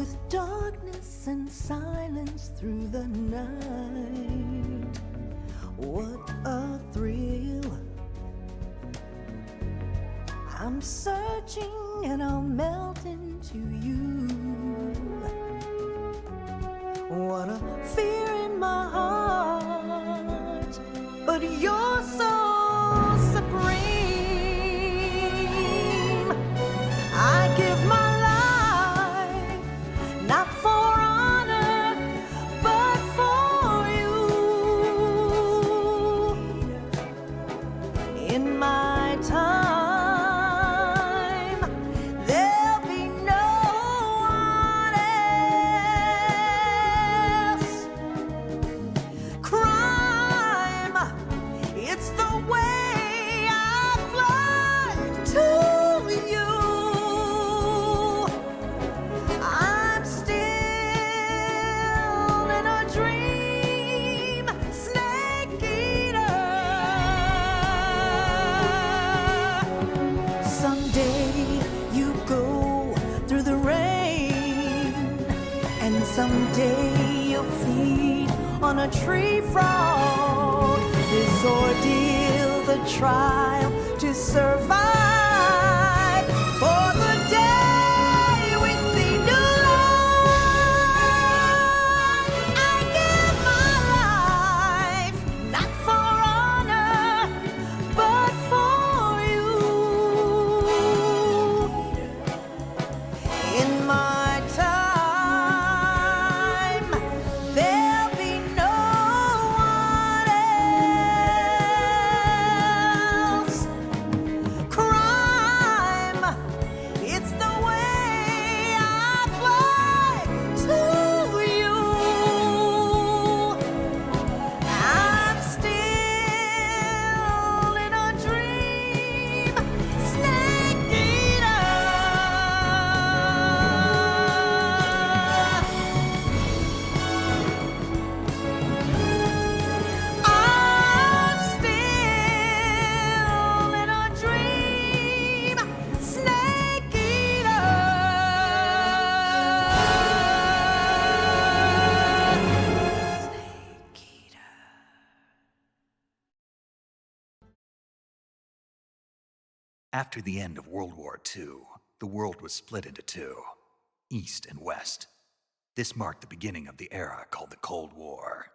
with darkness and silence through the night. What a thrill. I'm searching and I'll melt into you. What a fear in my heart, but you're so supreme. I give my life, not for honor, but for you. In my time, there'll be no one else. Crime, it's the way I fly to you. I'm still in a dream, snake eater. Someday you go through the rain, and someday you'll feed on a tree frog. This ordeal, the trial to survive, for the day we see new light. I give my life, not for honor, but for you. In my time, there'll be no one else. Crime, it's the way I fly to you. I'm still in a dream, snake eater. I'm still in a dream, snake eater. Snake eater. After the end of World War II, the world was split into two, East and West. This marked the beginning of the era called the Cold War.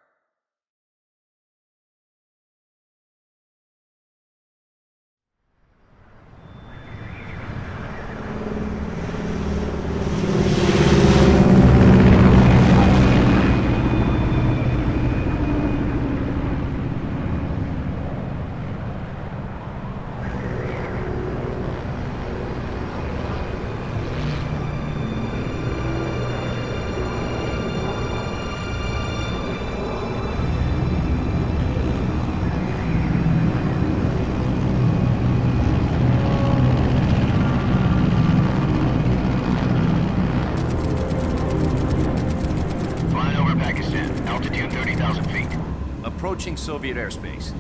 Flying over Pakistan, altitude 30,000 feet. Approaching Soviet airspace.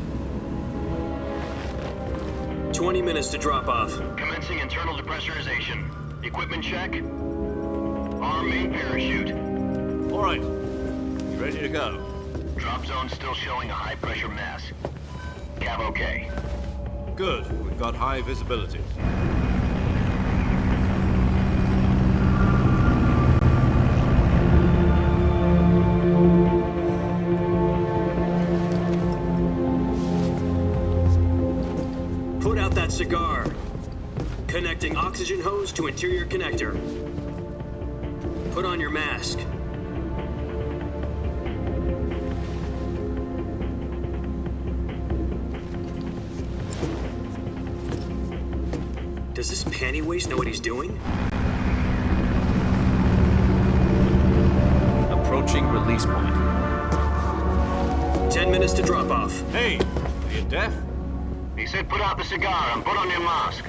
20 minutes to drop off. Commencing internal depressurization. Equipment check. Arm main parachute. All right. You ready to go? Drop zone still showing a high pressure mass. Cav okay. Good. We've got high visibility. Put out that cigar. Connecting oxygen hose to interior connector. Put on your mask. Does this panty waste know what he's doing? Approaching release point. 10 minutes to drop off. Hey, are you deaf? He said put out the cigar and put on your mask.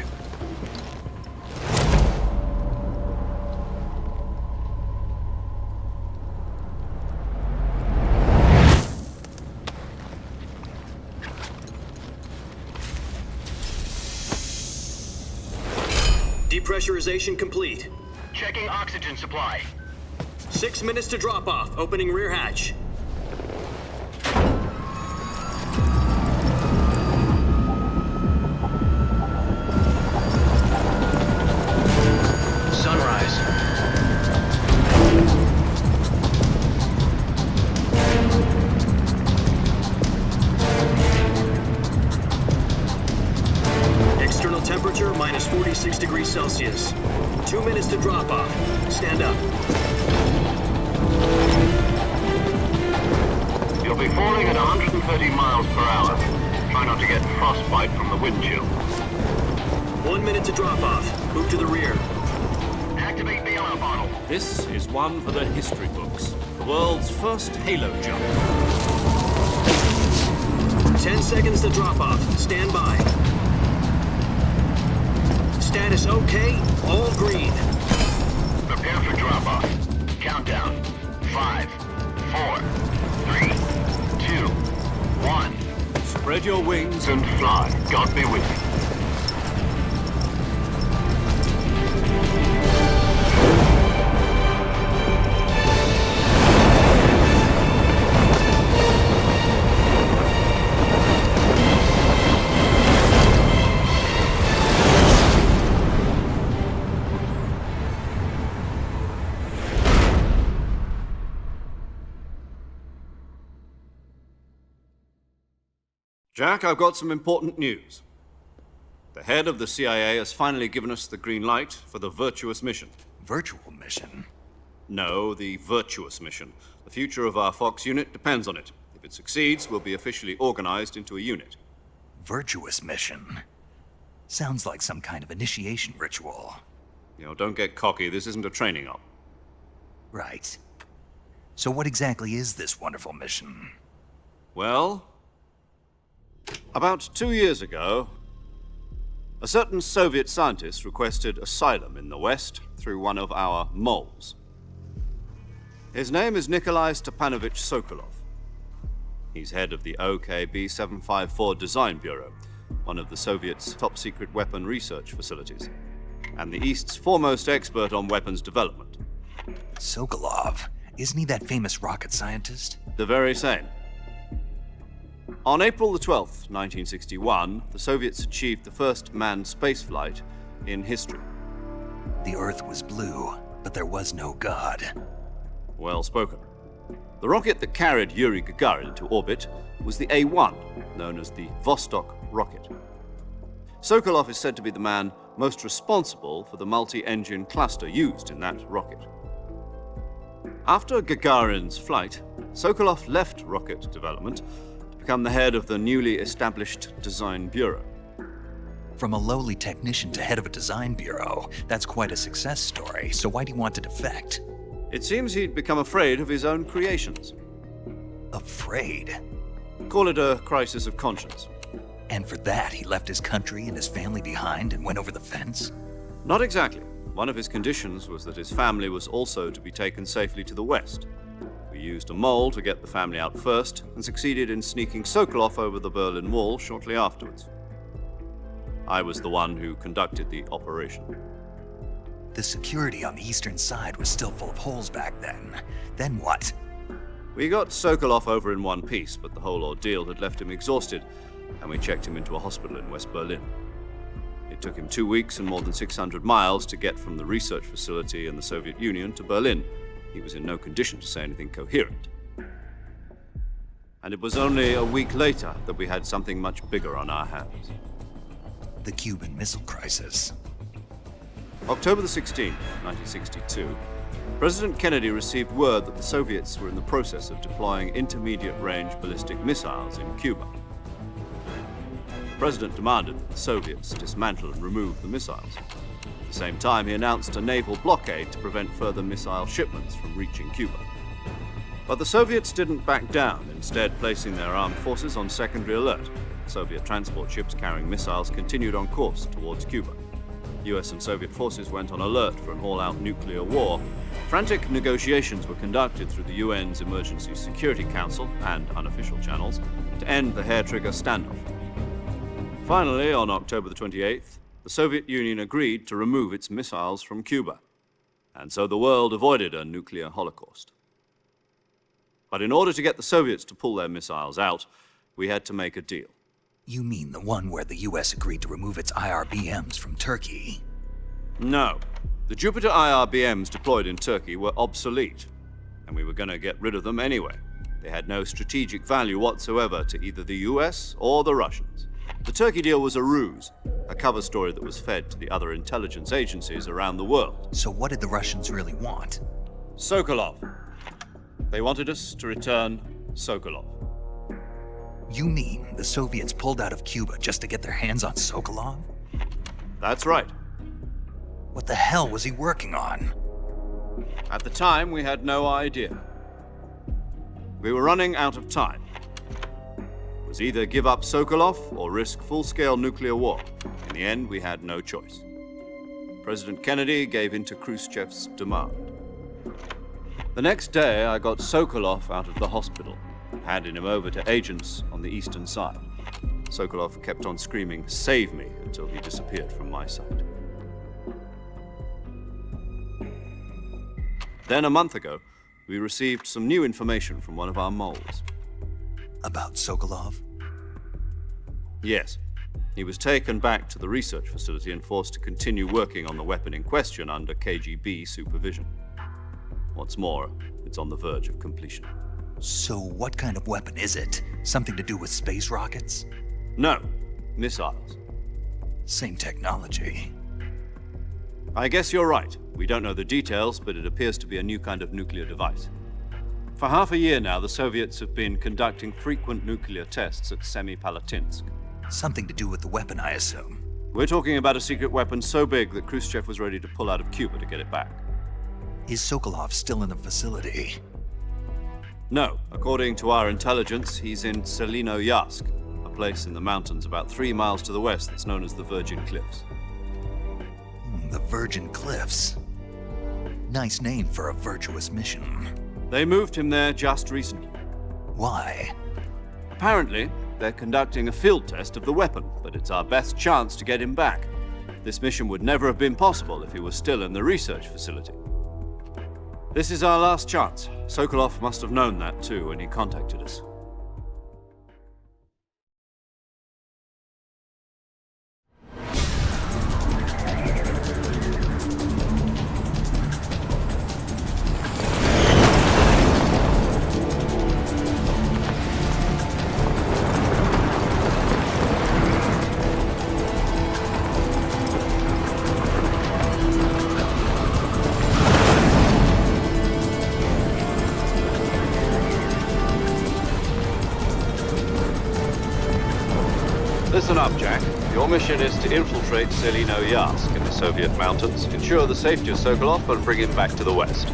Depressurization complete. Checking oxygen supply. 6 minutes to drop off. Opening rear hatch. Sunrise. External temperature minus 46 degrees Celsius. 2 minutes to drop off. Stand up. You'll be falling at 130 miles per hour. Try not to get frostbite from the wind chill. 1 minute to drop off. Move to the rear. Activate bailout bottle. This is one for the history books. The world's first halo jump. 10 seconds to drop off. Stand by. Status okay. All green. Prepare for drop-off. Countdown. 5, 4, 3, 2, 1. Spread your wings And fly. God be with you. Jack, I've got some important news. The head of the CIA has finally given us the green light for the virtuous mission. Virtual mission? No, the virtuous mission. The future of our Fox unit depends on it. If it succeeds, we'll be officially organized into a unit. Virtuous mission? Sounds like some kind of initiation ritual. You know, don't get cocky. This isn't a training op. Right. So what exactly is this wonderful mission? Well, about 2 years ago, a certain Soviet scientist requested asylum in the West through one of our moles. His name is Nikolai Stepanovich Sokolov. He's head of the OKB-754 Design Bureau, one of the Soviets' top-secret weapon research facilities, and the East's foremost expert on weapons development. Sokolov? Isn't he that famous rocket scientist? The very same. On April the 12th, 1961, the Soviets achieved the first manned spaceflight in history. The Earth was blue, but there was no God. Well spoken. The rocket that carried Yuri Gagarin to orbit was the A-1, known as the Vostok rocket. Sokolov is said to be the man most responsible for the multi-engine cluster used in that rocket. After Gagarin's flight, Sokolov left rocket development to become the head of the newly established Design Bureau. From a lowly technician to head of a design bureau, that's quite a success story, so why'd he want to defect? It seems he'd become afraid of his own creations. Afraid? Call it a crisis of conscience. And for that, he left his country and his family behind and went over the fence? Not exactly. One of his conditions was that his family was also to be taken safely to the West. We used a mole to get the family out first and succeeded in sneaking Sokolov over the Berlin Wall shortly afterwards. I was the one who conducted the operation. The security on the eastern side was still full of holes back then. Then what? We got Sokolov over in one piece, but the whole ordeal had left him exhausted, and we checked him into a hospital in West Berlin. It took him 2 weeks and more than 600 miles to get from the research facility in the Soviet Union to Berlin. He was in no condition to say anything coherent. And it was only a week later that we had something much bigger on our hands. The Cuban Missile Crisis. October the 16th, 1962, President Kennedy received word that the Soviets were in the process of deploying intermediate-range ballistic missiles in Cuba. The President demanded that the Soviets dismantle and remove the missiles. At the same time, he announced a naval blockade to prevent further missile shipments from reaching Cuba. But the Soviets didn't back down, instead placing their armed forces on secondary alert. Soviet transport ships carrying missiles continued on course towards Cuba. US and Soviet forces went on alert for an all-out nuclear war. Frantic negotiations were conducted through the UN's Emergency Security Council and unofficial channels to end the hair-trigger standoff. Finally, on October the 28th, the Soviet Union agreed to remove its missiles from Cuba. and so the world avoided a nuclear holocaust. But in order to get the Soviets to pull their missiles out, we had to make a deal. You mean the one where the US agreed to remove its IRBMs from Turkey? No. The Jupiter IRBMs deployed in Turkey were obsolete, and we were going to get rid of them anyway. They had no strategic value whatsoever to either the US or the Russians. The Turkey deal was a ruse, a cover story that was fed to the other intelligence agencies around the world. So what did the Russians really want? Sokolov. They wanted us to return Sokolov. You mean the Soviets pulled out of Cuba just to get their hands on Sokolov? That's right. What the hell was he working on? At the time, we had no idea. We were running out of time. It was either give up Sokolov or risk full-scale nuclear war. In the end, we had no choice. President Kennedy gave in to Khrushchev's demand. The next day, I got Sokolov out of the hospital, handed him over to agents on the eastern side. Sokolov kept on screaming, "Save me," until he disappeared from my sight. Then, a month ago, we received some new information from one of our moles. About Sokolov? Yes. He was taken back to the research facility and forced to continue working on the weapon in question under KGB supervision. What's more, it's on the verge of completion. So what kind of weapon is it? Something to do with space rockets? No, missiles. Same technology. I guess you're right. We don't know the details, but it appears to be a new kind of nuclear device. For half a year now, the Soviets have been conducting frequent nuclear tests at Semipalatinsk. Something to do with the weapon, I assume. We're talking about a secret weapon so big that Khrushchev was ready to pull out of Cuba to get it back. Is Sokolov still in the facility? No. According to our intelligence, he's in Selinoyarsk, a place in the mountains about 3 miles to the west that's known as the Virgin Cliffs. The Virgin Cliffs. Nice name for a virtuous mission. They moved him there just recently. Why? Apparently, they're conducting a field test of the weapon, but it's our best chance to get him back. This mission would never have been possible if he was still in the research facility. This is our last chance. Sokolov must have known that too when he contacted us. Listen up, Jack. Your mission is to infiltrate Selinoyarsk in the Soviet mountains, ensure the safety of Sokolov, and bring him back to the west.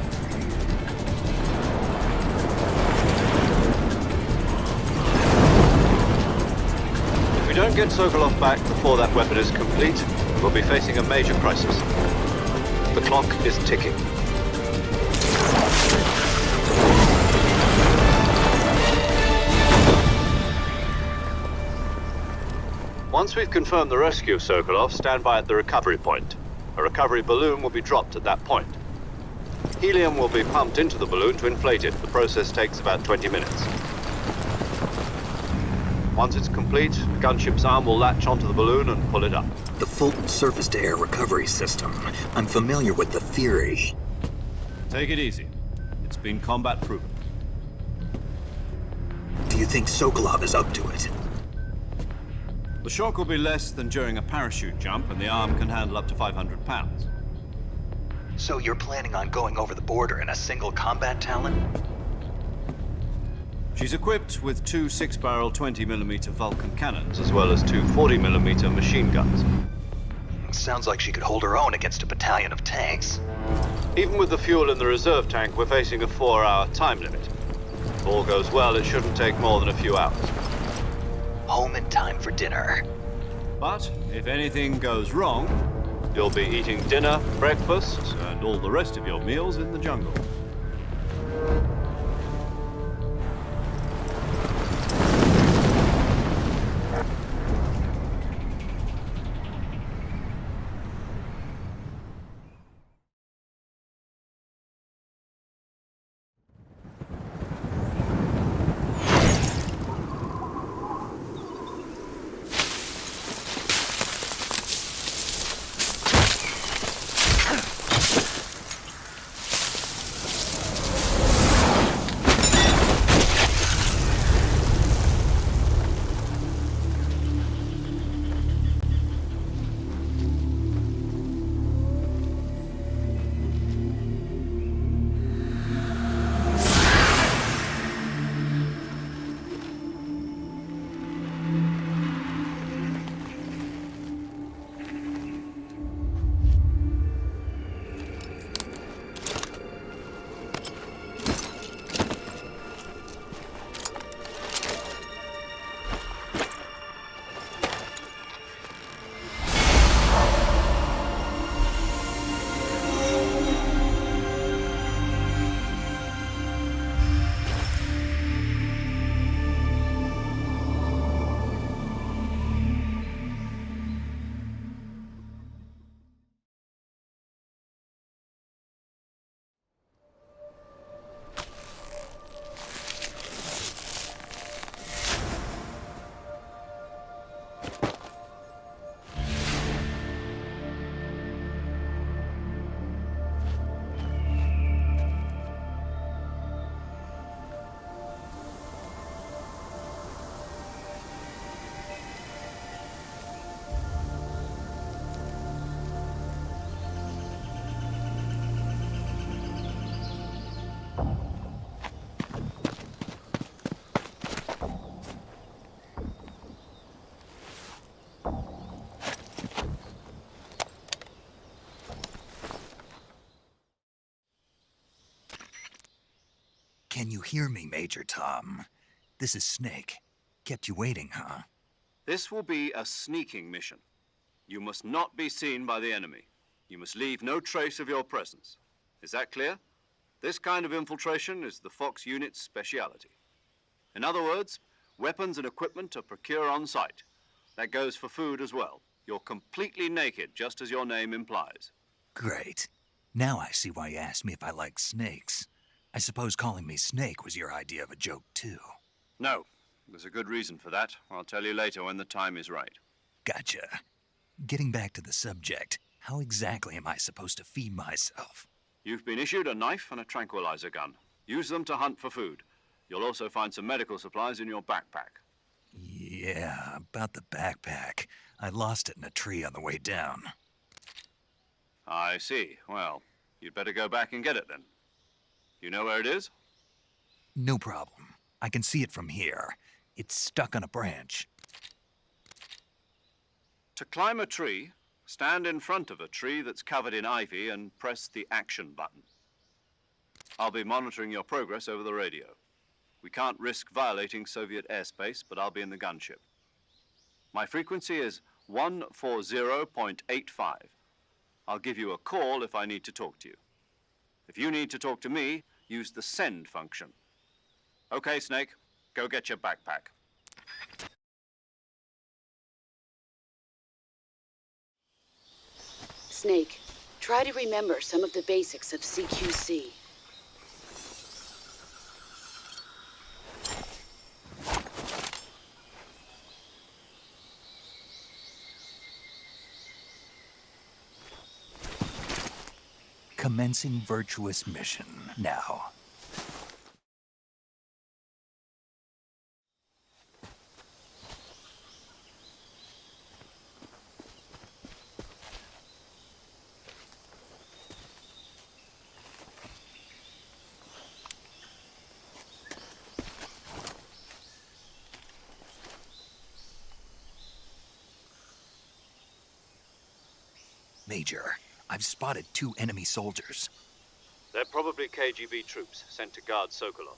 If we don't get Sokolov back before that weapon is complete, we'll be facing a major crisis. The clock is ticking. Once we've confirmed the rescue of Sokolov, stand by at the recovery point. A recovery balloon will be dropped at that point. Helium will be pumped into the balloon to inflate it. The process takes about 20 minutes. Once it's complete, the gunship's arm will latch onto the balloon and pull it up. The Fulton surface-to-air recovery system. I'm familiar with the theory. Take it easy. It's been combat proven. Do you think Sokolov is up to it? The shock will be less than during a parachute jump, and the arm can handle up to 500 pounds. So you're planning on going over the border in a single combat Talon? She's equipped with 2 6-barrel 20mm Vulcan cannons, as well as 2 40mm machine guns. Sounds like she could hold her own against a battalion of tanks. Even with the fuel in the reserve tank, we're facing a 4-hour time limit. If all goes well, it shouldn't take more than a few hours. Home in time for dinner. But if anything goes wrong, you'll be eating dinner, breakfast, and all the rest of your meals in the jungle. you hear me, Major Tom? This is Snake. Kept you waiting, huh? This will be a sneaking mission. You must not be seen by the enemy. You must leave no trace of your presence. Is that clear? This kind of infiltration is the Fox Unit's speciality. In other words, weapons and equipment are procured on site. That goes for food as well. You're completely naked, just as your name implies. Great. Now I see why you asked me if I like snakes. I suppose calling me Snake was your idea of a joke, too. No, there's a good reason for that. I'll tell you later when the time is right. Gotcha. Getting back to the subject, how exactly am I supposed to feed myself? You've been issued a knife and a tranquilizer gun. Use them to hunt for food. You'll also find some medical supplies in your backpack. Yeah, about the backpack. I lost it in a tree on the way down. I see. Well, you'd better go back and get it then. You know where it is? No problem. I can see it from here. It's stuck on a branch. To climb a tree, stand in front of a tree that's covered in ivy and press the action button. I'll be monitoring your progress over the radio. We can't risk violating Soviet airspace, but I'll be in the gunship. My frequency is 140.85. I'll give you a call if I need to talk to you. If you need to talk to me, use the send function. Okay, Snake, go get your backpack. Snake, try to remember some of the basics of CQC. Commencing virtuous mission now. Major, I've spotted 2 enemy soldiers. They're probably KGB troops sent to guard Sokolov.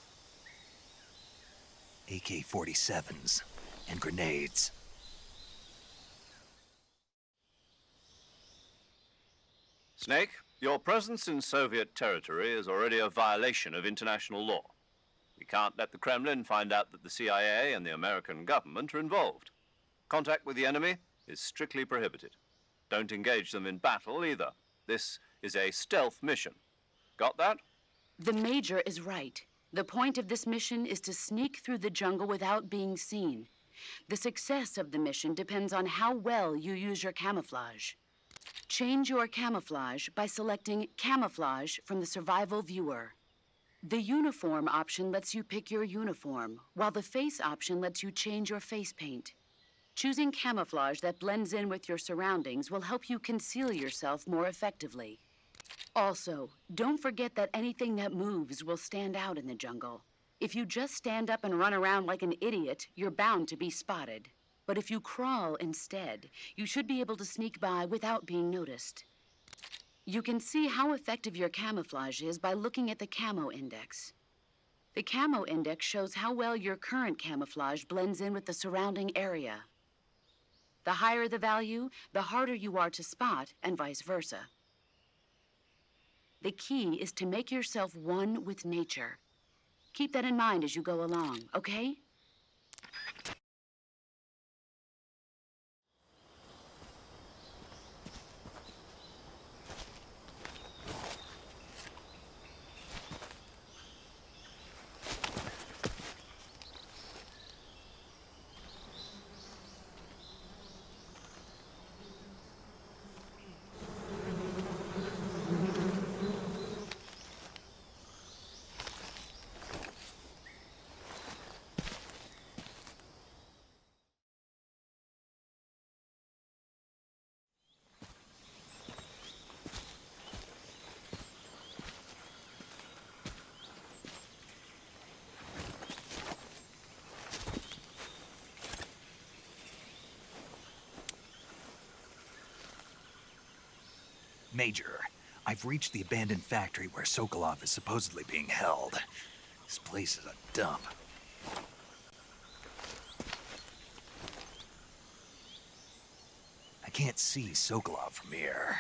AK-47s and grenades. Snake, your presence in Soviet territory is already a violation of international law. We can't let the Kremlin find out that the CIA and the American government are involved. Contact with the enemy is strictly prohibited. Don't engage them in battle either. This is a stealth mission. Got that? The Major is right. The point of this mission is to sneak through the jungle without being seen. The success of the mission depends on how well you use your camouflage. Change your camouflage by selecting Camouflage from the Survival Viewer. The Uniform option lets you pick your uniform, while the Face option lets you change your face paint. Choosing camouflage that blends in with your surroundings will help you conceal yourself more effectively. Also, don't forget that anything that moves will stand out in the jungle. If you just stand up and run around like an idiot, you're bound to be spotted. But if you crawl instead, you should be able to sneak by without being noticed. You can see how effective your camouflage is by looking at the Camo Index. The Camo Index shows how well your current camouflage blends in with the surrounding area. The higher the value, the harder you are to spot, and vice versa. The key is to make yourself one with nature. Keep that in mind as you go along, okay? Major, I've reached the abandoned factory where Sokolov is supposedly being held. This place is a dump. I can't see Sokolov from here.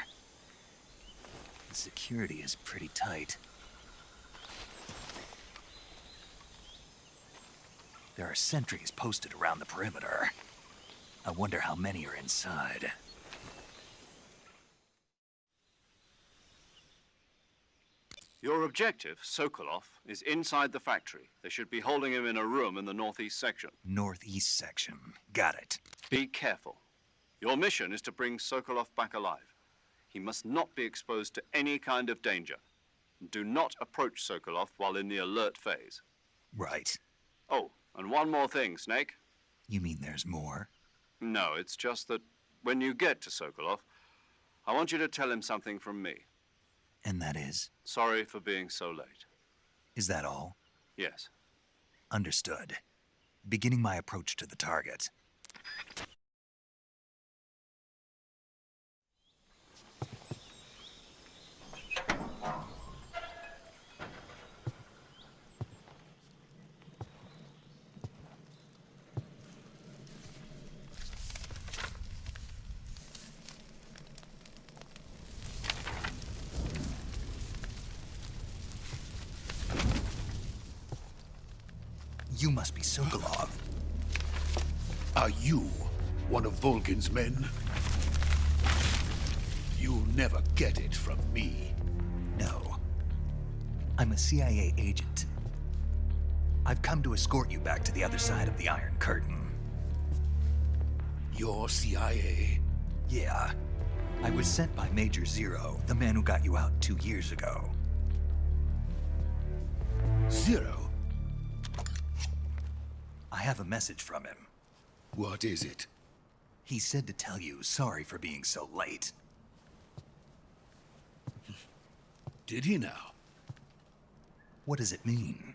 The security is pretty tight. There are sentries posted around the perimeter. I wonder how many are inside. Your objective, Sokolov, is inside the factory. They should be holding him in a room in the northeast section. Northeast section. Got it. Be careful. Your mission is to bring Sokolov back alive. He must not be exposed to any kind of danger. Do not approach Sokolov while in the alert phase. Right. Oh, and one more thing, Snake. You mean there's more? No, it's just that when you get to Sokolov, I want you to tell him something from me. And that is? Sorry for being so late. Is that all? Yes. Understood. Beginning my approach to the target. You must be Sokolov. Are you one of Volgin's men? You'll never get it from me. No. I'm a CIA agent. I've come to escort you back to the other side of the Iron Curtain. You're CIA? Yeah. I was sent by Major Zero, the man who got you out 2 years ago. Zero? I have a message from him. What is it? He said to tell you sorry for being so late. Did he now? What does it mean?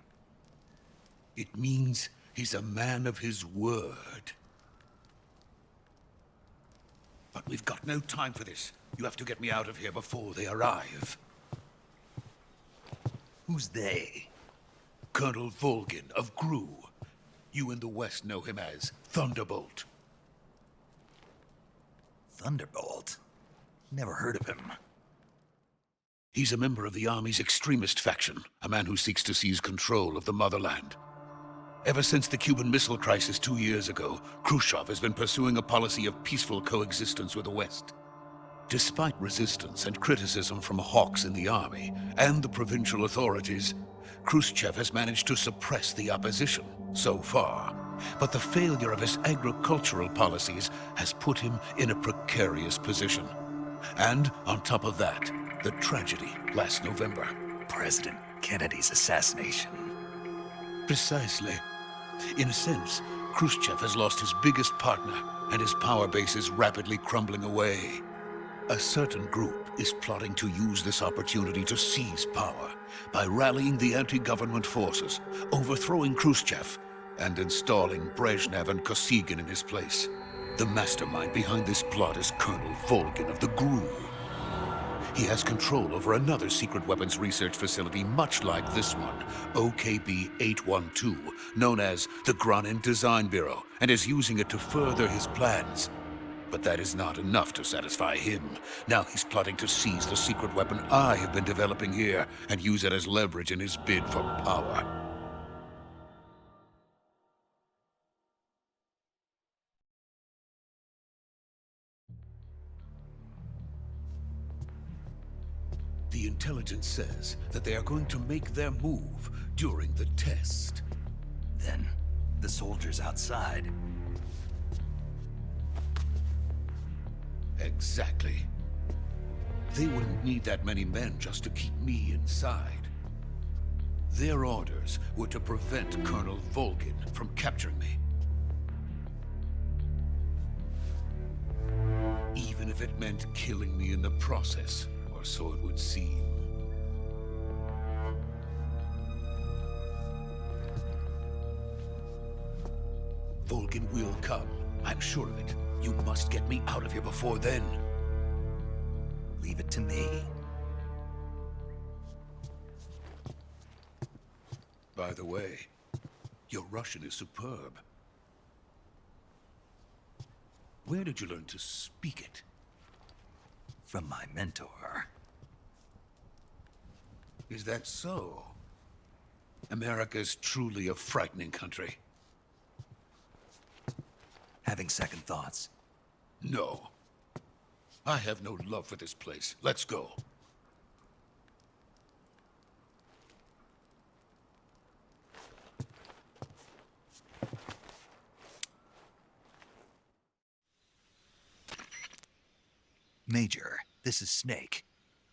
It means he's a man of his word. But we've got no time for this. You have to get me out of here before they arrive. Who's they? Colonel Volgin of GRU. You in the West know him as Thunderbolt. Thunderbolt? Never heard of him. He's a member of the Army's extremist faction, a man who seeks to seize control of the motherland. Ever since the Cuban Missile Crisis 2 years ago, Khrushchev has been pursuing a policy of peaceful coexistence with the West. Despite resistance and criticism from hawks in the army and the provincial authorities, Khrushchev has managed to suppress the opposition so far. But the failure of his agricultural policies has put him in a precarious position. And on top of that, the tragedy last November. President Kennedy's assassination. Precisely. In a sense, Khrushchev has lost his biggest partner, and his power base is rapidly crumbling away. A certain group is plotting to use this opportunity to seize power by rallying the anti-government forces, overthrowing Khrushchev, and installing Brezhnev and Kosygin in his place. The mastermind behind this plot is Colonel Volgin of the GRU. He has control over another secret weapons research facility much like this one, OKB-812, known as the Granin Design Bureau, and is using it to further his plans. But that is not enough to satisfy him. Now he's plotting to seize the secret weapon I have been developing here and use it as leverage in his bid for power. The intelligence says that they are going to make their move during the test. Then, the soldiers outside. Exactly. They wouldn't need that many men just to keep me inside. Their orders were to prevent Colonel Volgin from capturing me. Even if it meant killing me in the process, or so it would seem. Volgin will come. I'm sure of it. You must get me out of here before then. Leave it to me. By the way, your Russian is superb. Where did you learn to speak it? From my mentor. Is that so? America's truly a frightening country. Having second thoughts? No. I have no love for this place. Let's go. Major, this is Snake.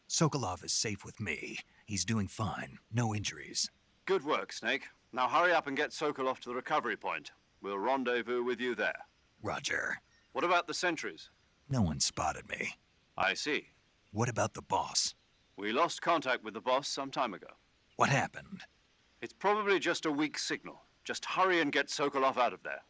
Sokolov is safe with me. He's doing fine. No injuries. Good work, Snake. Now hurry up and get Sokolov to the recovery point. We'll rendezvous with you there. Roger. What about the sentries? No one spotted me. I see. What about the boss? We lost contact with the boss some time ago. What happened? It's probably just a weak signal. Just hurry and get Sokolov out of there.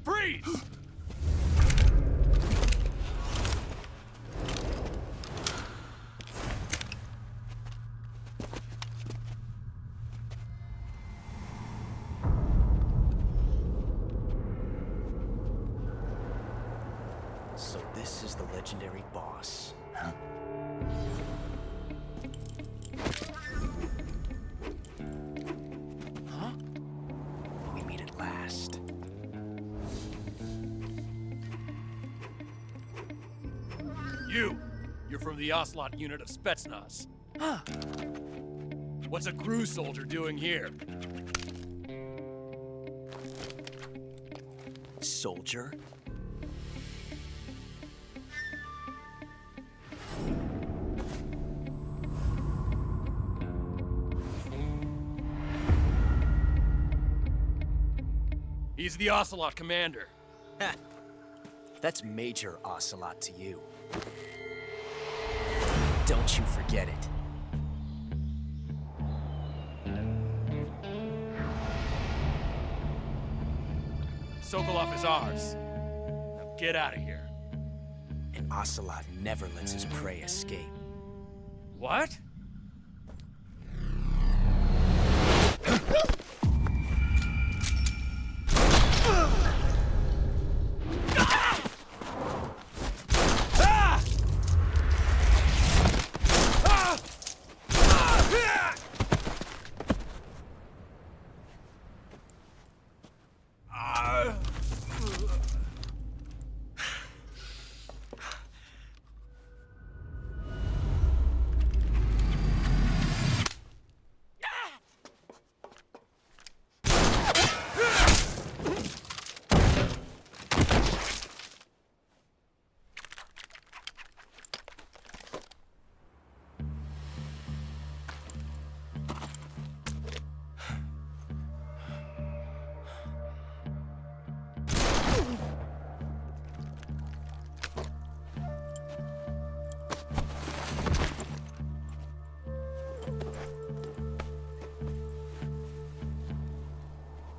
Freeze! So this is the legendary boss. Huh? Huh? We meet at last. You're from the Ocelot unit of Spetsnaz. Huh. What's a crew soldier doing here? Soldier? He's the Ocelot commander. Ha! That's Major Ocelot to you. Don't you forget it. Sokolov is ours. Now get out of here. And Ocelot never lets his prey escape. What?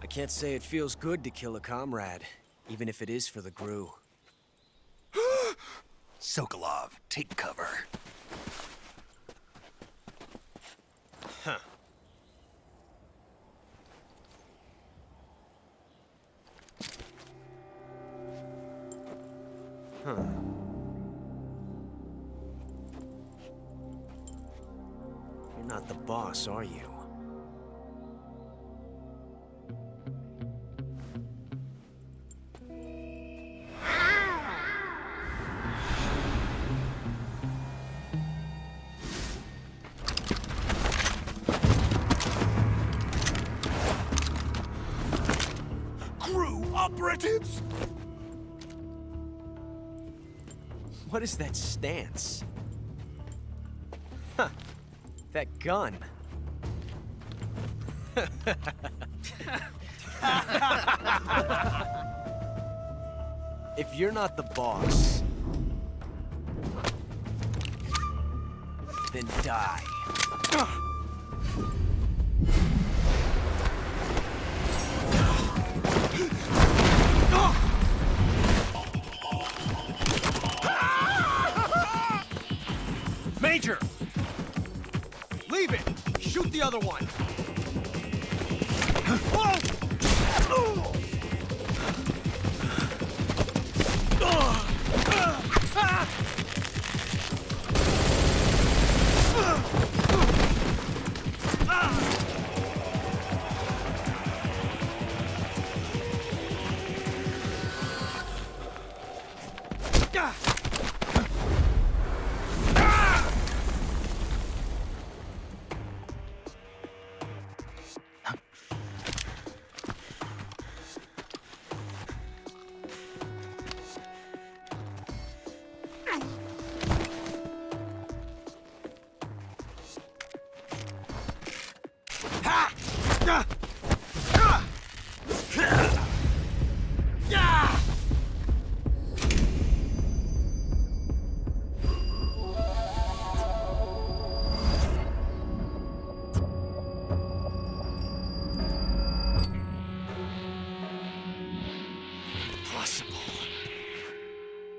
I can't say it feels good to kill a comrade, even if it is for the GRU. Sokolov, take cover. Huh. Huh. You're not the boss, are you? Operatives! What is that stance? Huh. That gun. If you're not the boss, then die. Major! Leave it! Shoot the other one!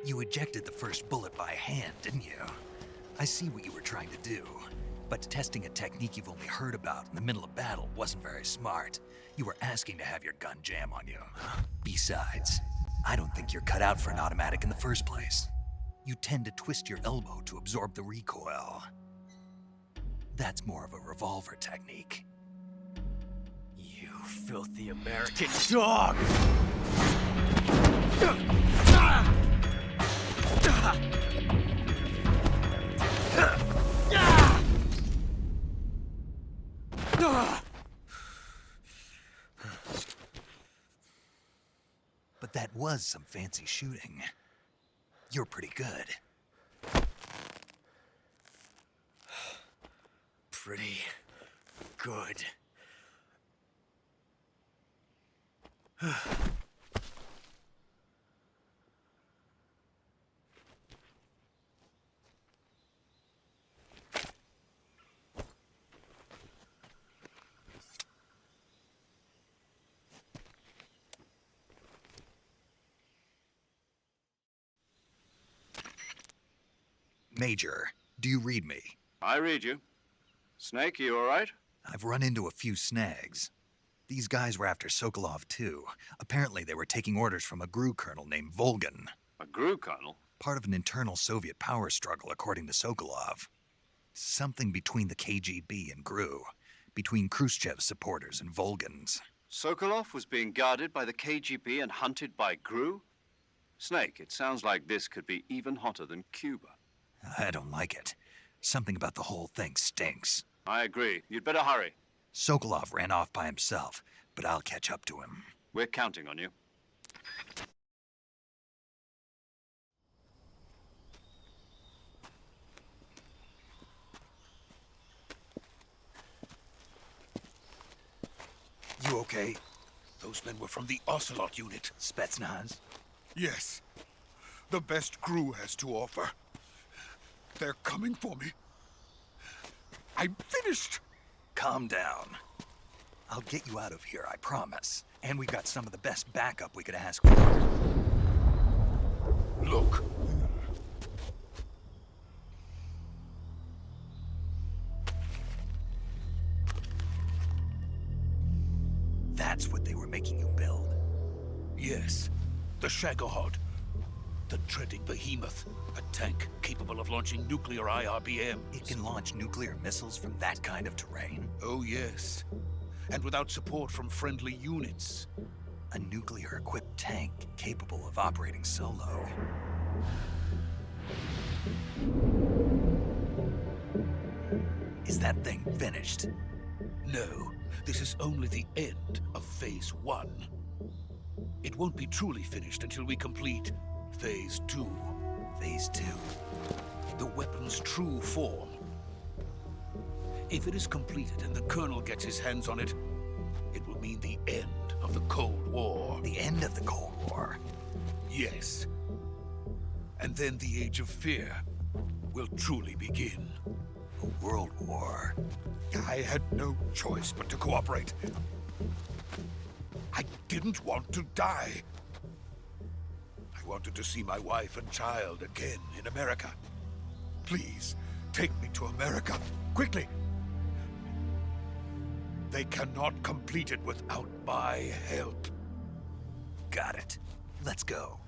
You ejected the first bullet by hand, didn't you? I see what you were trying to do, but testing a technique you've only heard about in the middle of battle wasn't very smart. You were asking to have your gun jam on you. Besides, I don't think you're cut out for an automatic in the first place. You tend to twist your elbow to absorb the recoil. That's more of a revolver technique. You filthy American dog! But that was some fancy shooting. You're pretty good. Pretty good. Major, do you read me? I read you. Snake, you all right? I've run into a few snags. These guys were after Sokolov too. Apparently they were taking orders from a GRU colonel named Volgan. A GRU colonel? Part of an internal Soviet power struggle, according to Sokolov. Something between the KGB and GRU. Between Khrushchev's supporters and Volgan's. Sokolov was being guarded by the KGB and hunted by GRU? Snake, it sounds like this could be even hotter than Cuba. I don't like it. Something about the whole thing stinks. I agree. You'd better hurry. Sokolov ran off by himself, but I'll catch up to him. We're counting on you. You okay? Those men were from the Ocelot unit. Spetsnaz? Yes. The best GRU has to offer. They're coming for me. I'm finished. Calm down. I'll get you out of here, I promise. And we've got some of the best backup we could ask for. Look. That's what they were making you build? Yes. The Shagohod. The dreaded behemoth. A tank capable of launching nuclear IRBMs. It can launch nuclear missiles from that kind of terrain? Oh, yes. And without support from friendly units. A nuclear-equipped tank capable of operating solo. Is that thing finished? No, this is only the end of Phase 1. It won't be truly finished until we complete Phase 2. Phase 2? The weapon's true form. If it is completed and the Colonel gets his hands on it, it will mean the end of the Cold War. The end of the Cold War? Yes. And then the Age of Fear will truly begin. A world war? I had no choice but to cooperate. I didn't want to die. I wanted to see my wife and child again in America. Please, take me to America, quickly. They cannot complete it without my help. Got it. Let's go.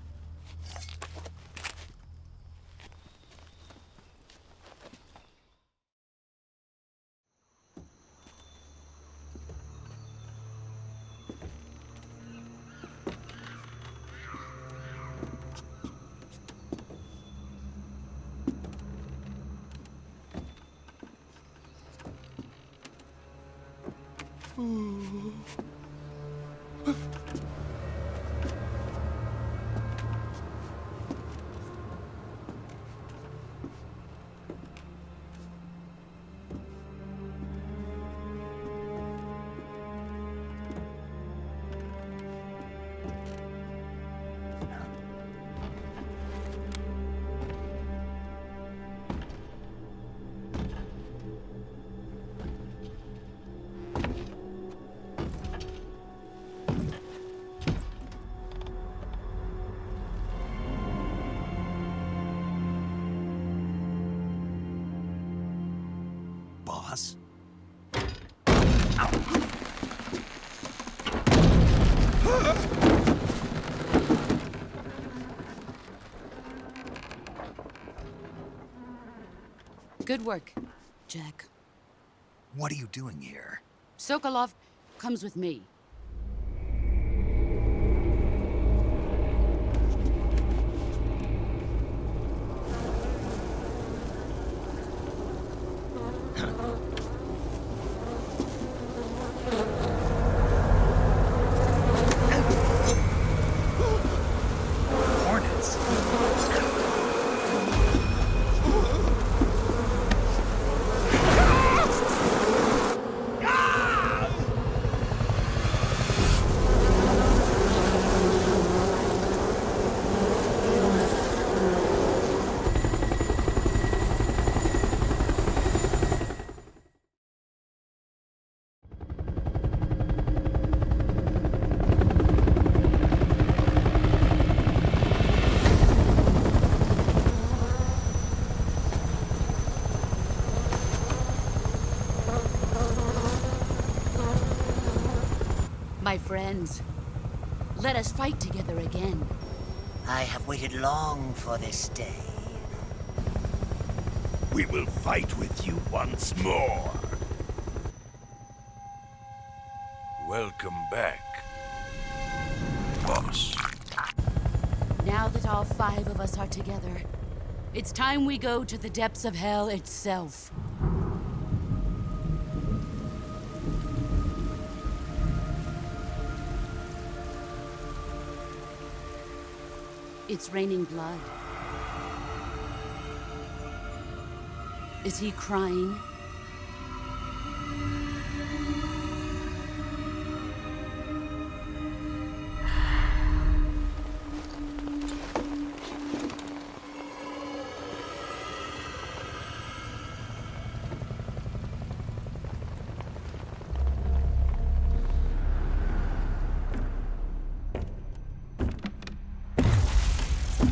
Boss? Good work, Jack. What are you doing here? Sokolov comes with me. Hornets? My friends, let us fight together again. I have waited long for this day. We will fight with you once more. Welcome back, boss. Now that all 5 of us are together, it's time we go to the depths of hell itself. It's raining blood. Is he crying?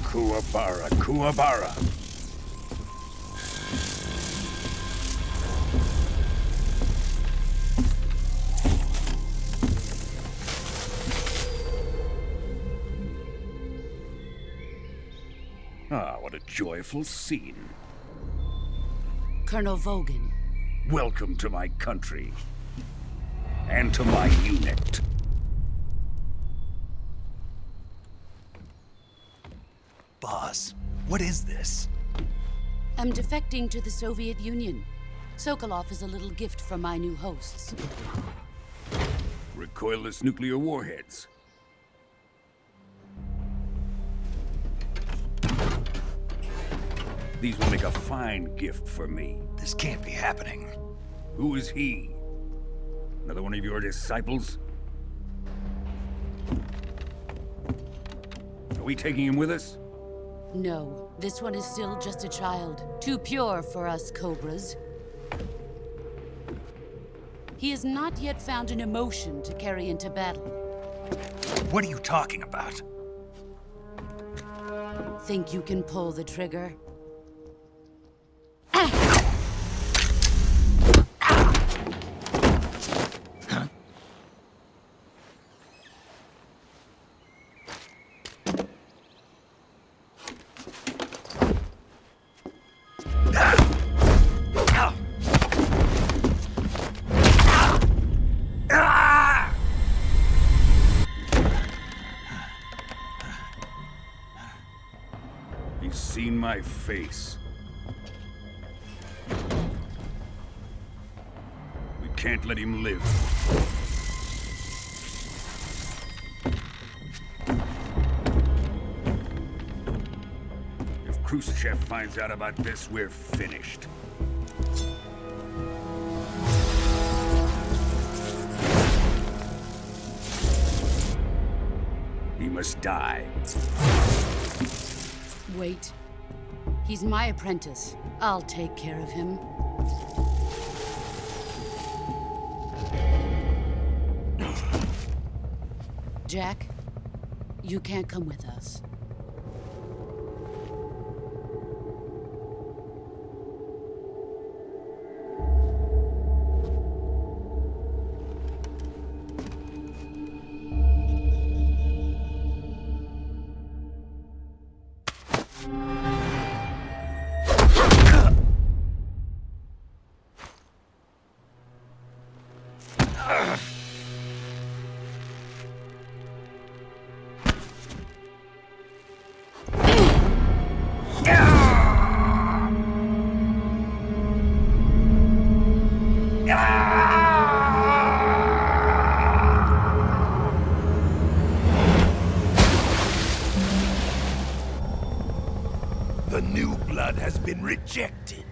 Kuwabara, Kuwabara. Ah, what a joyful scene. Colonel Vogan. Welcome to my country. And to my unit. Boss, what is this? I'm defecting to the Soviet Union. Sokolov is a little gift from my new hosts. Recoilless nuclear warheads. These will make a fine gift for me. This can't be happening. Who is he? Another one of your disciples? Are we taking him with us? No, this one is still just a child. Too pure for us Cobras. He has not yet found an emotion to carry into battle. What are you talking about? Think you can pull the trigger? He's seen my face. We can't let him live. If Khrushchev finds out about this, we're finished. He must die. Wait. He's my apprentice. I'll take care of him. Jack, you can't come with us. The new blood has been rejected.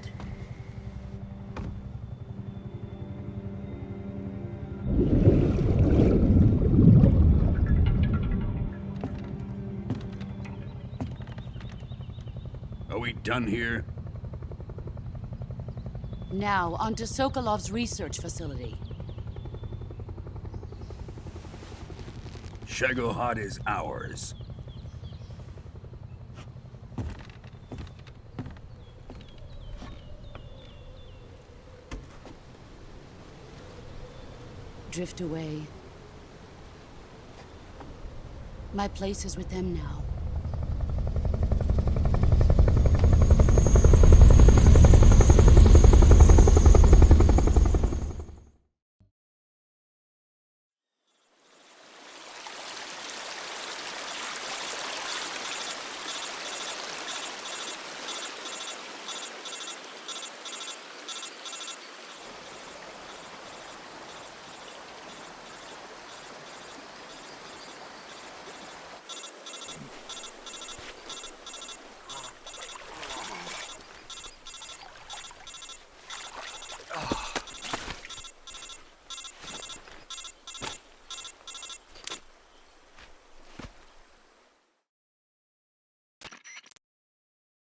Are we done here? Now, onto Sokolov's research facility. Shagohod is ours. Drift away. My place is with them now.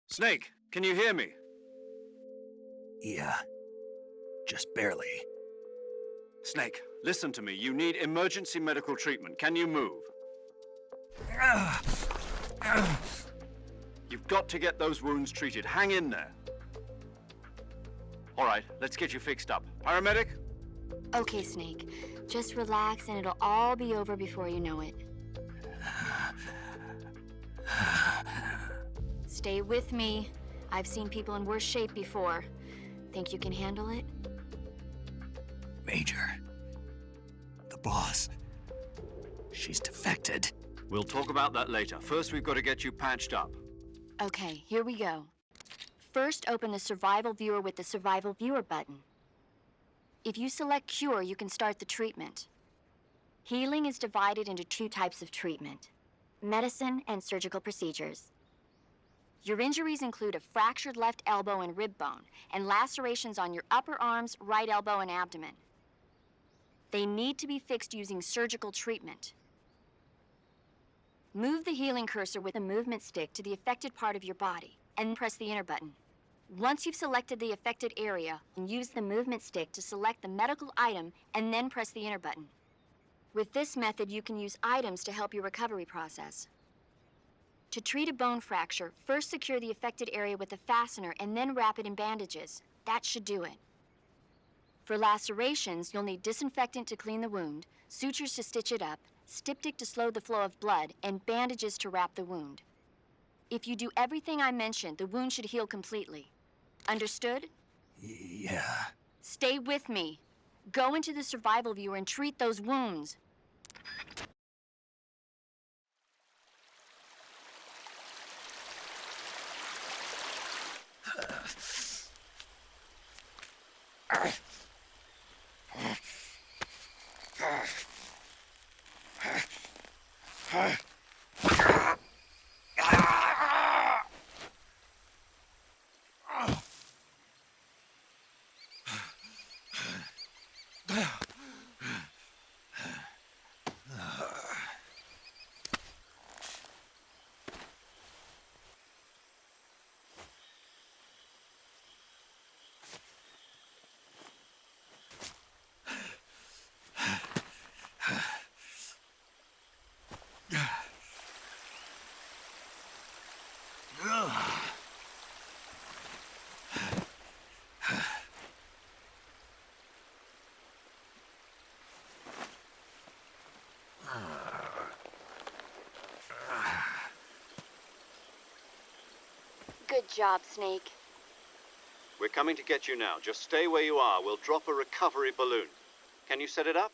Snake, can you hear me? Yeah, just barely. Snake, listen to me. You need emergency medical treatment. Can you move? You've got to get those wounds treated. Hang in there. All right, let's get you fixed up. Paramedic? Okay, Snake. Just relax and it'll all be over before you know it. Stay with me. I've seen people in worse shape before. Think you can handle it? Major. The boss. She's defected. We'll talk about that later. First, we've got to get you patched up. Okay, here we go. First, open the Survival Viewer with the Survival Viewer button. If you select Cure, you can start the treatment. Healing is divided into 2 types of treatment: medicine and surgical procedures. Your injuries include a fractured left elbow and rib bone, and lacerations on your upper arms, right elbow, and abdomen. They need to be fixed using surgical treatment. Move the healing cursor with a movement stick to the affected part of your body, and press the enter button. Once you've selected the affected area, use the movement stick to select the medical item, and then press the enter button. With this method, you can use items to help your recovery process. To treat a bone fracture, first secure the affected area with a fastener and then wrap it in bandages. That should do it. For lacerations, you'll need disinfectant to clean the wound, sutures to stitch it up, styptic to slow the flow of blood, and bandages to wrap the wound. If you do everything I mentioned, the wound should heal completely. Understood? Yeah. Stay with me. Go into the Survival Viewer and treat those wounds. Good job, Snake. We're coming to get you now. Just stay where you are. We'll drop a recovery balloon. Can you set it up?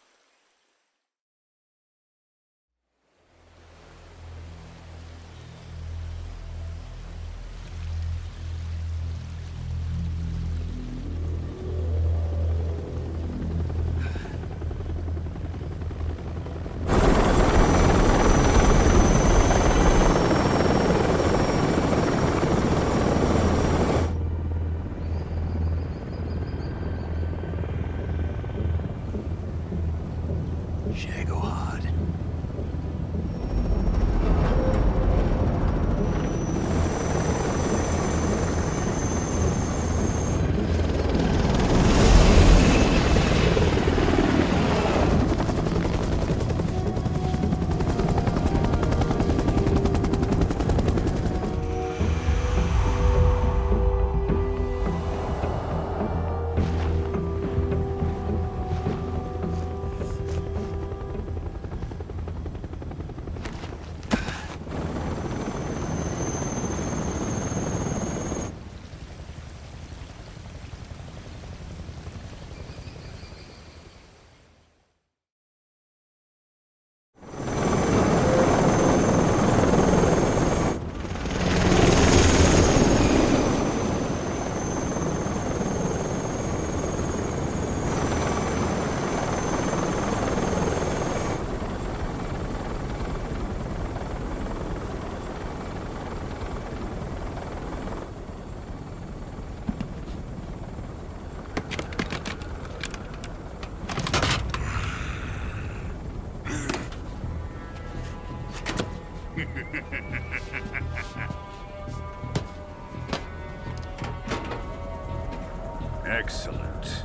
Excellent.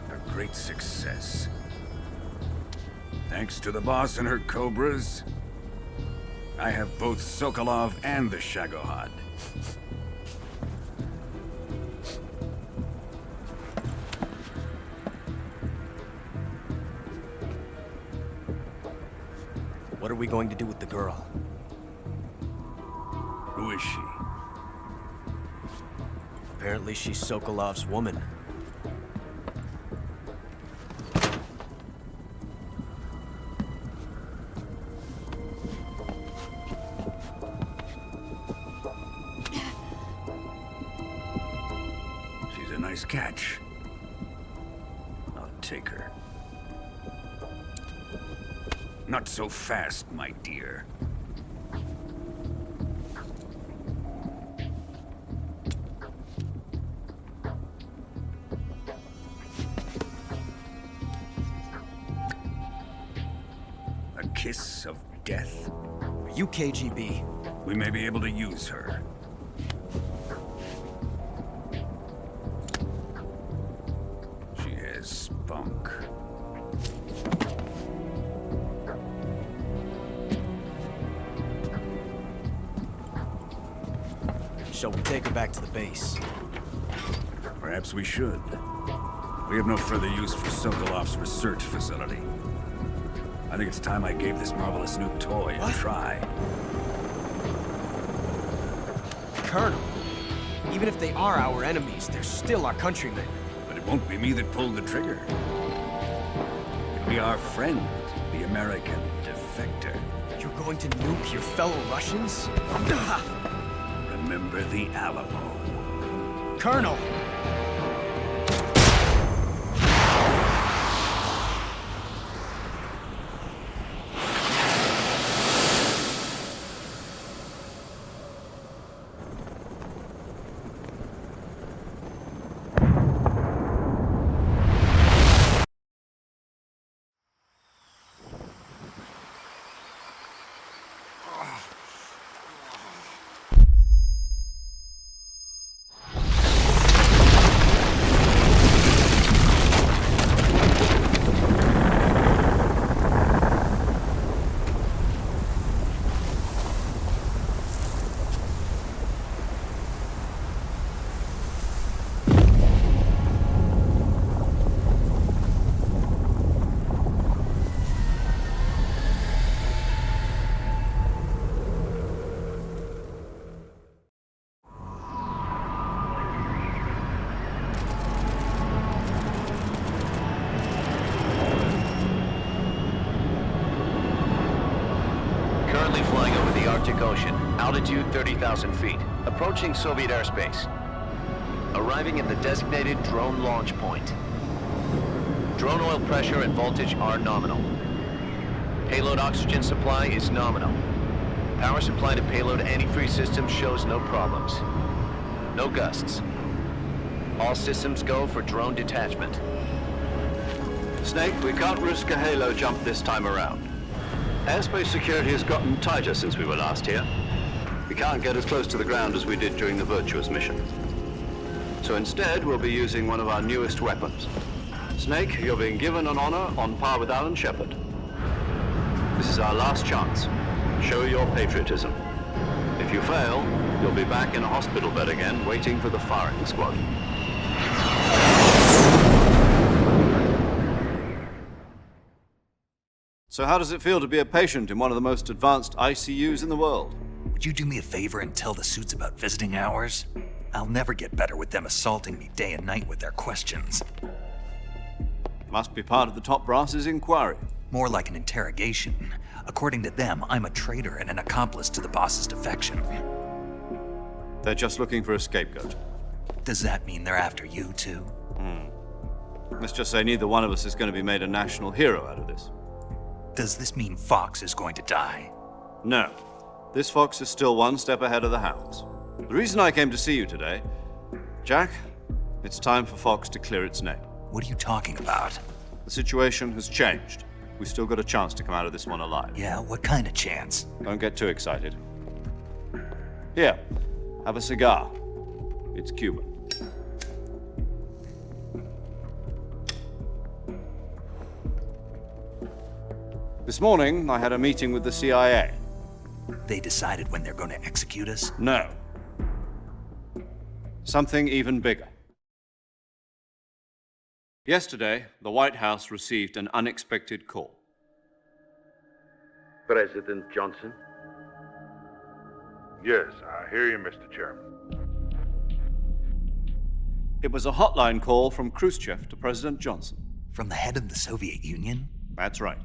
A great success. Thanks to the boss and her Cobras, I have both Sokolov and the Shagohod. What are we going to do with the girl? Who is she? Apparently she's Sokolov's woman. She's a nice catch. I'll take her. Not so fast, my dear. A kiss of death? Are you KGB? We may be able to use her. She has spunk. Shall we take her back to the base? Perhaps we should. We have no further use for Sokolov's research facility. I think it's time I gave this marvelous new toy a try. Colonel, even if they are our enemies, they're still our countrymen. But it won't be me that pulled the trigger. It'll be our friend, the American defector. You're going to nuke your fellow Russians? Remember the Alamo. Colonel! Flying over the Arctic Ocean, altitude 30,000 feet, approaching Soviet airspace. Arriving at the designated drone launch point. Drone oil pressure and voltage are nominal. Payload oxygen supply is nominal. Power supply to payload antifreeze system shows no problems. No gusts. All systems go for drone detachment. Snake, we can't risk a halo jump this time around. Airspace security has gotten tighter since we were last here. We can't get as close to the ground as we did during the Virtuous mission. So instead, we'll be using one of our newest weapons. Snake, you're being given an honor on par with Alan Shepard. This is our last chance. Show your patriotism. If you fail, you'll be back in a hospital bed again, waiting for the firing squad. So how does it feel to be a patient in one of the most advanced ICUs in the world? Would you do me a favor and tell the suits about visiting hours? I'll never get better with them assaulting me day and night with their questions. Must be part of the top brass's inquiry. More like an interrogation. According to them, I'm a traitor and an accomplice to the boss's defection. They're just looking for a scapegoat. Does that mean they're after you, too? Let's just say neither one of us is going to be made a national hero out of this. Does this mean Fox is going to die? No. This Fox is still one step ahead of the Hounds. The reason I came to see you today, Jack, it's time for Fox to clear its name. What are you talking about? The situation has changed. We've still got a chance to come out of this one alive. Yeah, what kind of chance? Don't get too excited. Here, have a cigar. It's Cuban. This morning, I had a meeting with the CIA. They decided when they're going to execute us? No. Something even bigger. Yesterday, the White House received an unexpected call. President Johnson? Yes, I hear you, Mr. Chairman. It was a hotline call from Khrushchev to President Johnson. From the head of the Soviet Union? That's right.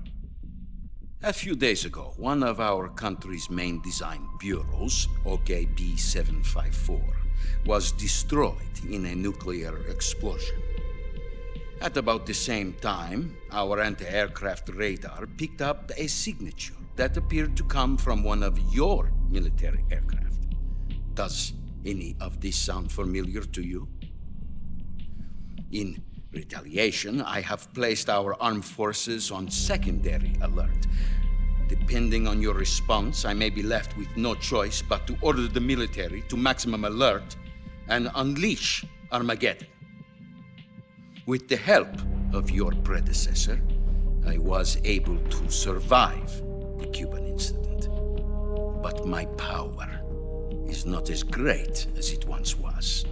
A few days ago, one of our country's main design bureaus, OKB 754, was destroyed in a nuclear explosion. At about the same time, our anti-aircraft radar picked up a signature that appeared to come from one of your military aircraft. Does any of this sound familiar to you? In retaliation, I have placed our armed forces on secondary alert. Depending on your response, I may be left with no choice but to order the military to maximum alert and unleash Armageddon. With the help of your predecessor, I was able to survive the Cuban incident. But my power is not as great as it once was.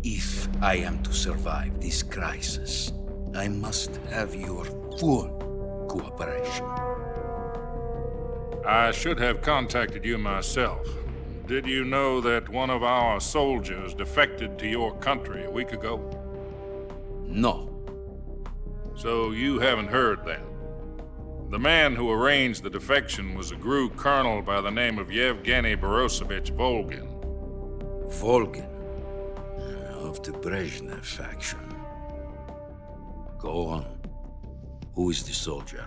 If I am to survive this crisis, I must have your full cooperation. I should have contacted you myself. Did you know that one of our soldiers defected to your country a week ago? No. So you haven't heard then? The man who arranged the defection was a GRU colonel by the name of Yevgeny Borisovich Volgin. Volgin? Of the Brezhnev faction. Go on. Who is the soldier?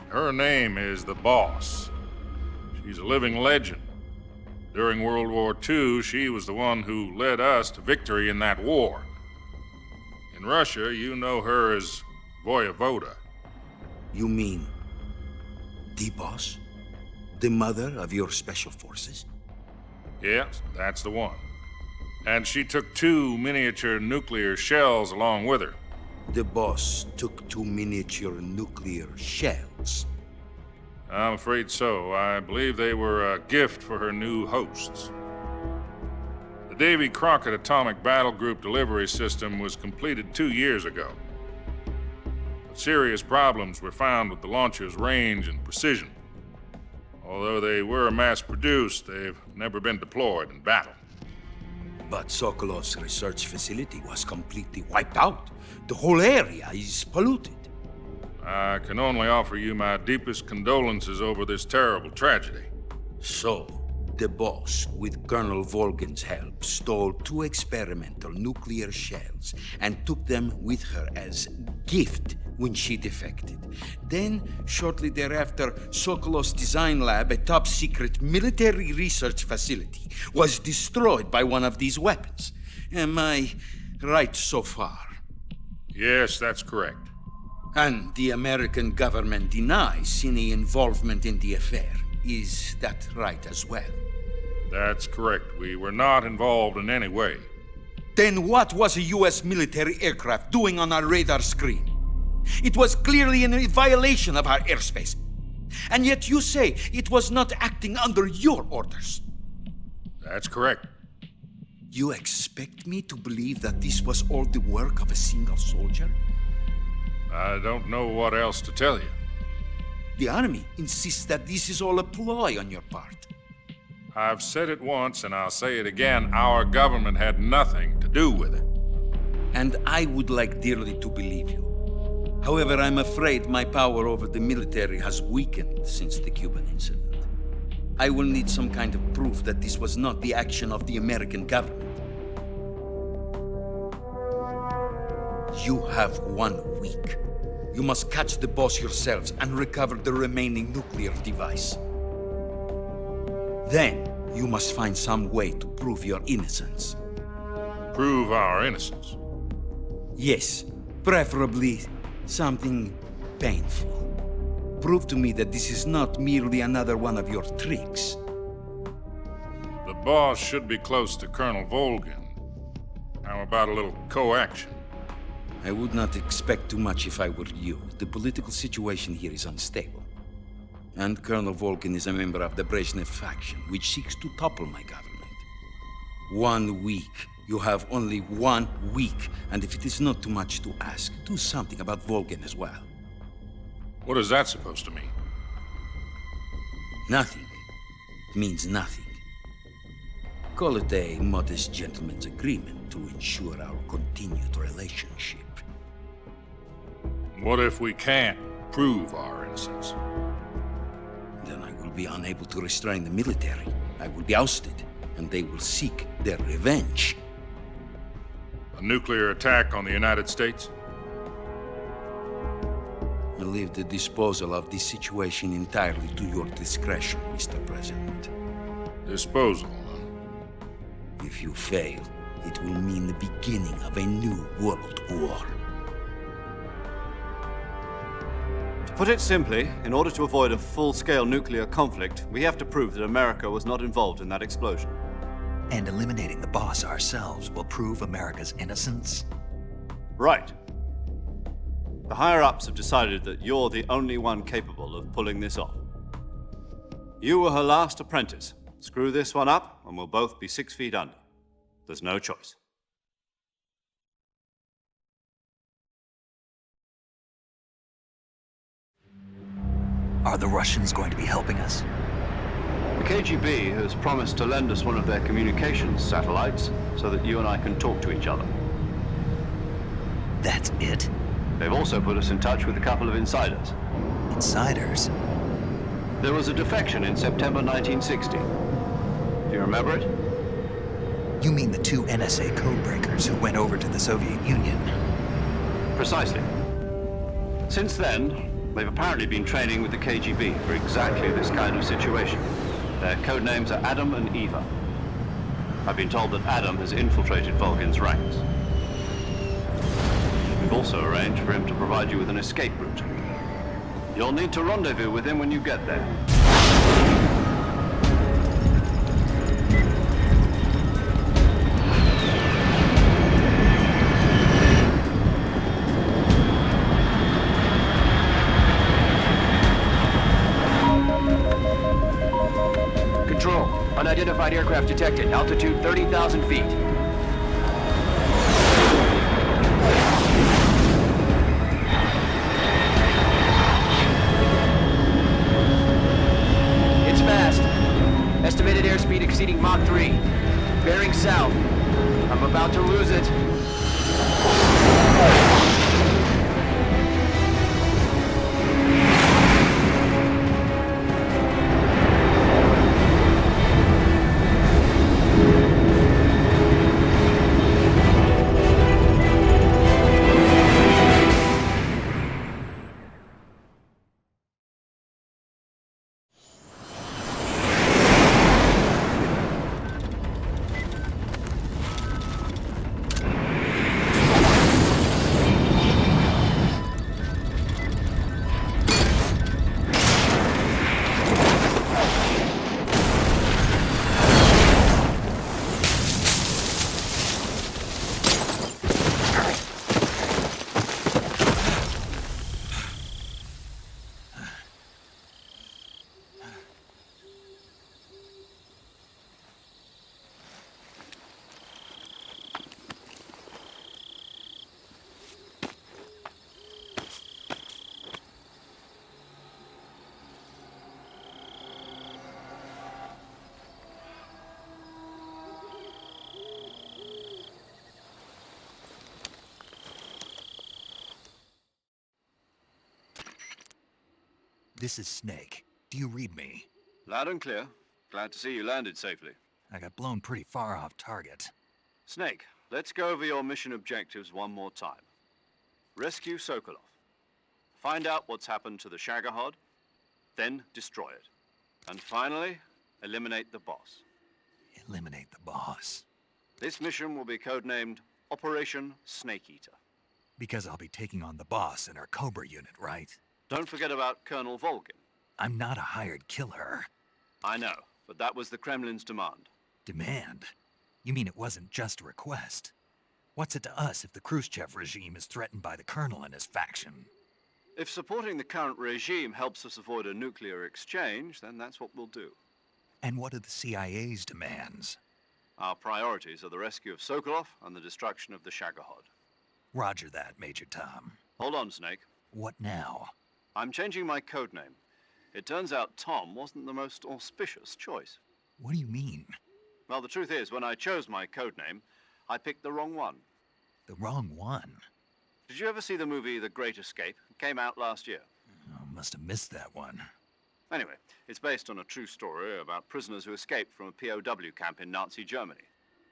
Her name is the Boss. She's a living legend. During World War II, she was the one who led us to victory in that war. In Russia, you know her as Voyevoda. You mean the Boss? The mother of your special forces? Yes, that's the one. And she took 2 miniature nuclear shells along with her. The Boss took 2 miniature nuclear shells? I'm afraid so. I believe they were a gift for her new hosts. The Davy Crockett Atomic Battle Group delivery system was completed 2 years ago. But serious problems were found with the launcher's range and precision. Although they were mass-produced, they've never been deployed in battle. But Sokolov's research facility was completely wiped out. The whole area is polluted. I can only offer you my deepest condolences over this terrible tragedy. So, the Boss, with Colonel Volgin's help, stole 2 experimental nuclear shells and took them with her as gift when she defected. Then, shortly thereafter, Sokolov's design lab, a top-secret military research facility, was destroyed by one of these weapons. Am I right so far? Yes, that's correct. And the American government denies any involvement in the affair. Is that right as well? That's correct. We were not involved in any way. Then what was a U.S. military aircraft doing on our radar screen? It was clearly in violation of our airspace. And yet you say it was not acting under your orders. That's correct. You expect me to believe that this was all the work of a single soldier? I don't know what else to tell you. The Army insists that this is all a ploy on your part. I've said it once and I'll say it again. Our government had nothing to do with it. And I would like dearly to believe you. However, I'm afraid my power over the military has weakened since the Cuban incident. I will need some kind of proof that this was not the action of the American government. You have 1 week. You must catch the Boss yourselves and recover the remaining nuclear device. Then, you must find some way to prove your innocence. Prove our innocence? Yes, preferably something painful. Prove to me that this is not merely another one of your tricks. The Boss should be close to Colonel Volgin. How about a little co-action? I would not expect too much if I were you. The political situation here is unstable. And Colonel Volgin is a member of the Brezhnev faction, which seeks to topple my government. 1 week. You have only 1 week, and if it is not too much to ask, do something about Volgin as well. What is that supposed to mean? Nothing. It means nothing. Call it a modest gentleman's agreement to ensure our continued relationship. What if we can't prove our innocence? Then I will be unable to restrain the military. I will be ousted, and they will seek their revenge. A nuclear attack on the United States? I leave the disposal of this situation entirely to your discretion, Mr. President. Disposal, huh? If you fail, it will mean the beginning of a new world war. To put it simply, in order to avoid a full-scale nuclear conflict, we have to prove that America was not involved in that explosion. And eliminating the boss ourselves will prove America's innocence? Right. The higher-ups have decided that you're the only one capable of pulling this off. You were her last apprentice. Screw this one up, and we'll both be 6 feet under. There's no choice. Are the Russians going to be helping us? The KGB has promised to lend us one of their communications satellites so that you and I can talk to each other. That's it? They've also put us in touch with a couple of insiders. Insiders? There was a defection in September 1960. Do you remember it? You mean the 2 NSA codebreakers who went over to the Soviet Union? Precisely. Since then, they've apparently been training with the KGB for exactly this kind of situation. Their code names are Adam and Eva. I've been told that Adam has infiltrated Volgin's ranks. We've also arranged for him to provide you with an escape route. You'll need to rendezvous with him when you get there. Control, unidentified aircraft detected. Altitude 30,000 feet. It's fast. Estimated airspeed exceeding Mach 3. Bearing south. I'm about to lose it. This is Snake. Do you read me? Loud and clear. Glad to see you landed safely. I got blown pretty far off target. Snake, let's go over your mission objectives one more time. Rescue Sokolov. Find out what's happened to the Shagohod, then destroy it. And finally, eliminate the boss. Eliminate the boss. This mission will be codenamed Operation Snake Eater. Because I'll be taking on the boss in our Cobra Unit, right? Don't forget about Colonel Volgin. I'm not a hired killer. I know, but that was the Kremlin's demand. Demand? You mean it wasn't just a request? What's it to us if the Khrushchev regime is threatened by the Colonel and his faction? If supporting the current regime helps us avoid a nuclear exchange, then that's what we'll do. And what are the CIA's demands? Our priorities are the rescue of Sokolov and the destruction of the Shagohod. Roger that, Major Tom. Hold on, Snake. What now? I'm changing my codename. It turns out Tom wasn't the most auspicious choice. What do you mean? Well, the truth is, when I chose my code name, I picked the wrong one. The wrong one? Did you ever see the movie The Great Escape? It came out last year. Oh, must have missed that one. Anyway, it's based on a true story about prisoners who escaped from a POW camp in Nazi Germany.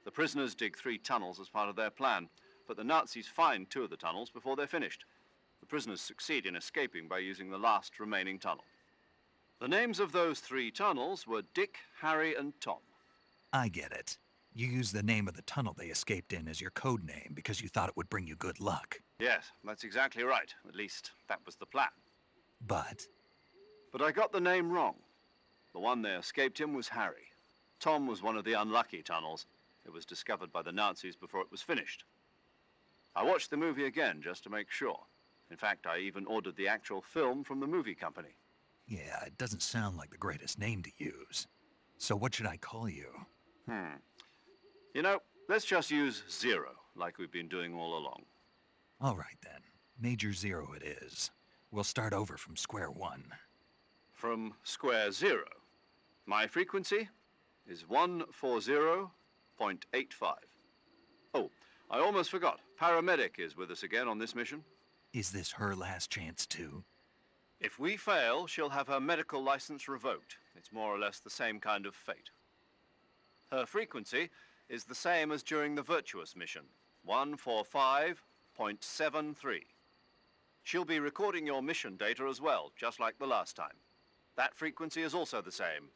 The prisoners dig 3 tunnels as part of their plan, but the Nazis find 2 of the tunnels before they're finished. The prisoners succeed in escaping by using the last remaining tunnel. The names of those 3 tunnels were Dick, Harry, and Tom. I get it. You used the name of the tunnel they escaped in as your code name because you thought it would bring you good luck. Yes, that's exactly right. At least, that was the plan. But I got the name wrong. The one they escaped in was Harry. Tom was one of the unlucky tunnels. It was discovered by the Nazis before it was finished. I watched the movie again just to make sure. In fact, I even ordered the actual film from the movie company. yeah, it doesn't sound like the greatest name to use. So what should I call you? You know, let's just use Zero, like we've been doing all along. All right, then. Major Zero it is. We'll start over from square one. From square 0. My frequency is 140.85. Oh, I almost forgot. Paramedic is with us again on this mission. Is this her last chance, too? If we fail, she'll have her medical license revoked. It's more or less the same kind of fate. Her frequency is the same as during the Virtuous mission, 145.73. She'll be recording your mission data as well, just like the last time. That frequency is also the same,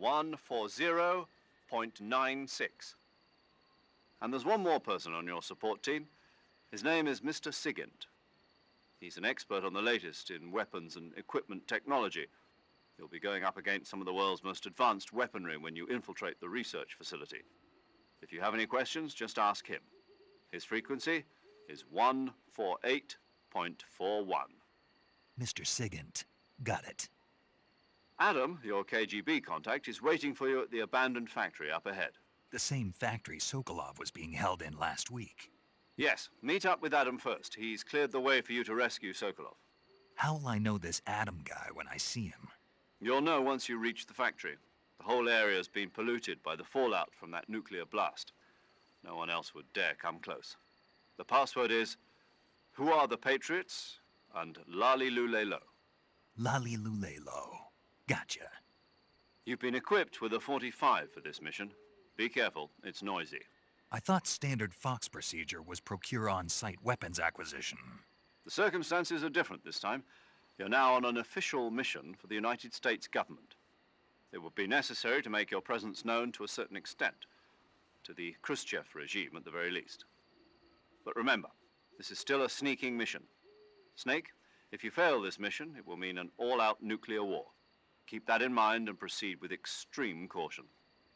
140.96. And there's one more person on your support team. His name is Mr. Sigint. He's an expert on the latest in weapons and equipment technology. You'll be going up against some of the world's most advanced weaponry when you infiltrate the research facility. If you have any questions, just ask him. His frequency is 148.41. Mr. Sigint. Got it. Adam, your KGB contact, is waiting for you at the abandoned factory up ahead. The same factory Sokolov was being held in last week. Yes, meet up with Adam first. He's cleared the way for you to rescue Sokolov. How will I know this Adam guy when I see him? You'll know once you reach the factory. The whole area's been polluted by the fallout from that nuclear blast. No one else would dare come close. The password is, "Who are the Patriots?" and Lali Lule Lo. Lali Lule Lo. Gotcha. You've been equipped with a 45 for this mission. Be careful, it's noisy. I thought standard Fox procedure was procure on-site weapons acquisition. The circumstances are different this time. You're now on an official mission for the United States government. It would be necessary to make your presence known to a certain extent, to the Khrushchev regime at the very least. But remember, this is still a sneaking mission. Snake, if you fail this mission, it will mean an all-out nuclear war. Keep that in mind and proceed with extreme caution.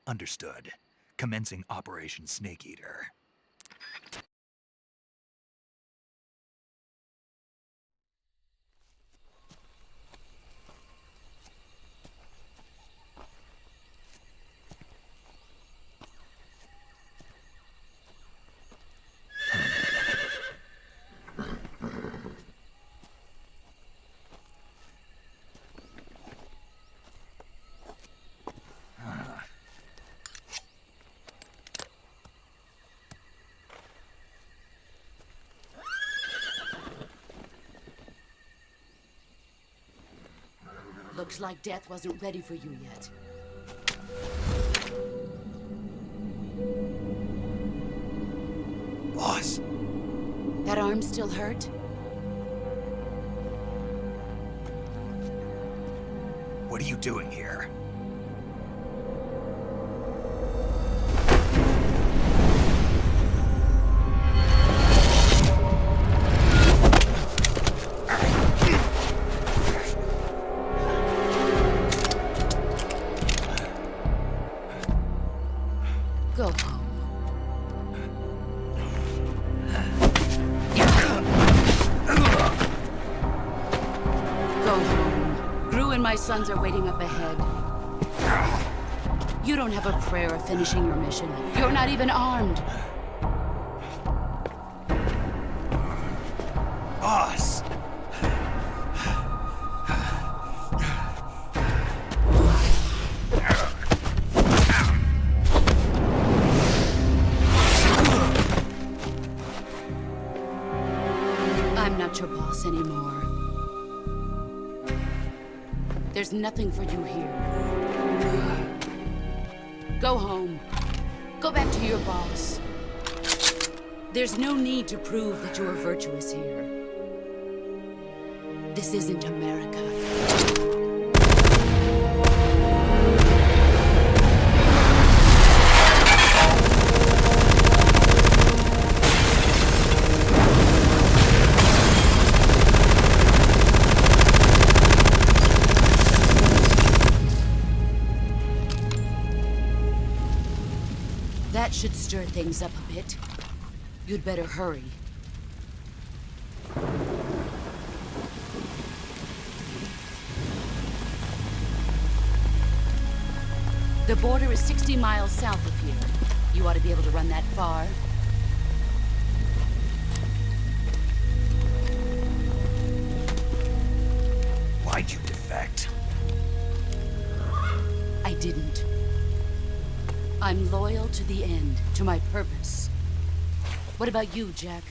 Understood. Commencing Operation Snake Eater. Looks like death wasn't ready for you yet. Boss! That arm still hurt? What are you doing here? Go home. Go home. Gru and my sons are waiting up ahead. You don't have a prayer of finishing your mission. You're not even armed. Boss! this anymore. There's nothing for you here. Go home. Go back to your boss. There's no need to prove that you're virtuous here. This isn't America. That should stir things up a bit. You'd better hurry. The border is 60 miles south of here. You ought to be able to run that far. Why'd you defect? I didn't. I'm loyal to the end, to my purpose. What about you, Jack?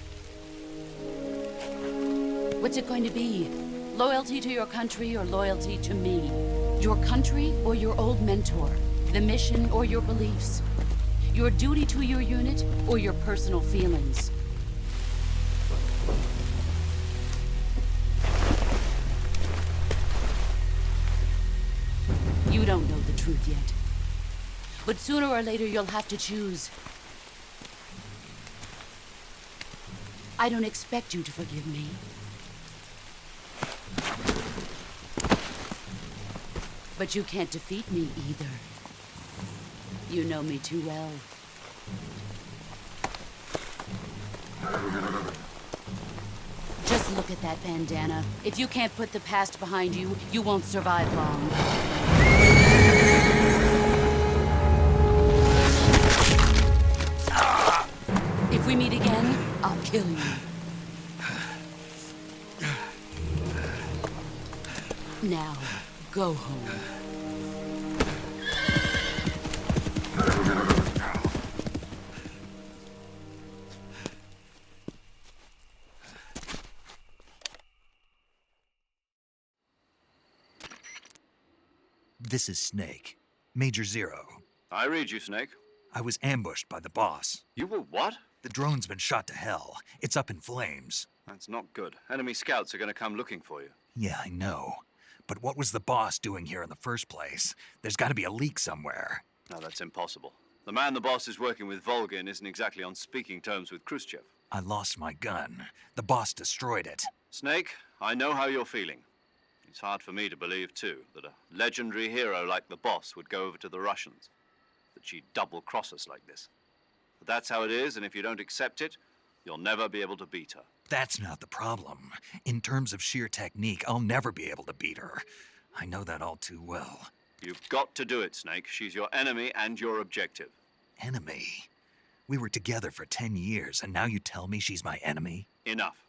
What's it going to be? Loyalty to your country or loyalty to me? Your country or your old mentor? The mission or your beliefs? Your duty to your unit or your personal feelings? You don't know the truth yet. But sooner or later you'll have to choose. I don't expect you to forgive me. But you can't defeat me either. You know me too well. Just look at that bandana. If you can't put the past behind you, you won't survive long. If we meet again, I'll kill you. Now, go home. This is Snake. Major Zero. I read you, Snake. I was ambushed by the boss. You were what? The drone's been shot to hell. It's up in flames. That's not good. Enemy scouts are going to come looking for you. Yeah, I know. But what was the boss doing here in the first place? There's got to be a leak somewhere. No, that's impossible. The man the boss is working with, Volgin, isn't exactly on speaking terms with Khrushchev. I lost my gun. The boss destroyed it. Snake, I know how you're feeling. It's hard for me to believe, too, that a legendary hero like the boss would go over to the Russians. That she'd double-cross us like this. But that's how it is, and if you don't accept it, you'll never be able to beat her. That's not the problem. In terms of sheer technique, I'll never be able to beat her. I know that all too well. You've got to do it, Snake. She's your enemy and your objective. Enemy? We were together for 10 years, and now you tell me she's my enemy? Enough.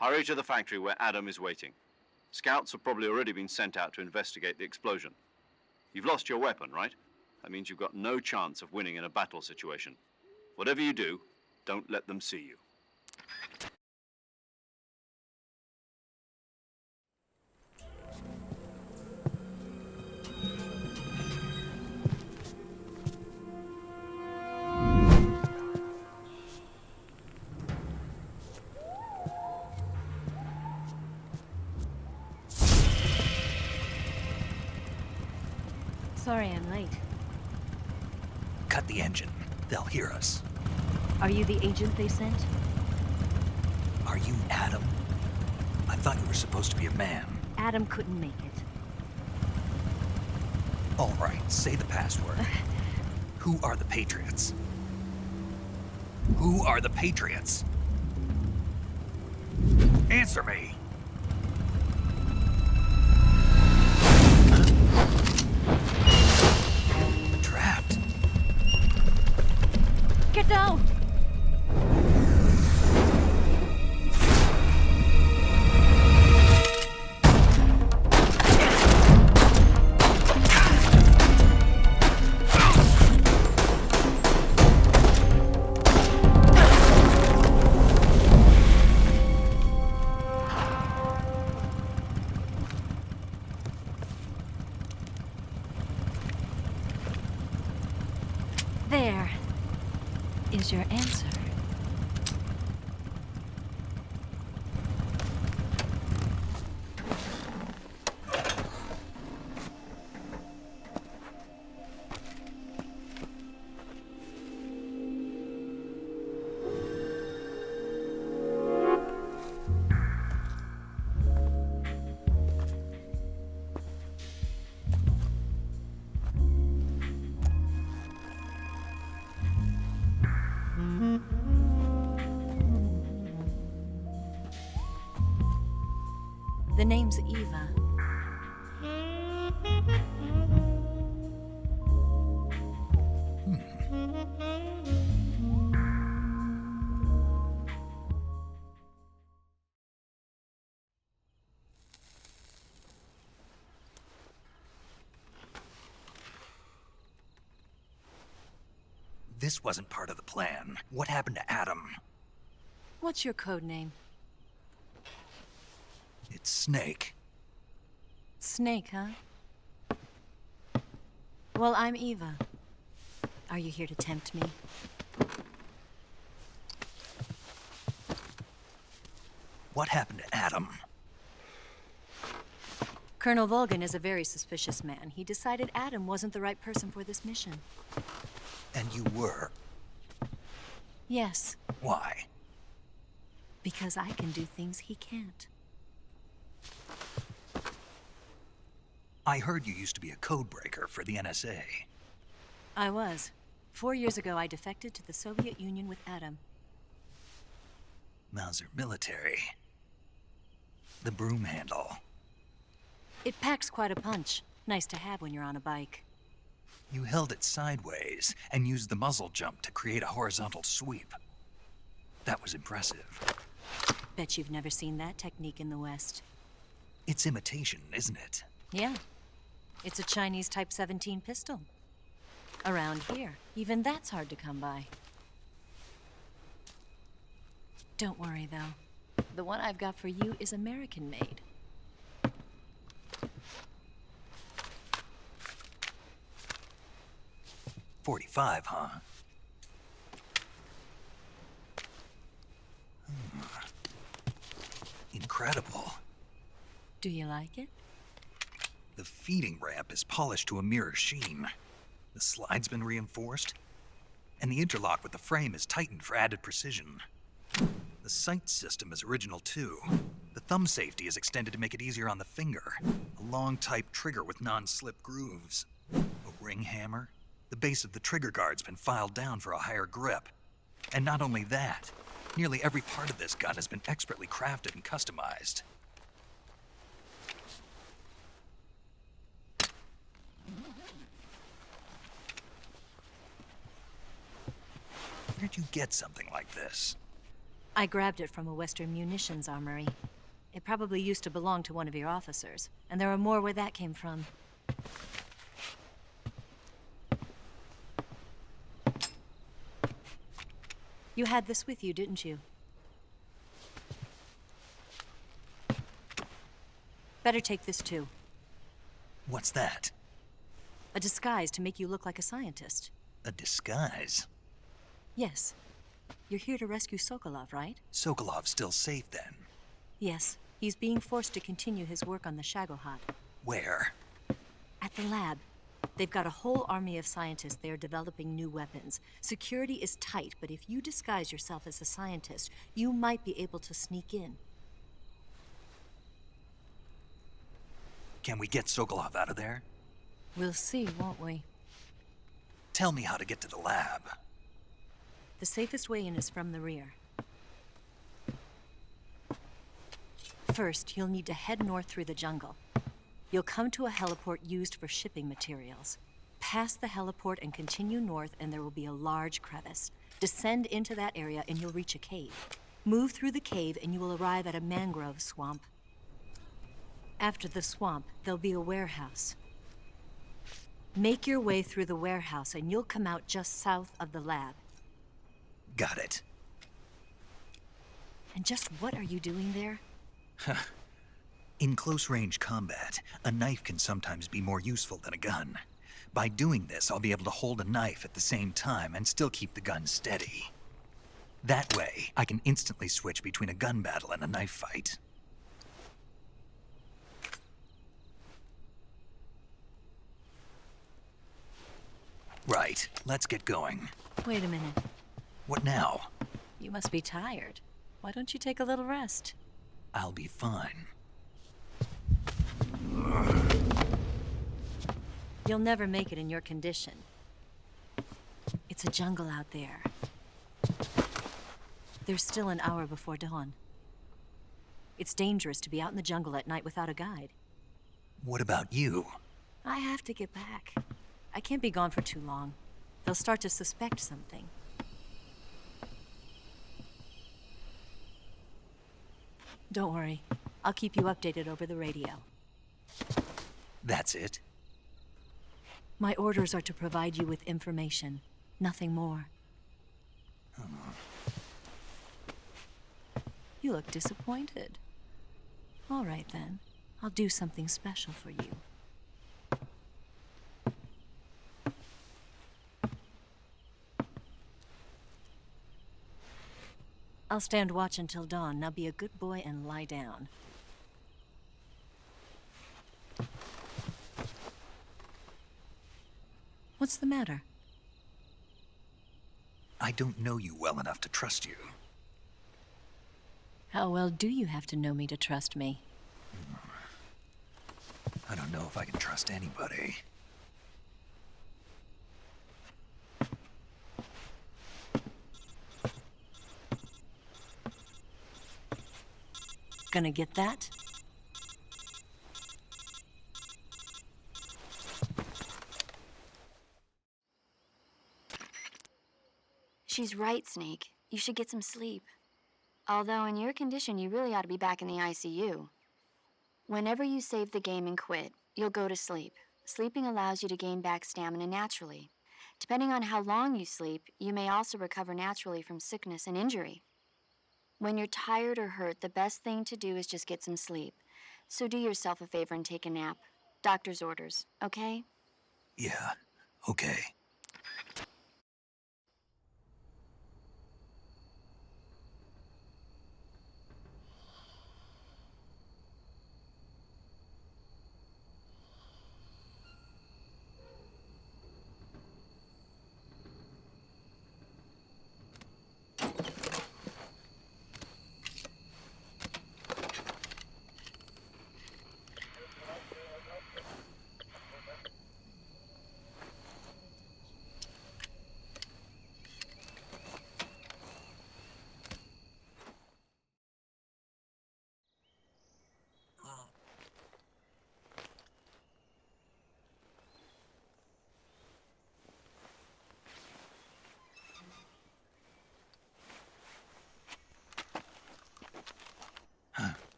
Hurry to the factory where Adam is waiting. Scouts have probably already been sent out to investigate the explosion. You've lost your weapon, right? That means you've got no chance of winning in a battle situation. Whatever you do, don't let them see you. Sorry I'm late. Cut the engine. They'll hear us. Are you the agent they sent? Are you Adam? I thought you were supposed to be a man. Adam couldn't make it. All right, say the password. Who are the Patriots? Who are the Patriots? Answer me! Trapped. Get down! There is your answer. The name's Eva. This wasn't part of the plan. What happened to Adam? What's your code name? It's Snake. Snake, huh? Well, I'm Eva. Are you here to tempt me? What happened to Adam? Colonel Volgan is a very suspicious man. He decided Adam wasn't the right person for this mission. And you were? Yes. Why? Because I can do things he can't. I heard you used to be a codebreaker for the NSA. I was. 4 years ago, I defected to the Soviet Union with Adam. Mauser military. The broom handle. It packs quite a punch. Nice to have when you're on a bike. You held it sideways and used the muzzle jump to create a horizontal sweep. That was impressive. Bet you've never seen that technique in the West. It's imitation, isn't it? Yeah. It's a Chinese Type 17 pistol. Around here, even that's hard to come by. Don't worry, though. The one I've got for you is American-made. .45, huh? Incredible. Do you like it? The feeding ramp is polished to a mirror sheen. The slide's been reinforced, and the interlock with the frame is tightened for added precision. The sight system is original too. The thumb safety is extended to make it easier on the finger. A long type trigger with non-slip grooves. A ring hammer. The base of the trigger guard's been filed down for a higher grip. And not only that, nearly every part of this gun has been expertly crafted and customized. Where'd you get something like this? I grabbed it from a Western munitions armory. It probably used to belong to one of your officers, and there are more where that came from. You had this with you, didn't you? Better take this too. What's that? A disguise to make you look like a scientist. A disguise? Yes. You're here to rescue Sokolov, right? Sokolov's still safe then? Yes. He's being forced to continue his work on the Shagohod. Where? At the lab. They've got a whole army of scientists there developing new weapons. Security is tight, but if you disguise yourself as a scientist, you might be able to sneak in. Can we get Sokolov out of there? We'll see, won't we? Tell me how to get to the lab. The safest way in is from the rear. First, you'll need to head north through the jungle. You'll come to a heliport used for shipping materials. Pass the heliport and continue north, and there will be a large crevice. Descend into that area and you'll reach a cave. Move through the cave and you will arrive at a mangrove swamp. After the swamp, there'll be a warehouse. Make your way through the warehouse and you'll come out just south of the lab. Got it. And just what are you doing there? In close-range combat, a knife can sometimes be more useful than a gun. By doing this, I'll be able to hold a knife at the same time and still keep the gun steady. That way, I can instantly switch between a gun battle and a knife fight. Right, let's get going. Wait a minute. What now? You must be tired. Why don't you take a little rest? I'll be fine. You'll never make it in your condition. It's a jungle out there. There's still an hour before dawn. It's dangerous to be out in the jungle at night without a guide. What about you? I have to get back. I can't be gone for too long. They'll start to suspect something. Don't worry. I'll keep you updated over the radio. That's it? My orders are to provide you with information, nothing more. You look disappointed. All right then. I'll do something special for you. I'll stand watch until dawn. Now be a good boy and lie down. What's the matter? I don't know you well enough to trust you. How well do you have to know me to trust me? I don't know if I can trust anybody. Gonna get that? She's right, Snake. You should get some sleep. Although in your condition, you really ought to be back in the ICU. Whenever you save the game and quit, you'll go to sleep. Sleeping allows you to gain back stamina naturally. Depending on how long you sleep, you may also recover naturally from sickness and injury. When you're tired or hurt, the best thing to do is just get some sleep. So do yourself a favor and take a nap. Doctor's orders, okay? Yeah, okay.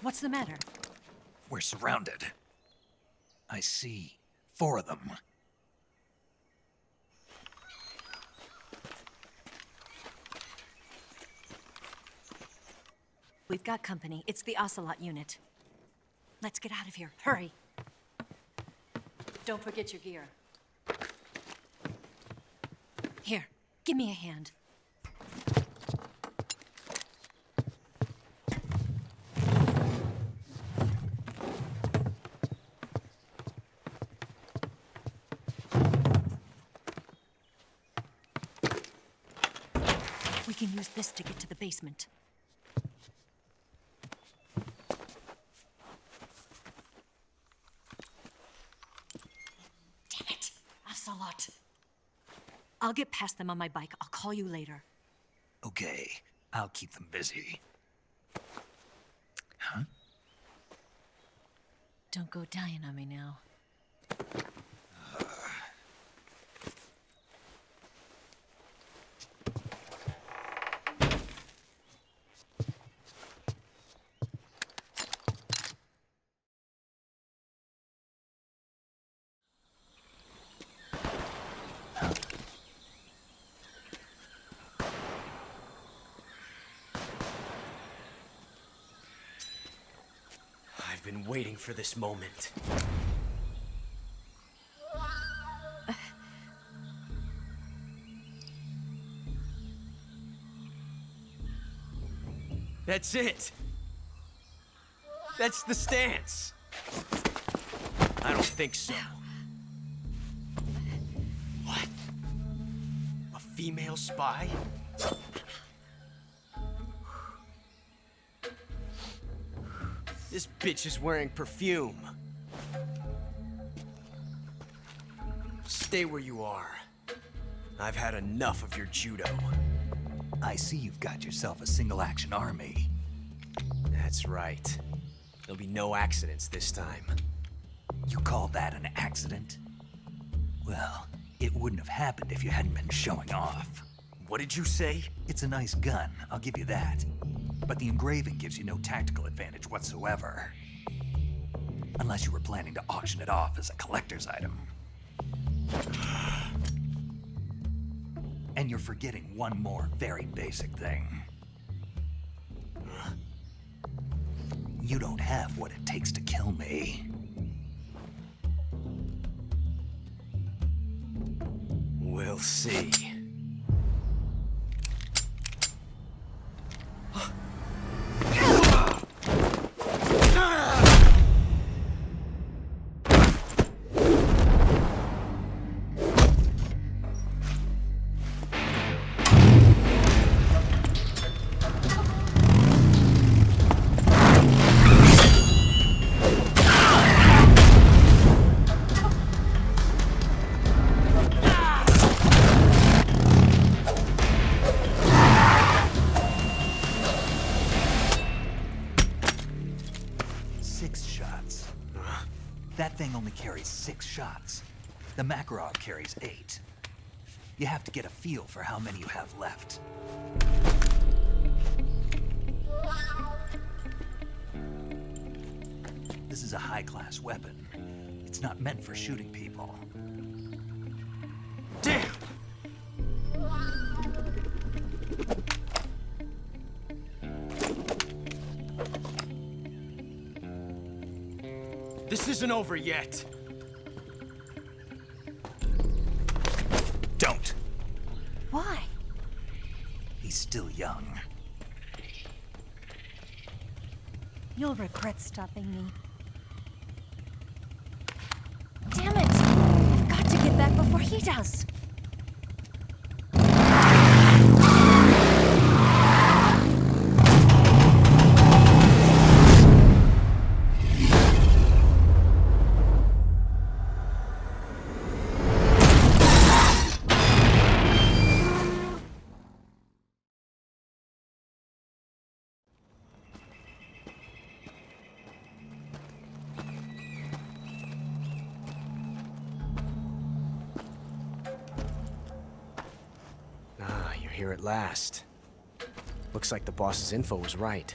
What's the matter? We're surrounded. I see 4 of them. We've got company. It's the Ocelot unit. Let's get out of here. Hurry. Don't forget your gear. Here, give me a hand. We can use this to get to the basement. Damn it, Ocelot. I'll get past them on my bike. I'll call you later. Okay, I'll keep them busy. Huh? Don't go dying on me now. been waiting for this moment. That's it. That's the stance. I don't think so. What? A female spy? This bitch is wearing perfume. Stay where you are. I've had enough of your judo. I see you've got yourself a single-action army. That's right. There'll be no accidents this time. You call that an accident? Well, it wouldn't have happened if you hadn't been showing off. What did you say? It's a nice gun, I'll give you that. But the engraving gives you no tactical advantage whatsoever. Unless you were planning to auction it off as a collector's item. And you're forgetting one more very basic thing. You don't have what it takes to kill me. We'll see. That thing only carries 6 shots. The Makarov carries 8. You have to get a feel for how many you have left. This is a high-class weapon. It's not meant for shooting people. Damn! This isn't over yet. Don't. Why? He's still young. You'll regret stopping me. Damn it! I've got to get back before he does. Here at last. Looks like the boss's info was right.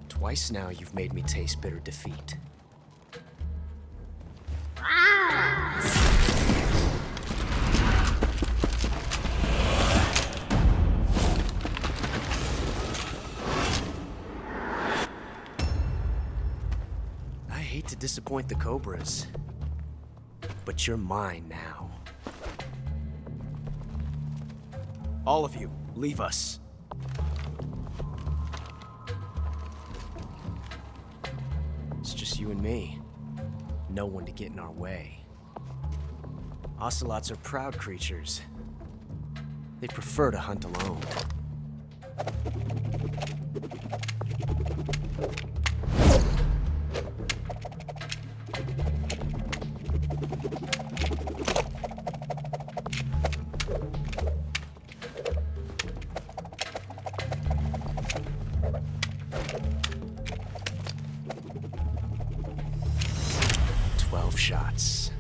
Twice now you've made me taste bitter defeat. To disappoint the Cobras, but you're mine now. All of you, leave us. It's just you and me. No one to get in our way. Ocelots are proud creatures. They prefer to hunt alone. Shots.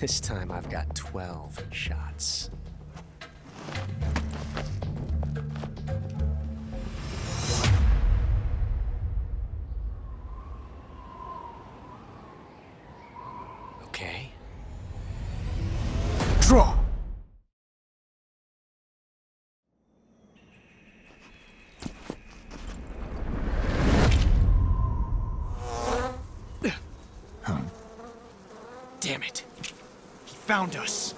This time I've got 12 shots. Okay. Draw! Damn it. He found us.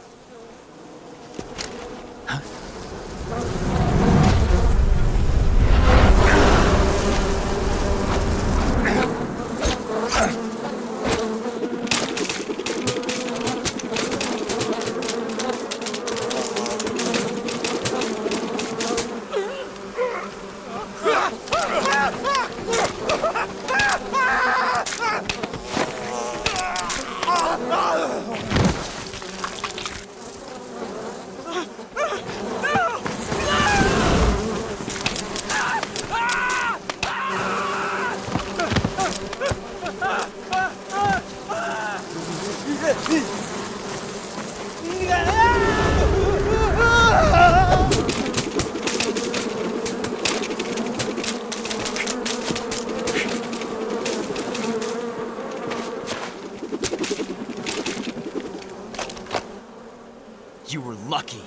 You were lucky.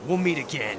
We'll meet again.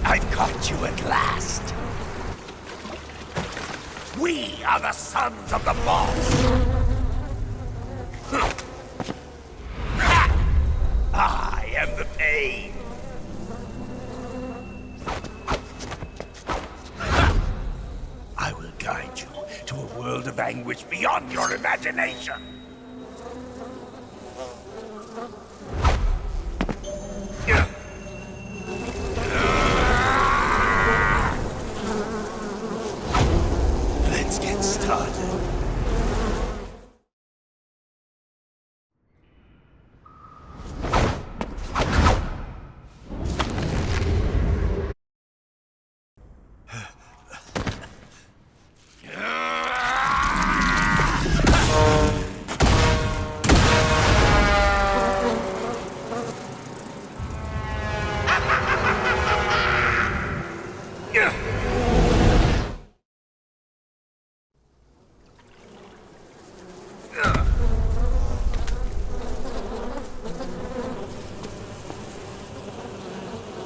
I've caught you at last. We are the sons of the boss. I am the pain. I will guide you to a world of anguish beyond your imagination. Let's get started.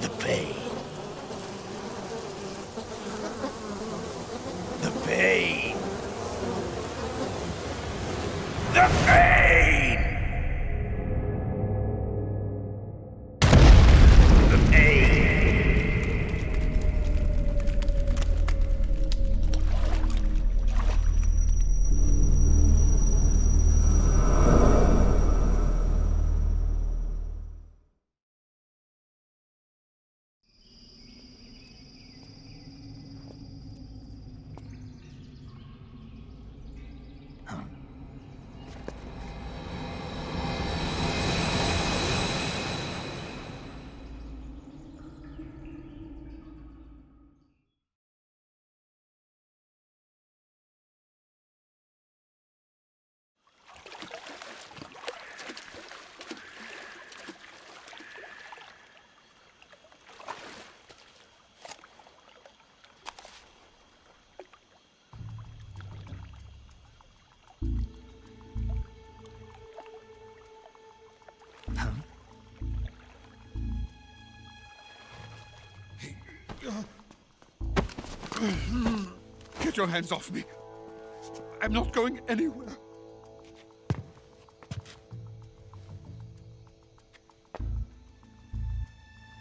The pain. The pain. The pain. The pain. Get your hands off me. I'm not going anywhere.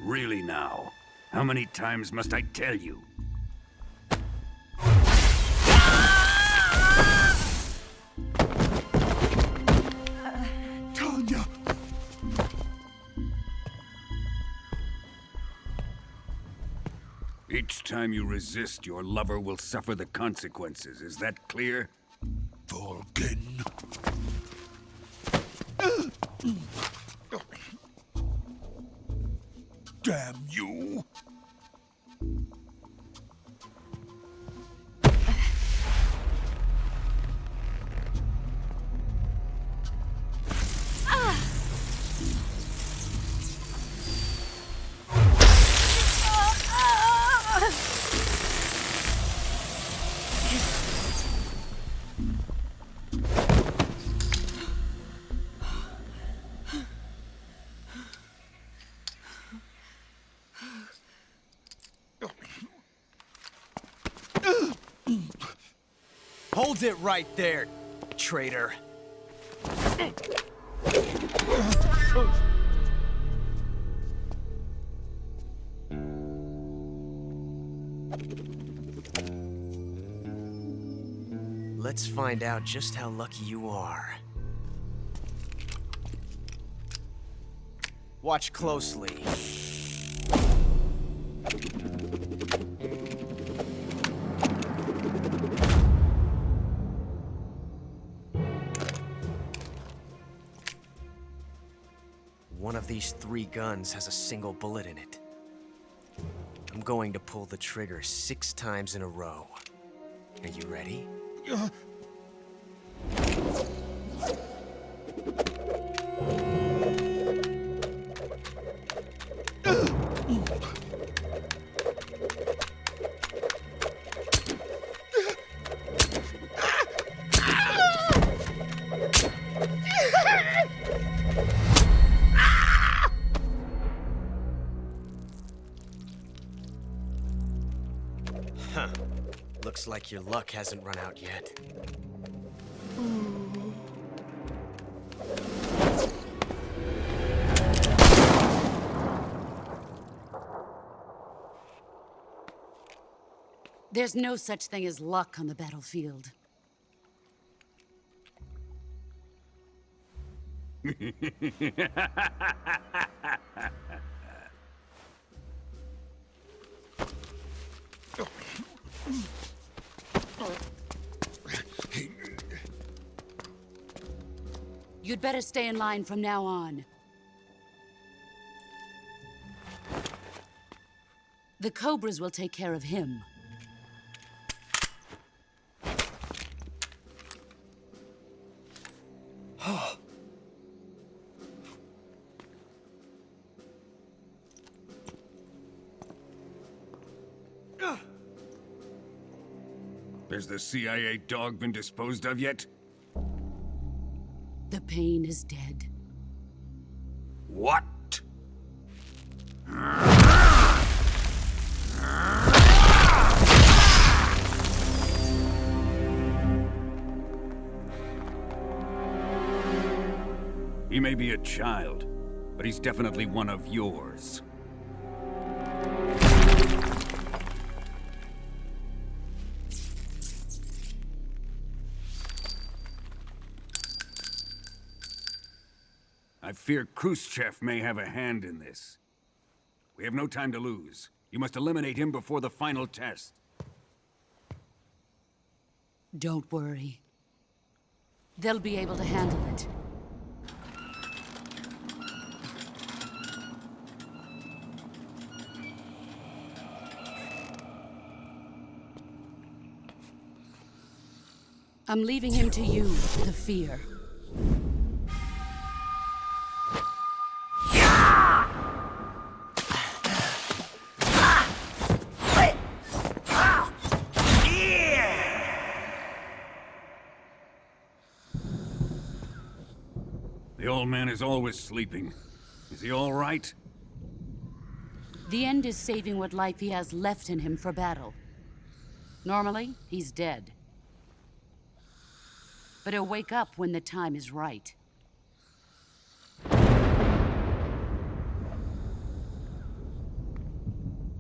Really now? How many times must I tell you? Tanya! Each time you resist, your lover will suffer the consequences. Is that clear? Volgin. Damn you! Hold it right there, traitor. Let's find out just how lucky you are. Watch closely. One of these 3 guns has a single bullet in it. I'm going to pull the trigger 6 times in a row. Are you ready? Huh. Looks like your luck hasn't run out yet. There's no such thing as luck on the battlefield. You'd better stay in line from now on. The Cobras will take care of him. Has the CIA dog been disposed of yet? The pain is dead. What? He may be a child, but he's definitely one of yours. I fear Khrushchev may have a hand in this. We have no time to lose. You must eliminate him before the final test. Don't worry. They'll be able to handle it. I'm leaving him to you, the fear. The old man is always sleeping. Is he all right? The end is saving what life he has left in him for battle. Normally, he's dead. But he'll wake up when the time is right.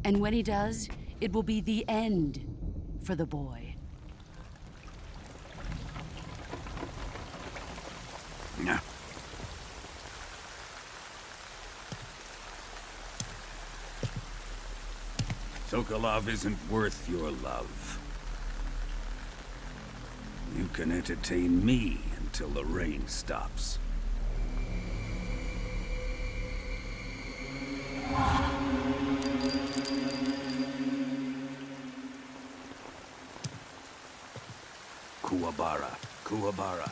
And when he does, it will be the end for the boy. No. Sokolov isn't worth your love. You can entertain me until the rain stops. Kuwabara, Kuwabara.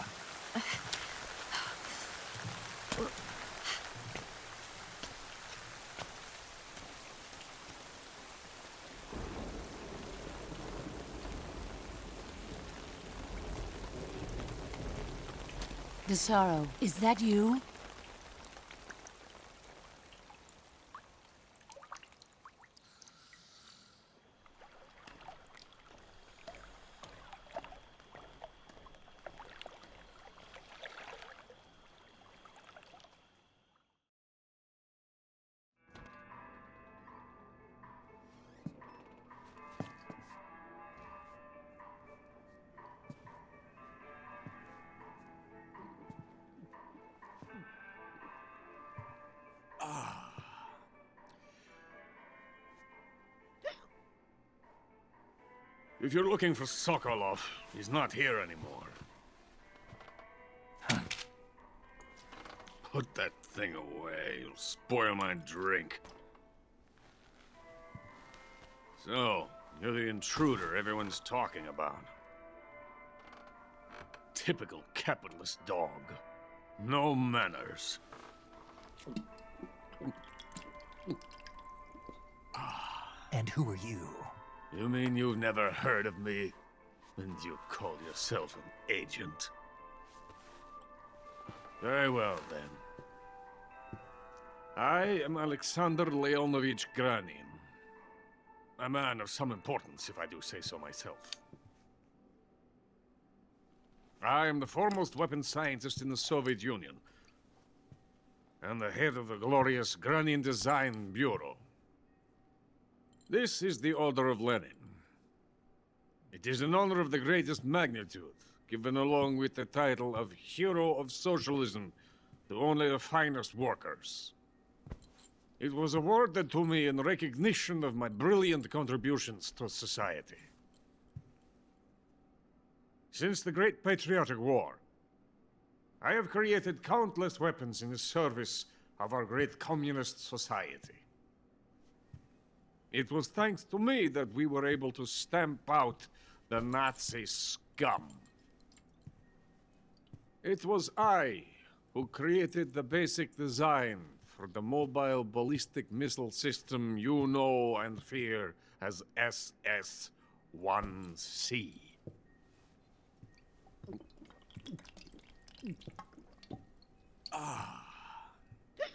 Desaro, is that you? If you're looking for Sokolov, he's not here anymore. Put that thing away. You'll spoil my drink. So, you're the intruder everyone's talking about. Typical capitalist dog. No manners. And who are you? You mean you've never heard of me? And you call yourself an agent? Very well, then. I am Alexander Leonovich Granin. A man of some importance, if I do say so myself. I am the foremost weapons scientist in the Soviet Union, and the head of the glorious Granin Design Bureau. This is the Order of Lenin. It is an honor of the greatest magnitude, given along with the title of Hero of Socialism to only the finest workers. It was awarded to me in recognition of my brilliant contributions to society. Since the Great Patriotic War, I have created countless weapons in the service of our great communist society. It was thanks to me that we were able to stamp out the Nazi scum. It was I who created the basic design for the mobile ballistic missile system you know and fear as SS-1C.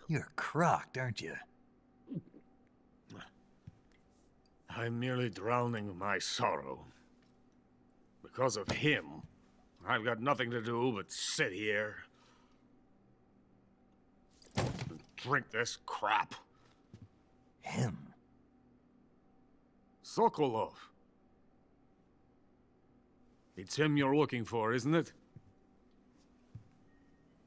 You're crocked, aren't you? I'm merely drowning my sorrow. Because of him, I've got nothing to do but sit here and drink this crap. Him? Sokolov. It's him you're looking for, isn't it?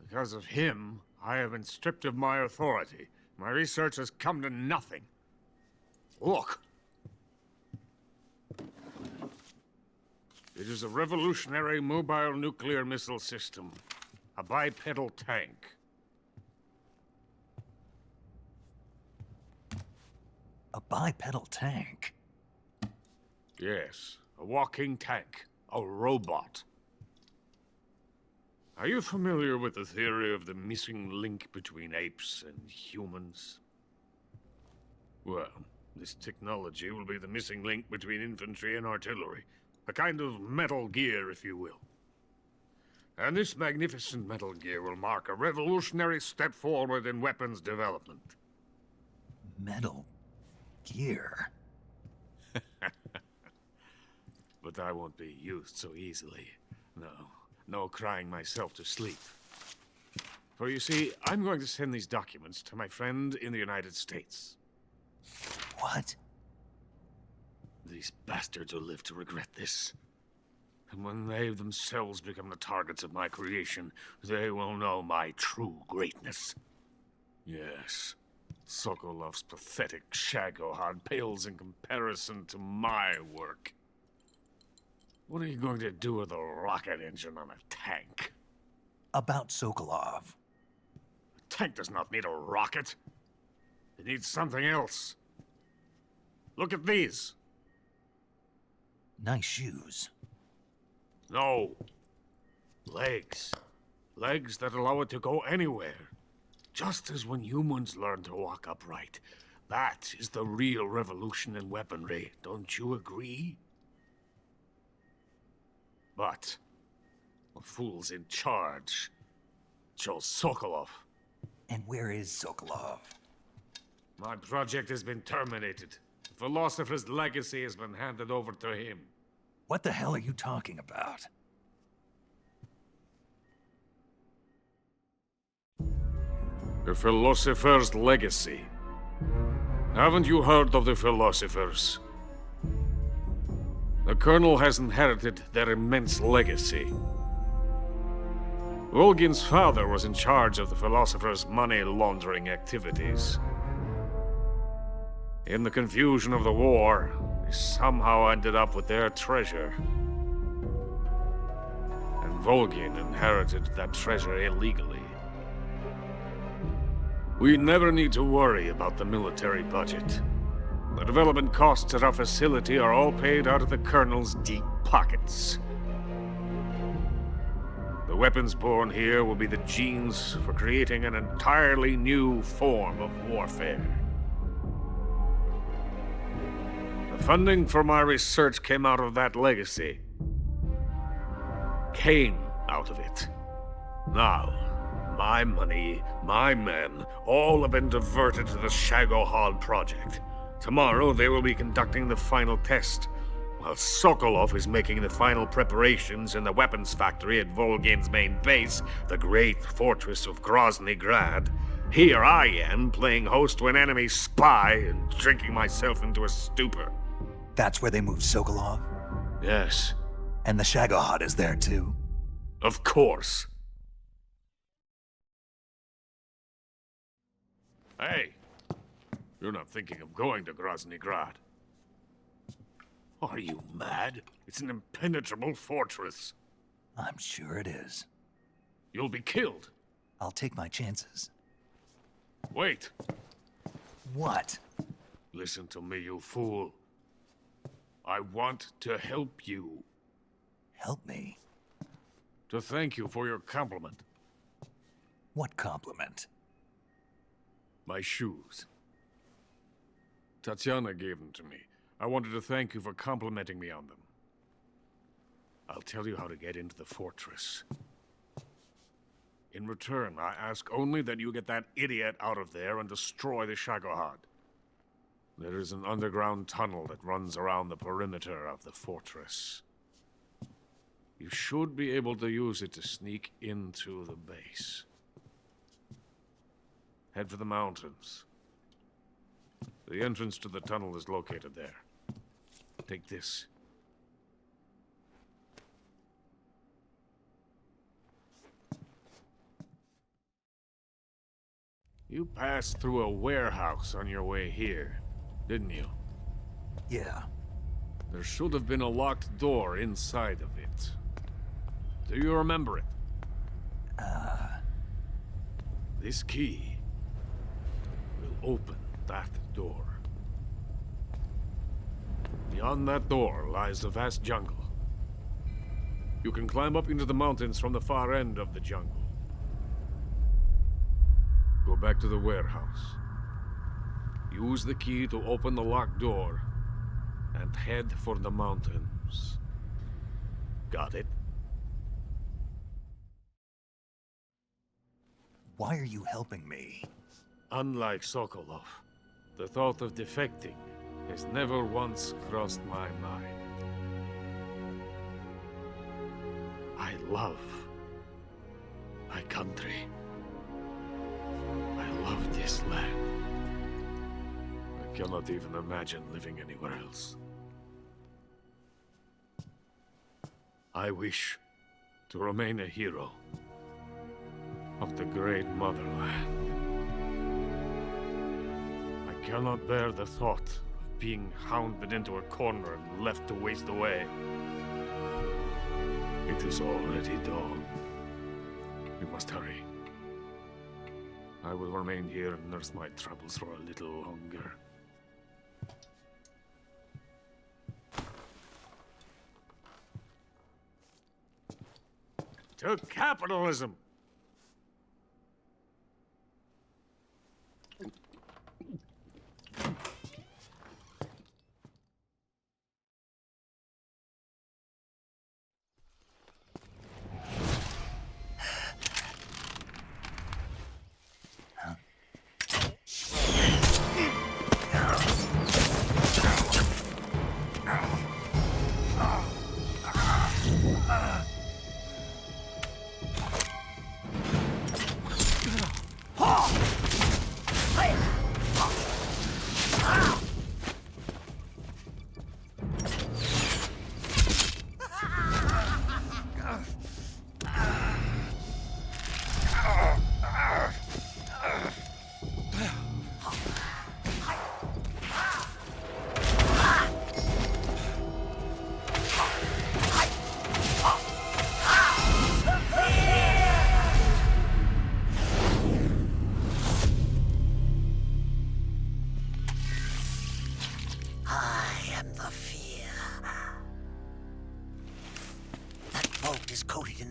Because of him, I have been stripped of my authority. My research has come to nothing. Look. It is a revolutionary mobile nuclear missile system. A bipedal tank. A bipedal tank? Yes, a walking tank. A robot. Are you familiar with the theory of the missing link between apes and humans? Well, this technology will be the missing link between infantry and artillery. A kind of Metal Gear, if you will. And this magnificent Metal Gear will mark a revolutionary step forward in weapons development. Metal Gear? But I won't be used so easily. No crying myself to sleep. For you see, I'm going to send these documents to my friend in the United States. What? these bastards will live to regret this. And when they themselves become the targets of my creation, they will know my true greatness. Yes, Sokolov's pathetic Shagohod pales in comparison to my work. What are you going to do with a rocket engine on a tank? About Sokolov. A tank does not need a rocket. It needs something else. Look at these. Nice shoes. No. Legs. Legs that allow it to go anywhere. Just as when humans learn to walk upright. That is the real revolution in weaponry. Don't you agree? But the fool's in charge. Chose Sokolov. And where is Sokolov? My project has been terminated. The philosopher's legacy has been handed over to him. What the hell are you talking about? The philosopher's legacy. Haven't you heard of the philosophers? The Colonel has inherited their immense legacy. Volgin's father was in charge of the philosophers' money laundering activities. In the confusion of the war, they somehow ended up with their treasure. And Volgin inherited that treasure illegally. We never need to worry about the military budget. The development costs at our facility are all paid out of the Colonel's deep pockets. The weapons born here will be the genes for creating an entirely new form of warfare. The funding for my research came out of that legacy. Came out of it. Now, my money, my men, all have been diverted to the Shagohod project. Tomorrow they will be conducting the final test, while Sokolov is making the final preparations in the weapons factory at Volgin's main base, the great fortress of Grozny Grad. Here I am, playing host to an enemy spy and drinking myself into a stupor. That's where they moved Sokolov? Yes. And the Shagohod is there too? Of course. Hey, you're not thinking of going to Grozny Grad. Are you mad? It's an impenetrable fortress. I'm sure it is. You'll be killed. I'll take my chances. Wait. What? Listen to me, you fool. I want to help you. Help me? To thank you for your compliment. What compliment? My shoes. Tatiana gave them to me. I wanted to thank you for complimenting me on them. I'll tell you how to get into the fortress. In return, I ask only that you get that idiot out of there and destroy the Shagohod. There is an underground tunnel that runs around the perimeter of the fortress. You should be able to use it to sneak into the base. Head for the mountains. The entrance to the tunnel is located there. Take this. You passed through a warehouse on your way here, didn't you? Yeah. There should have been a locked door inside of it. Do you remember it? This key will open that door. Beyond that door lies the vast jungle. You can climb up into the mountains from the far end of the jungle. Go back to the warehouse. Use the key to open the locked door and head for the mountains. Got it? Why are you helping me? Unlike Sokolov, the thought of defecting has never once crossed my mind. I love my country. I love this land. I cannot even imagine living anywhere else. I wish to remain a hero of the great motherland. I cannot bear the thought of being hounded into a corner and left to waste away. It is already dawn. We must hurry. I will remain here and nurse my troubles for a little longer. To capitalism!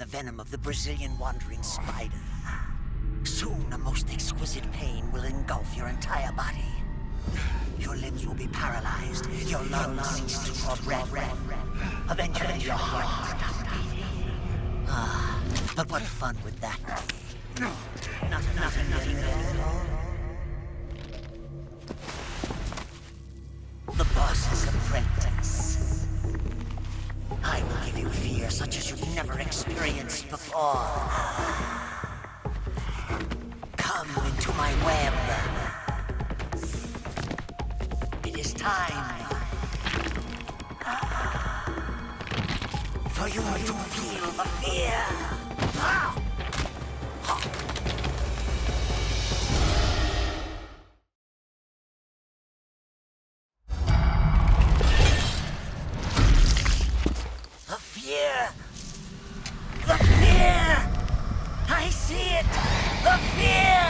Venom of the Brazilian wandering spider. Soon a most exquisite pain will engulf your entire body. Your limbs will be paralyzed, your lungs cease to draw breath. Eventually your heart will stop beating. Ah, but what fun would that be? Nothing at all. The boss's apprentice. I will give you fear such as you've never experienced before. Come into my web. It is time for you to feel the fear. The fear! I see it! The fear!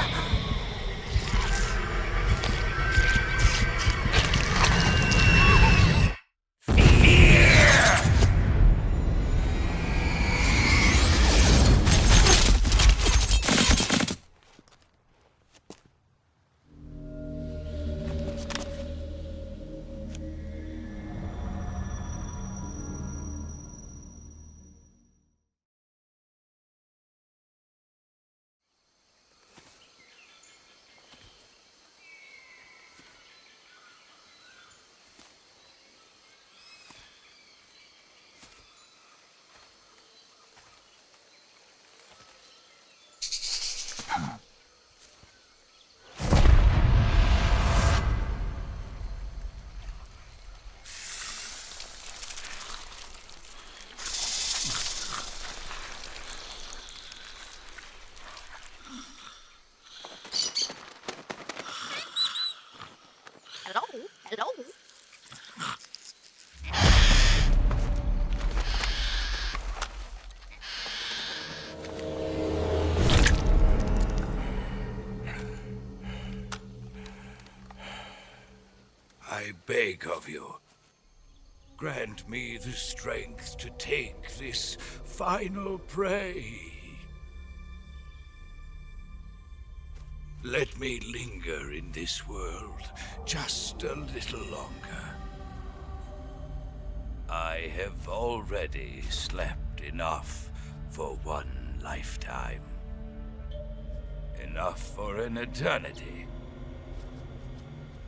Hello? I beg of you, grant me the strength to take this final prey. Let me linger in this world just a little longer. I have already slept enough for one lifetime. Enough for an eternity.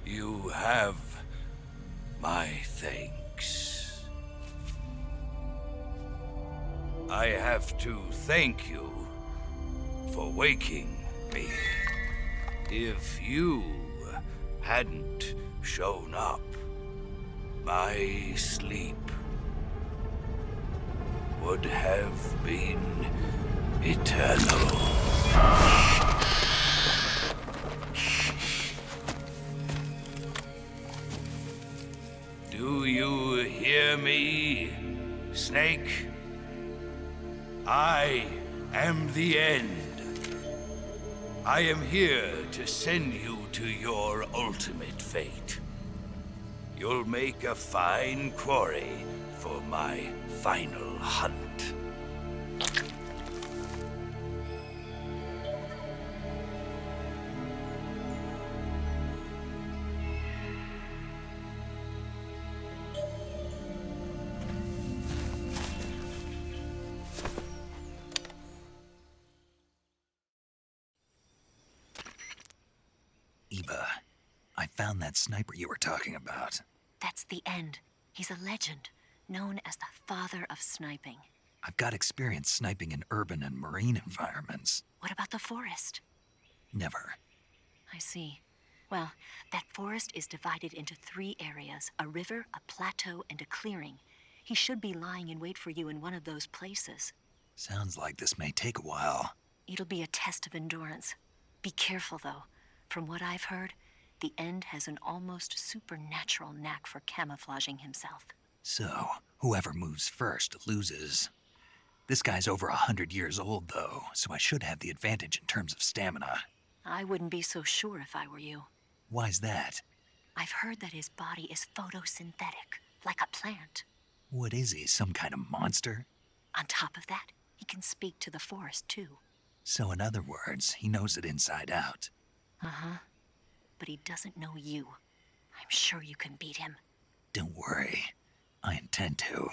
You have my thanks. I have to thank you for waking me. If you hadn't shown up, my sleep would have been eternal. Do you hear me, Snake? I am the end. I am here to send you to your ultimate fate. You'll make a fine quarry for my final hunt. Eva, I found that sniper you were talking about. That's the end. He's a legend, known as the father of sniping. I've got experience sniping in urban and marine environments. What about the forest? Never. I see. Well, that forest is divided into 3 areas, a river, a plateau, and a clearing. He should be lying in wait for you in one of those places. Sounds like this may take a while. It'll be a test of endurance. Be careful, though. From what I've heard, the End has an almost supernatural knack for camouflaging himself. So, whoever moves first loses. This guy's over 100 years old, though, so I should have the advantage in terms of stamina. I wouldn't be so sure if I were you. Why's that? I've heard that his body is photosynthetic, like a plant. What is he, some kind of monster? On top of that, he can speak to the forest, too. So in other words, he knows it inside out. Uh-huh. But he doesn't know you. I'm sure you can beat him. Don't worry. I intend to.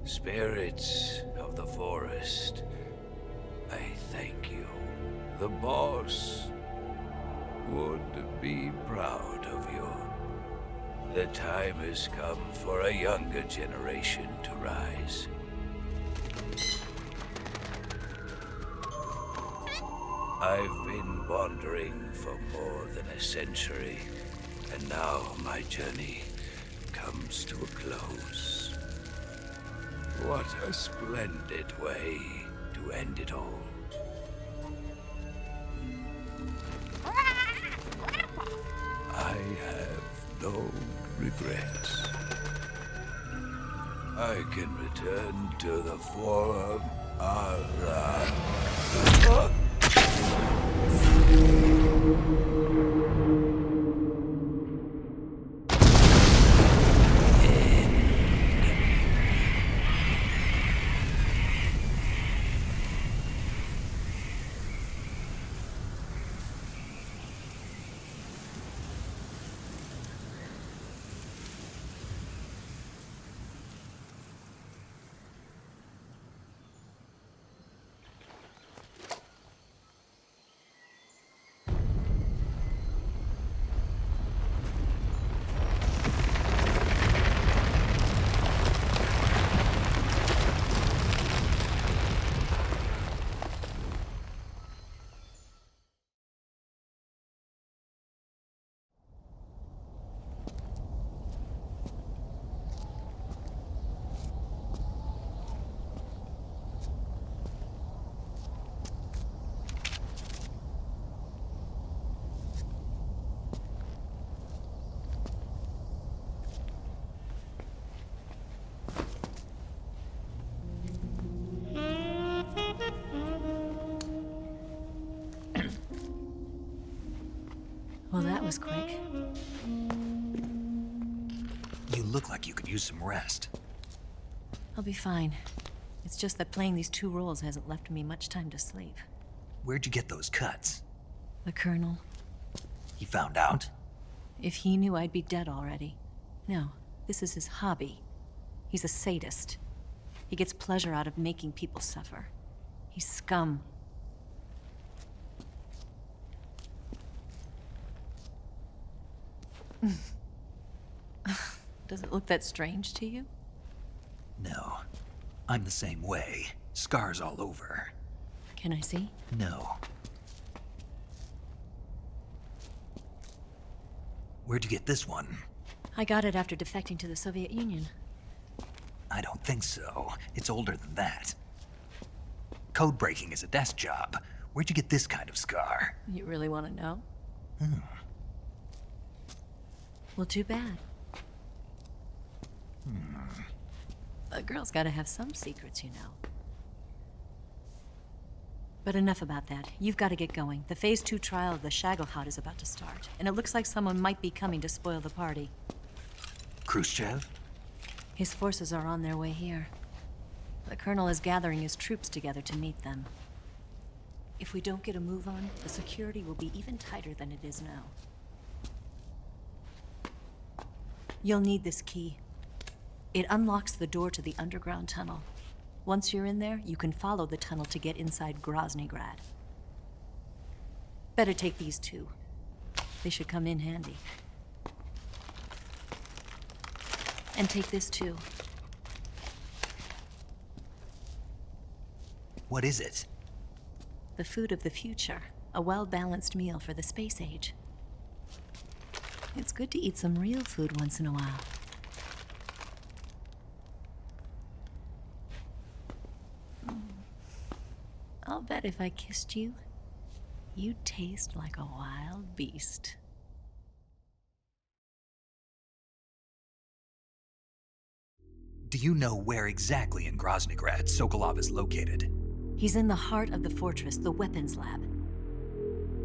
Spirits of the forest, I thank you. The boss would be proud of you. The time has come for a younger generation to rise. I've been wandering for more than a century, and now my journey comes to a close. What a splendid way to end it all. I have no regrets. I can return to the form Allah. Well, that was quick. You look like you could use some rest. I'll be fine. It's just that playing these 2 roles hasn't left me much time to sleep. Where'd you get those cuts? The Colonel. He found out? If he knew, I'd be dead already. No, this is his hobby. He's a sadist. He gets pleasure out of making people suffer. He's scum. Does it look that strange to you? No. I'm the same way. Scars all over. Can I see? No. Where'd you get this one? I got it after defecting to the Soviet Union. I don't think so. It's older than that. Code breaking is a desk job. Where'd you get this kind of scar? You really want to know? Hmm. Well, too bad. A girl's gotta have some secrets, you know. But enough about that. You've got to get going. The Phase 2 trial of the Shagohod is about to start, and it looks like someone might be coming to spoil the party. Khrushchev? His forces are on their way here. The Colonel is gathering his troops together to meet them. If we don't get a move on, the security will be even tighter than it is now. You'll need this key. It unlocks the door to the underground tunnel. Once you're in there, you can follow the tunnel to get inside Groznygrad. Better take these two. They should come in handy. And take this too. What is it? The food of the future. A well-balanced meal for the space age. It's good to eat some real food once in a while. I'll bet if I kissed you, you'd taste like a wild beast. Do you know where exactly in Groznygrad Sokolov is located? He's in the heart of the fortress, the weapons lab.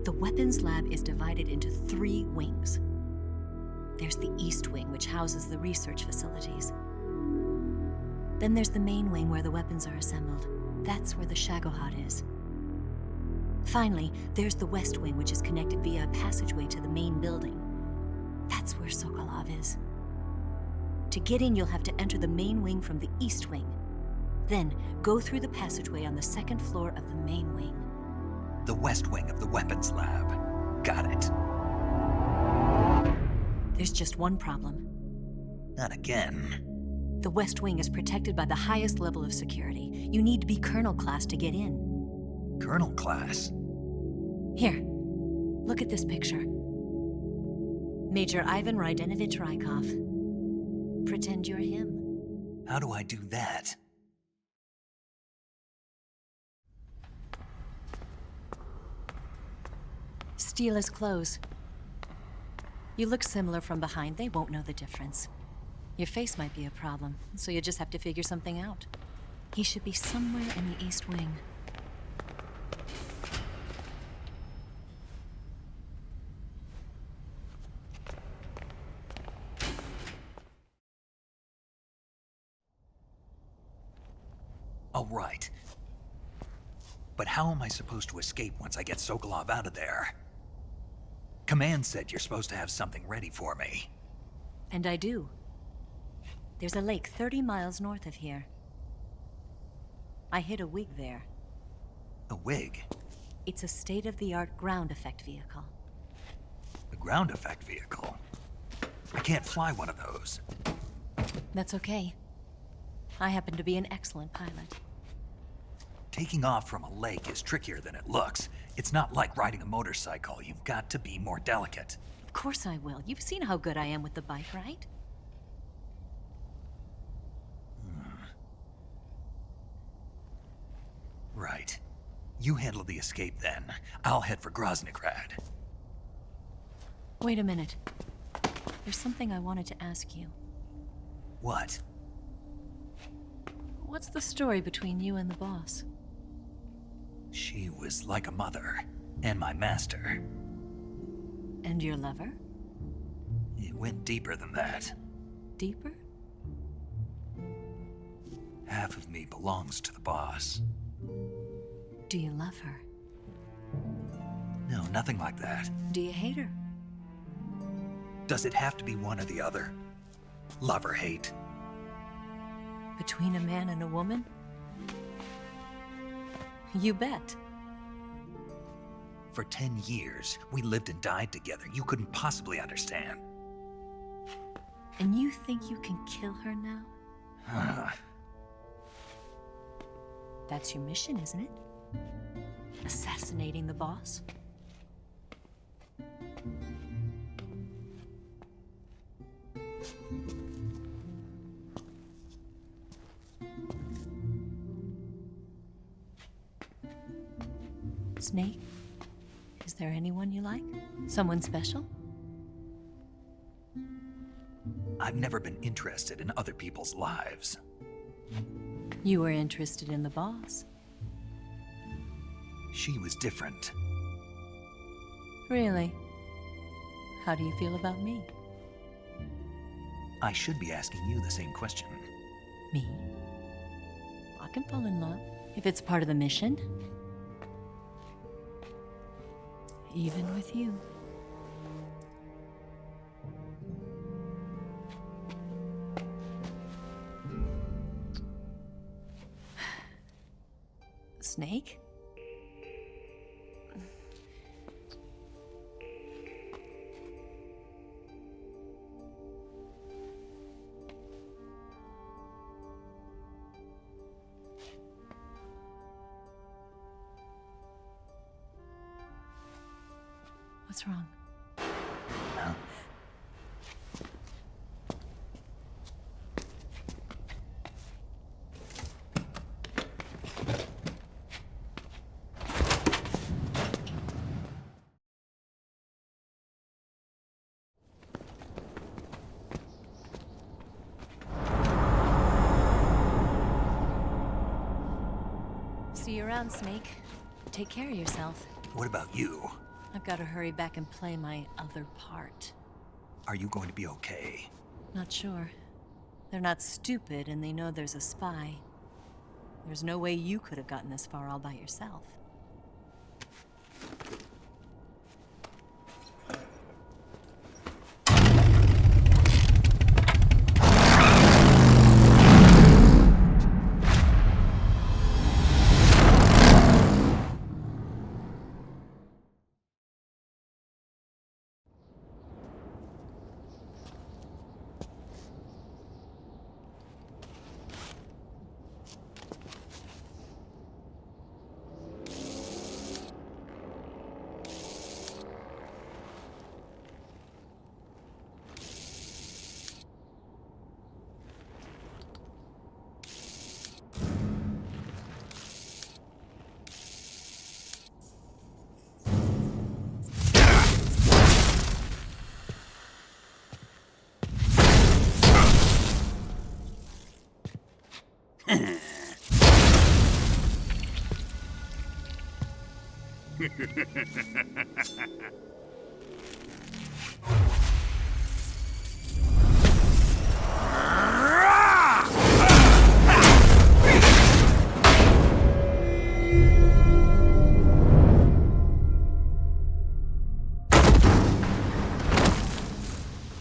The weapons lab is divided into 3 wings. There's the East Wing, which houses the research facilities. Then there's the main wing where the weapons are assembled. That's where the Shagohod is. Finally, there's the West Wing, which is connected via a passageway to the main building. That's where Sokolov is. To get in, you'll have to enter the main wing from the East Wing. Then, go through the passageway on the 2nd floor of the main wing. The West Wing of the weapons lab. Got it. There's just one problem. Not again. The West Wing is protected by the highest level of security. You need to be Colonel class to get in. Colonel class? Here, look at this picture. Major Ivan Rydenovich Rykov. Pretend you're him. How do I do that? Steal his clothes. You look similar from behind. They won't know the difference. Your face might be a problem, so you just have to figure something out. He should be somewhere in the East Wing. All right. But how am I supposed to escape once I get Sokolov out of there? Command said you're supposed to have something ready for me. And I do. There's a lake 30 miles north of here. I hid a wig there. A wig? It's a state-of-the-art ground effect vehicle. A ground effect vehicle? I can't fly one of those. That's okay. I happen to be an excellent pilot. Taking off from a lake is trickier than it looks. It's not like riding a motorcycle. You've got to be more delicate. Of course I will. You've seen how good I am with the bike, right? Right. You handle the escape then. I'll head for Groznygrad. Wait a minute. There's something I wanted to ask you. What? What's the story between you and the boss? She was like a mother, and my master. And your lover? It went deeper than that. Deeper? Half of me belongs to the boss. Do you love her? No, nothing like that. Do you hate her? Does it have to be one or the other? Love or hate? Between a man and a woman? You bet. For 10 years, we lived and died together. You couldn't possibly understand. And you think you can kill her now? That's your mission, isn't it? Assassinating the boss? Snake, is there anyone you like? Someone special? I've never been interested in other people's lives. You were interested in the boss. She was different. Really? How do you feel about me? I should be asking you the same question. Me? I can fall in love if it's part of the mission. Even with you. Snake? What's wrong? Huh? See you around, Snake. Take care of yourself. What about you? I've got to hurry back and play my other part. Are you going to be okay? Not sure. They're not stupid, and they know there's a spy. There's no way you could have gotten this far all by yourself.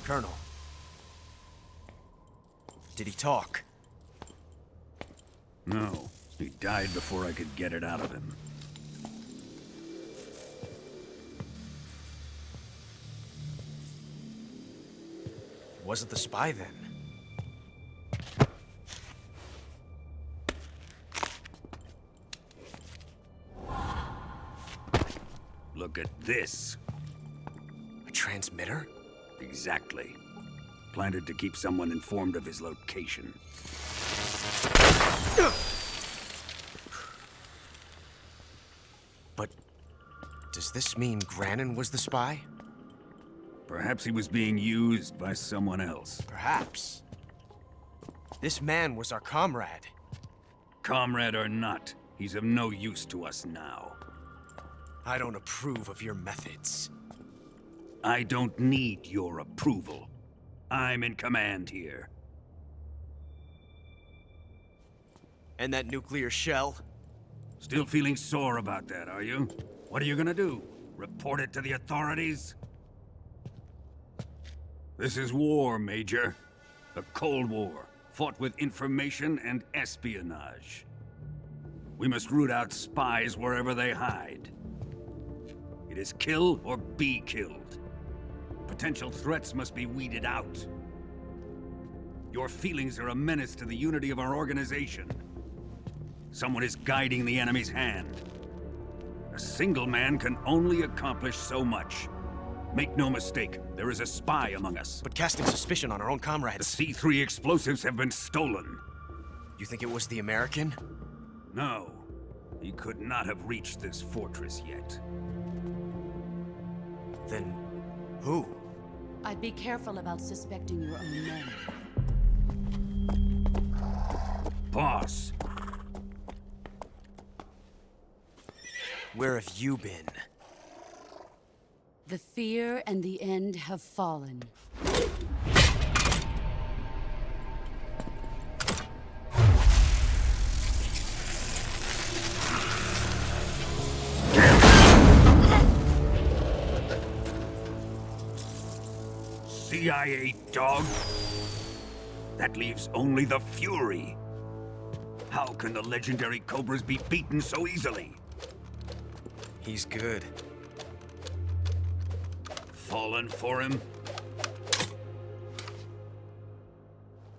Colonel. Did he talk? No. He died before I could get it out of him. Wasn't the spy then? Look at this. A transmitter? Exactly. Planted to keep someone informed of his location. But does this mean Granin was the spy? Perhaps he was being used by someone else. Perhaps. This man was our comrade. Comrade or not, he's of no use to us now. I don't approve of your methods. I don't need your approval. I'm in command here. And that nuclear shell? Still feeling sore about that, are you? What are you gonna do? Report it to the authorities? This is war, Major. The Cold War, fought with information and espionage. We must root out spies wherever they hide. It is kill or be killed. Potential threats must be weeded out. Your feelings are a menace to the unity of our organization. Someone is guiding the enemy's hand. A single man can only accomplish so much. Make no mistake, there is a spy among us. But casting suspicion on our own comrades... The C3 explosives have been stolen. You think it was the American? No. He could not have reached this fortress yet. Then... who? I'd be careful about suspecting your own men. Boss! Where have you been? The fear and the end have fallen. CIA dog? That leaves only the Fury. How can the legendary Cobras be beaten so easily? He's good. Fallen for him?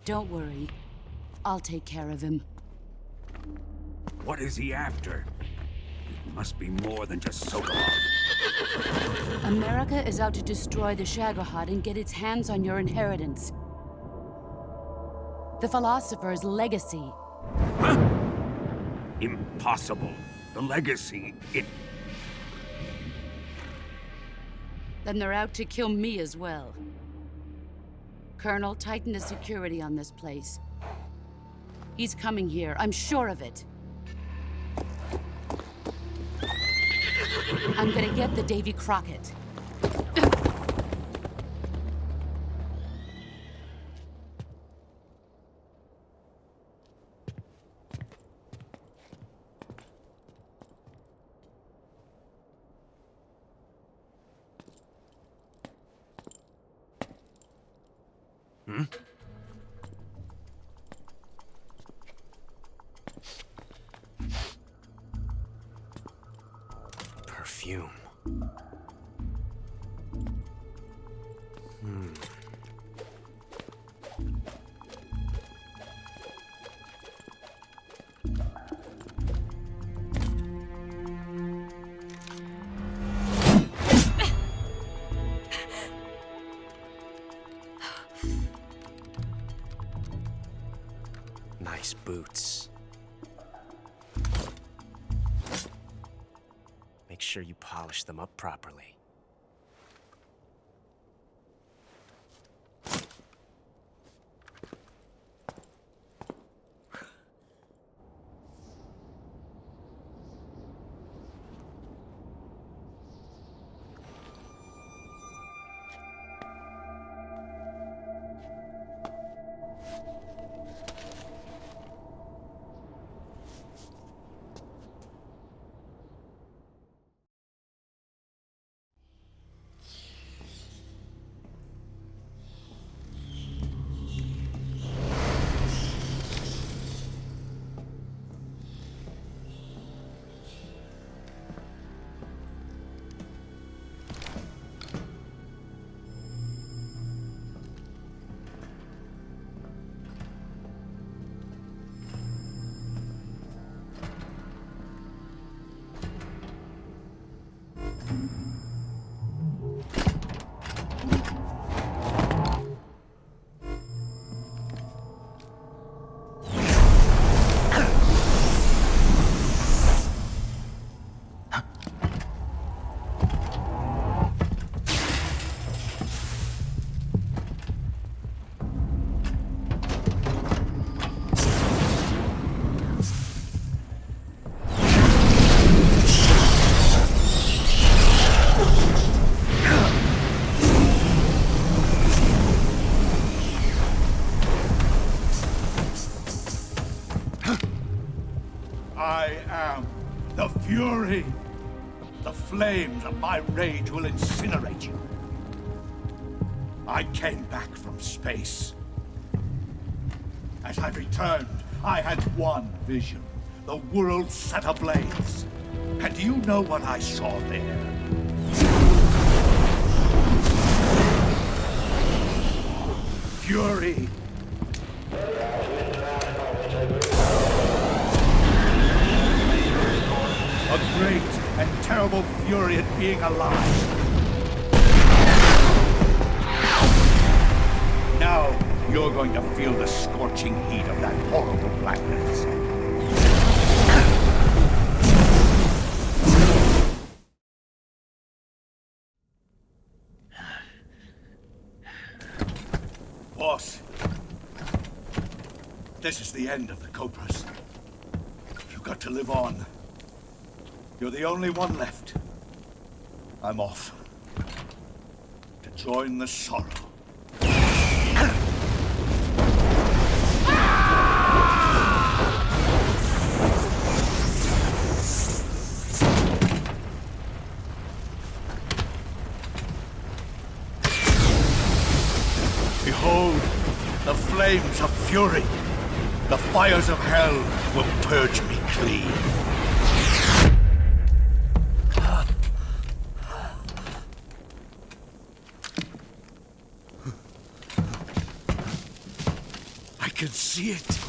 Don't worry. I'll take care of him. What is he after? It must be more than just Sokolov. America is out to destroy the Shagohod and get its hands on your inheritance. The philosopher's legacy. Huh? Impossible. The legacy, it... Then they're out to kill me as well. Colonel, tighten the security on this place. He's coming here, I'm sure of it. I'm gonna get the Davy Crockett. Hmm? Perfume. Nice boots. Make sure you polish them up properly. I am the Fury. The flames of my rage will incinerate you. I came back from space. As I returned, I had one vision. The world set ablaze. And do you know what I saw there? Fury. A great and terrible fury at being alive. Now, you're going to feel the scorching heat of that horrible blackness. Boss, this is the end of the Cobras. You've got to live on. You're the only one left. I'm off. To join the sorrow. Behold, the flames of fury. The fires of hell will purge me clean. I can see it.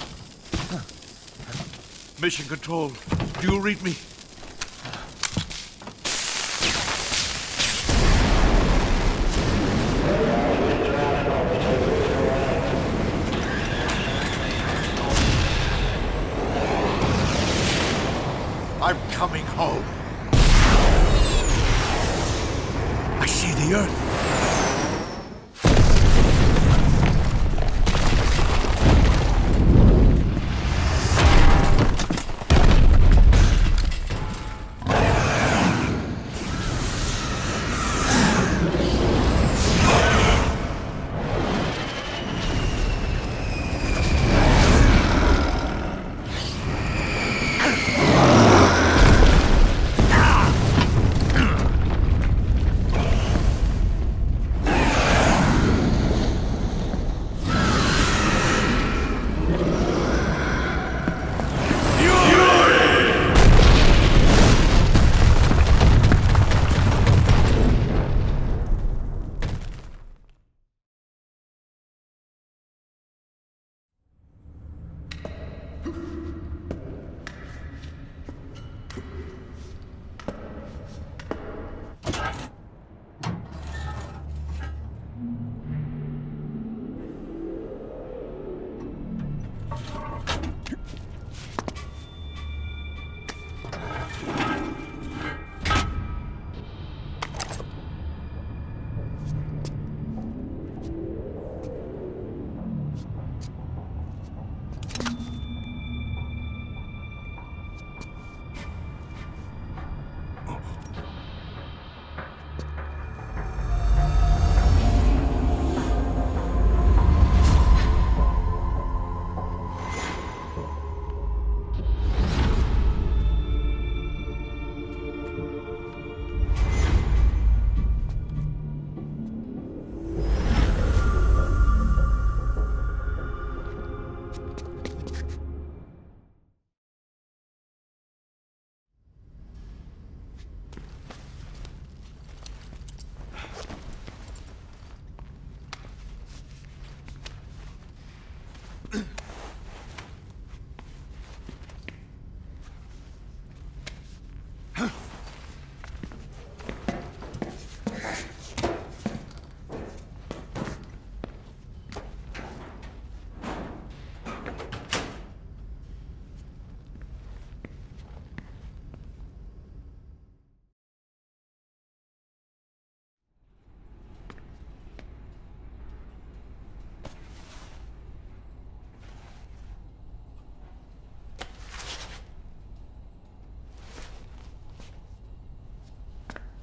Mission Control, do you read me? I'm coming home. I see the Earth.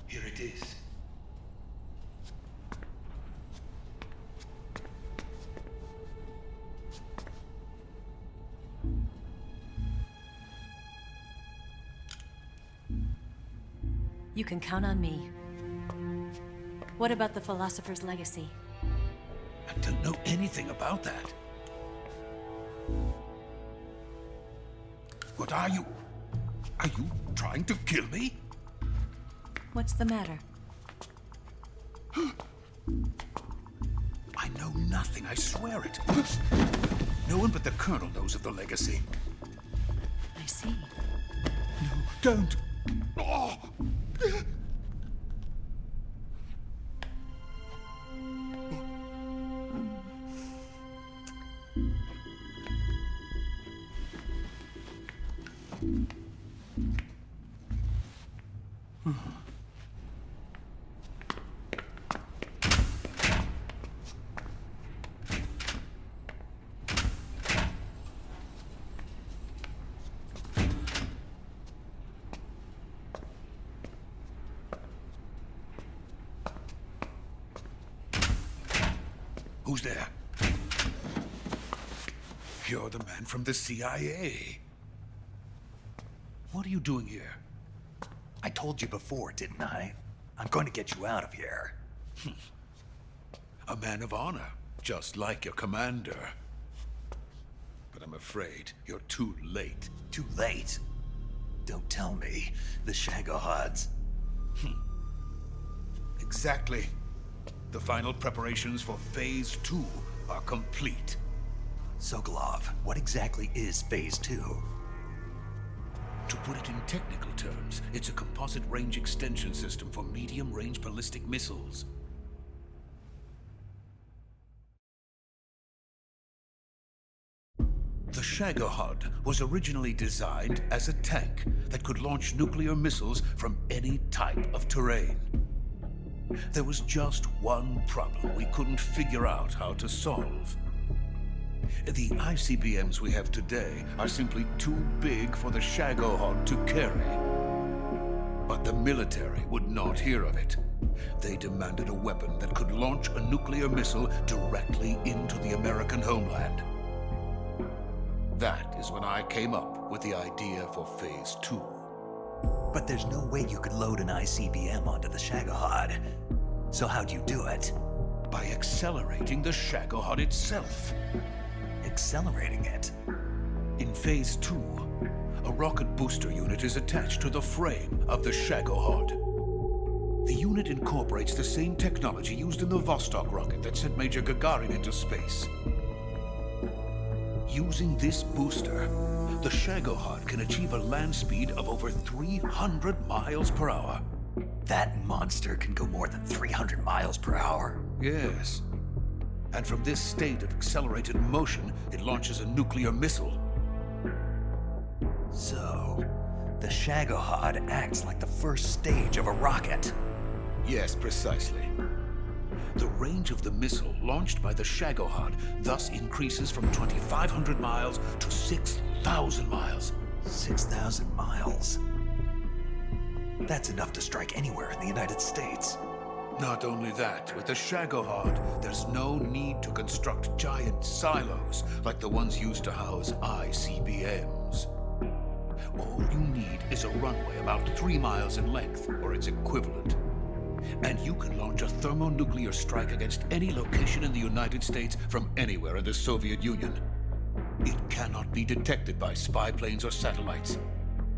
Here it is. You can count on me. What about the philosopher's legacy? I don't know anything about that. What are you? Are you trying to kill me? What's the matter? I know nothing, I swear it. No one but the Colonel knows of the legacy. I see. Don't! Oh. Who's there? You're the man from the CIA. What are you doing here? I told you before, didn't I? I'm going to get you out of here. A man of honor, just like your commander. But I'm afraid you're too late. Too late? Don't tell me. The Shagohods. Exactly. The final preparations for Phase 2 are complete. Sokolov, what exactly is Phase 2? To put it in technical terms, it's a composite range extension system for medium-range ballistic missiles. The Shagohod was originally designed as a tank that could launch nuclear missiles from any type of terrain. There was just one problem we couldn't figure out how to solve. The ICBMs we have today are simply too big for the Shagohod to carry. But the military would not hear of it. They demanded a weapon that could launch a nuclear missile directly into the American homeland. That is when I came up with the idea for Phase 2. But there's no way you could load an ICBM onto the Shagohod. So how'd you do it? By accelerating the Shagohod itself. Accelerating it? In Phase 2, a rocket booster unit is attached to the frame of the Shagohod. The unit incorporates the same technology used in the Vostok rocket that sent Major Gagarin into space. Using this booster, the Shagohod can achieve a land speed of over 300 miles per hour. That monster can go more than 300 miles per hour? Yes. And from this state of accelerated motion, it launches a nuclear missile. So, the Shagohod acts like the first stage of a rocket. Yes, precisely. The range of the missile launched by the Shagohod thus increases from 2,500 miles to 6,000 miles. 6,000 miles? That's enough to strike anywhere in the United States. Not only that, with the Shagohod, there's no need to construct giant silos like the ones used to house ICBMs. All you need is a runway about 3 miles in length, or its equivalent. And you can launch a thermonuclear strike against any location in the United States from anywhere in the Soviet Union. It cannot be detected by spy planes or satellites.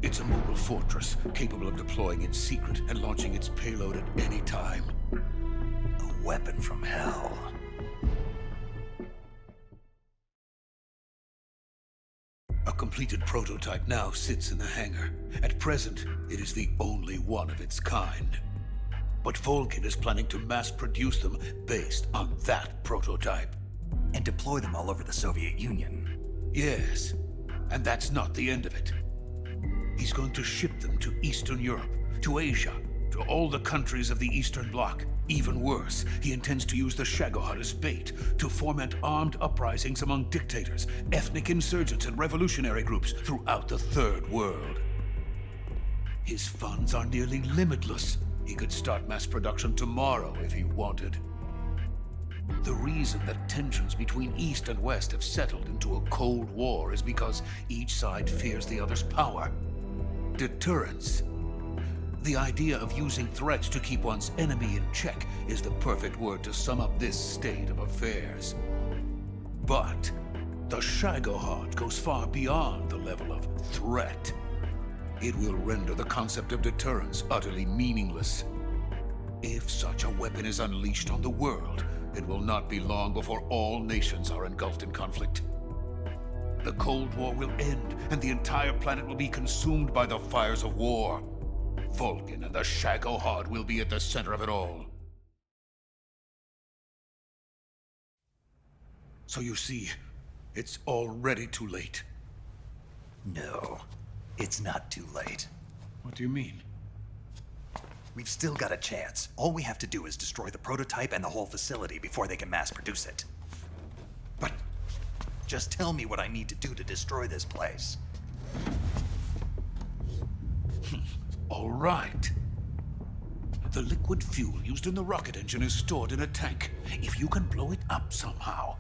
It's a mobile fortress, capable of deploying in secret and launching its payload at any time. A weapon from hell. A completed prototype now sits in the hangar. At present, it is the only one of its kind. But Volgin is planning to mass-produce them based on that prototype. And deploy them all over the Soviet Union. Yes, and that's not the end of it. He's going to ship them to Eastern Europe, to Asia, to all the countries of the Eastern Bloc. Even worse, he intends to use the Shagohod as bait to foment armed uprisings among dictators, ethnic insurgents, and revolutionary groups throughout the Third World. His funds are nearly limitless. He could start mass production tomorrow if he wanted. The reason that tensions between East and West have settled into a Cold War is because each side fears the other's power. Deterrence. The idea of using threats to keep one's enemy in check is the perfect word to sum up this state of affairs. But the Shagohod goes far beyond the level of threat. It will render the concept of deterrence utterly meaningless. If such a weapon is unleashed on the world, it will not be long before all nations are engulfed in conflict. The Cold War will end, and the entire planet will be consumed by the fires of war. Vulcan and the Shagohod will be at the center of it all. So you see, it's already too late. No, it's not too late. What do you mean? We've still got a chance. All we have to do is destroy the prototype and the whole facility before they can mass produce it. But... just tell me what I need to do to destroy this place. All right. The liquid fuel used in the rocket engine is stored in a tank. If you can blow it up somehow...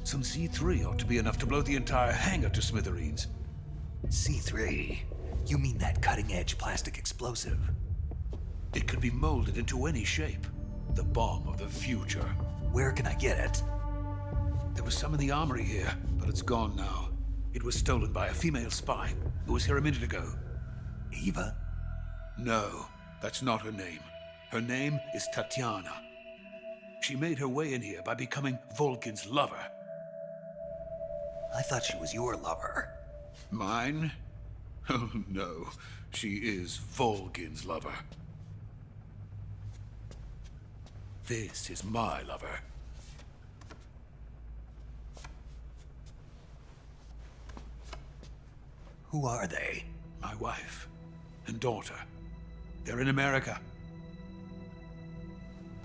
some C3 ought to be enough to blow the entire hangar to smithereens. C3? You mean that cutting-edge plastic explosive? It could be molded into any shape. The bomb of the future. Where can I get it? There was some in the armory here, but it's gone now. It was stolen by a female spy who was here a minute ago. Eva? No, that's not her name. Her name is Tatiana. She made her way in here by becoming Vulcan's lover. I thought she was your lover. Mine? Oh no, she is Vulcan's lover. This is my lover. Who are they? My wife and daughter. They're in America.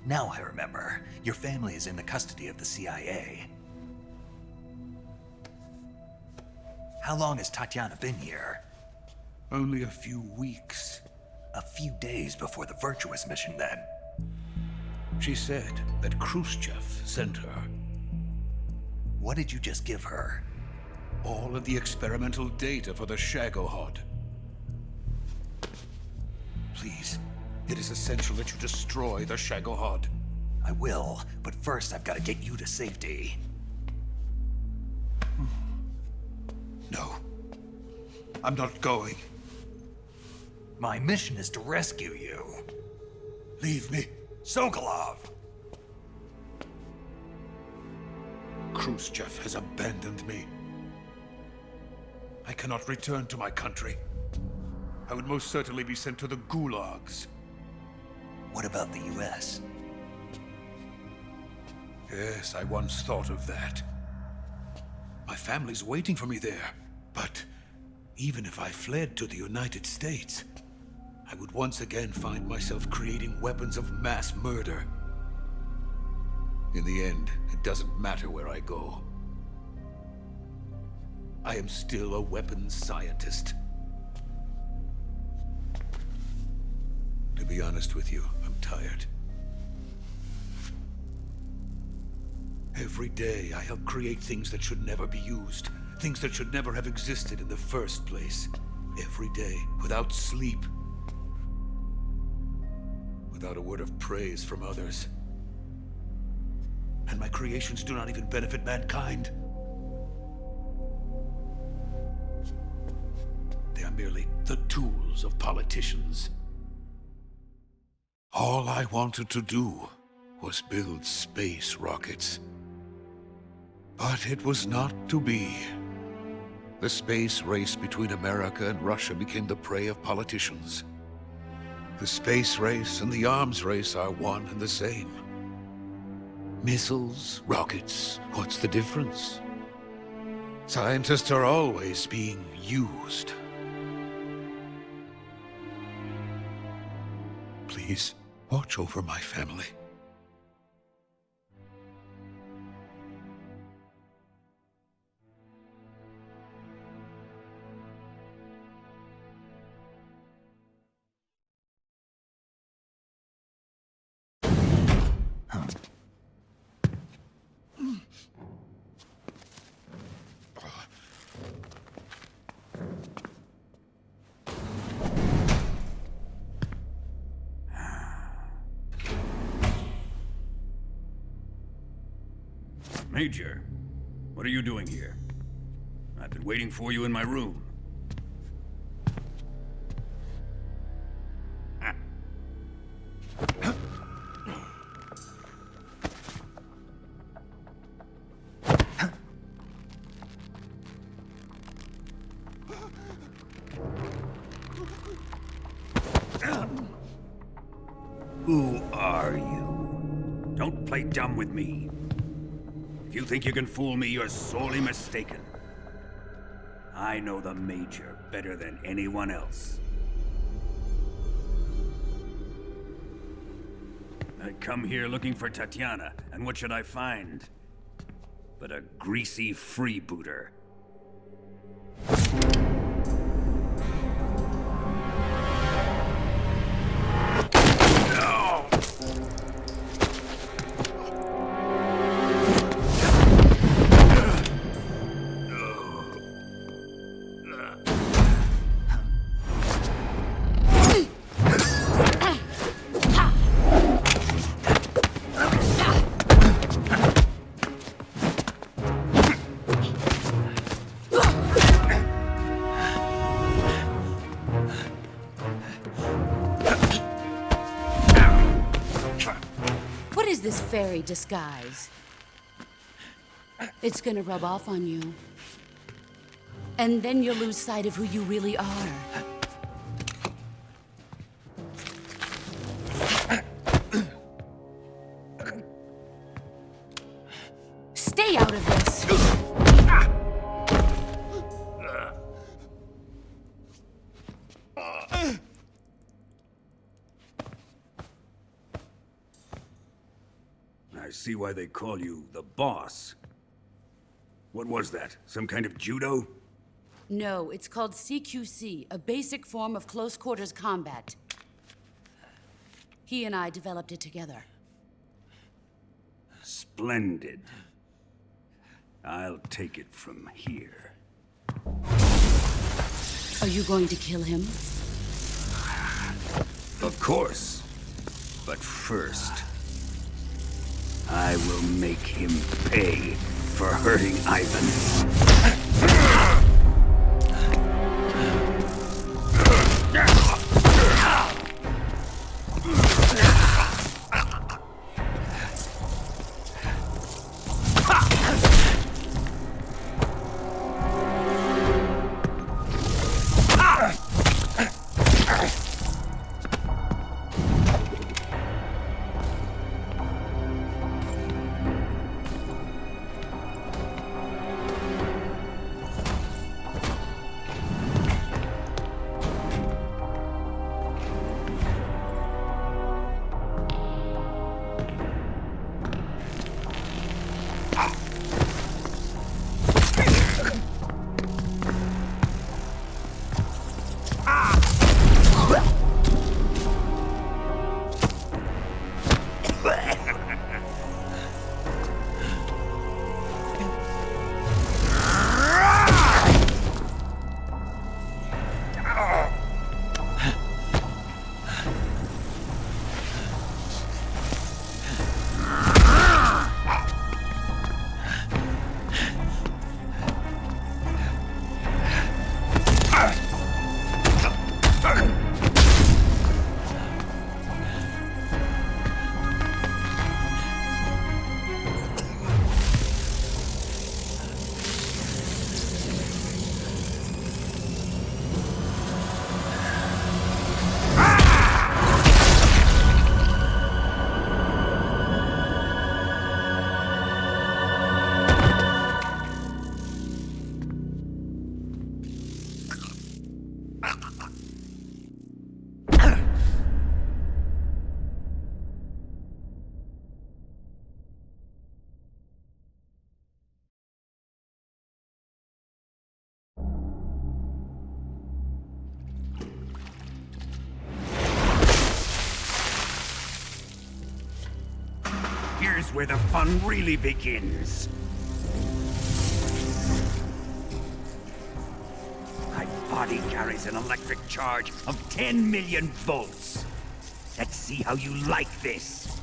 Now I remember. Your family is in the custody of the CIA. How long has Tatiana been here? Only a few weeks. A few days before the Virtuous mission, then. She said that Khrushchev sent her. What did you just give her? All of the experimental data for the Shagohod. Please, it is essential that you destroy the Shagohod. I will, but first I've got to get you to safety. No. I'm not going. My mission is to rescue you. Leave me. Sokolov! Khrushchev has abandoned me. I cannot return to my country. I would most certainly be sent to the gulags. What about the US? Yes, I once thought of that. My family's waiting for me there. But even if I fled to the United States, I would once again find myself creating weapons of mass murder. In the end, it doesn't matter where I go. I am still a weapons scientist. To be honest with you, I'm tired. Every day, I help create things that should never be used. Things that should never have existed in the first place. Every day, without sleep. Without a word of praise from others. And my creations do not even benefit mankind. They are merely the tools of politicians. All I wanted to do was build space rockets. But it was not to be. The space race between America and Russia became the prey of politicians. The space race and the arms race are one and the same. Missiles, rockets, what's the difference? Scientists are always being used. Please, watch over my family. Major, what are you doing here? I've been waiting for you in my room. play dumb with me. If you think you can fool me, you're sorely mistaken. I know the Major better than anyone else. I come here looking for Tatiana, and what should I find? But a greasy freebooter. This fairy disguise. It's gonna rub off on you. And then you'll lose sight of who you really are. Stay out of this! I see why they call you the boss. What was that? Some kind of judo? No, it's called CQC, a basic form of close quarters combat. He and I developed it together. Splendid. I'll take it from here. Are you going to kill him? Of course. But first, I will make him pay for hurting Ivan. Here's where the fun really begins. My body carries an electric charge of 10 million volts. Let's see how you like this.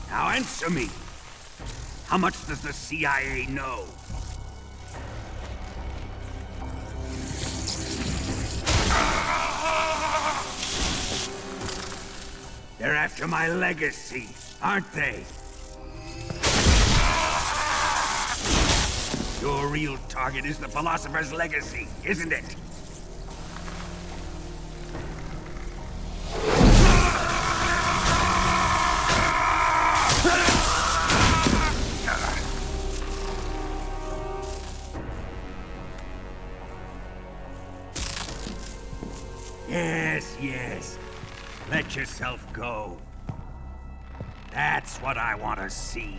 Now answer me. How much does the CIA know? They're after my legacy, aren't they? Your real target is the Philosopher's Legacy, isn't it? Yes. Let yourself go. That's what I want to see.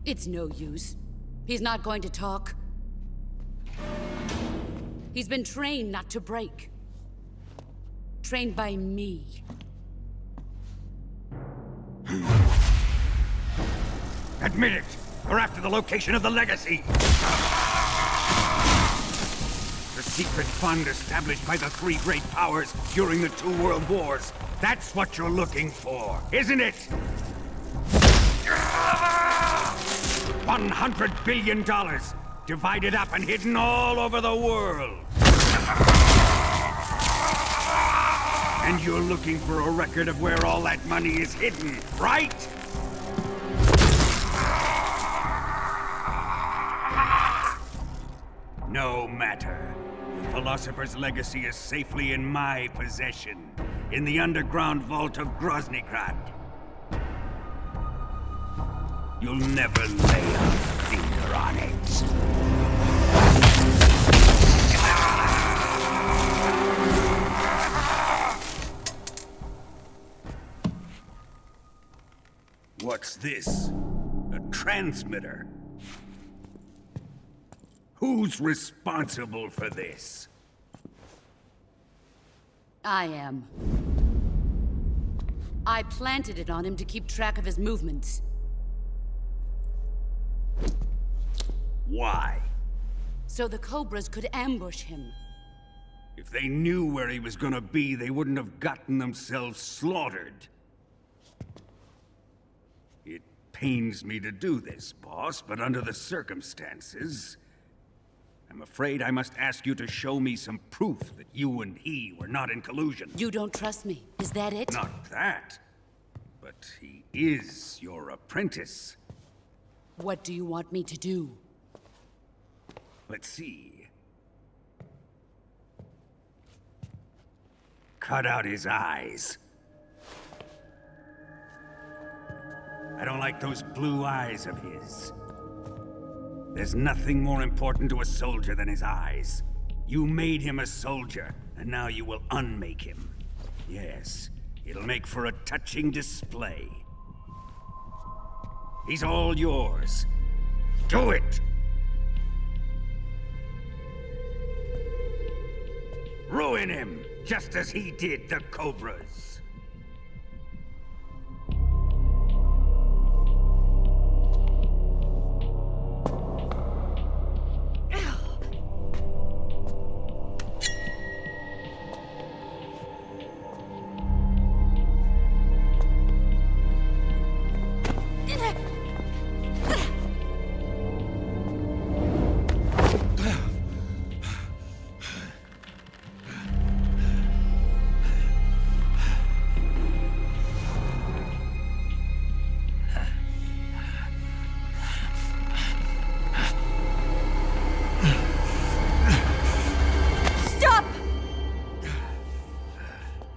It's no use. He's not going to talk. He's been trained not to break. Trained by me. Admit it! We're after the location of the Legacy! The secret fund established by the three great powers during the 2 world wars. That's what you're looking for, isn't it? $100 billion, divided up and hidden all over the world. And you're looking for a record of where all that money is hidden, right? No matter. The Philosopher's Legacy is safely in my possession, in the underground vault of Groznygrad. You'll never lay a finger on it. What's this? A transmitter? Who's responsible for this? I am. I planted it on him to keep track of his movements. Why? So the Cobras could ambush him. If they knew where he was gonna be, they wouldn't have gotten themselves slaughtered. It pains me to do this, boss, but under the circumstances, I'm afraid I must ask you to show me some proof that you and he were not in collusion. You don't trust me, is that it? Not that. But he is your apprentice. What do you want me to do? Let's see. Cut out his eyes. I don't like those blue eyes of his. There's nothing more important to a soldier than his eyes. You made him a soldier, and now you will unmake him. Yes, it'll make for a touching display. He's all yours. Do it! Ruin him, just as he did the Cobras.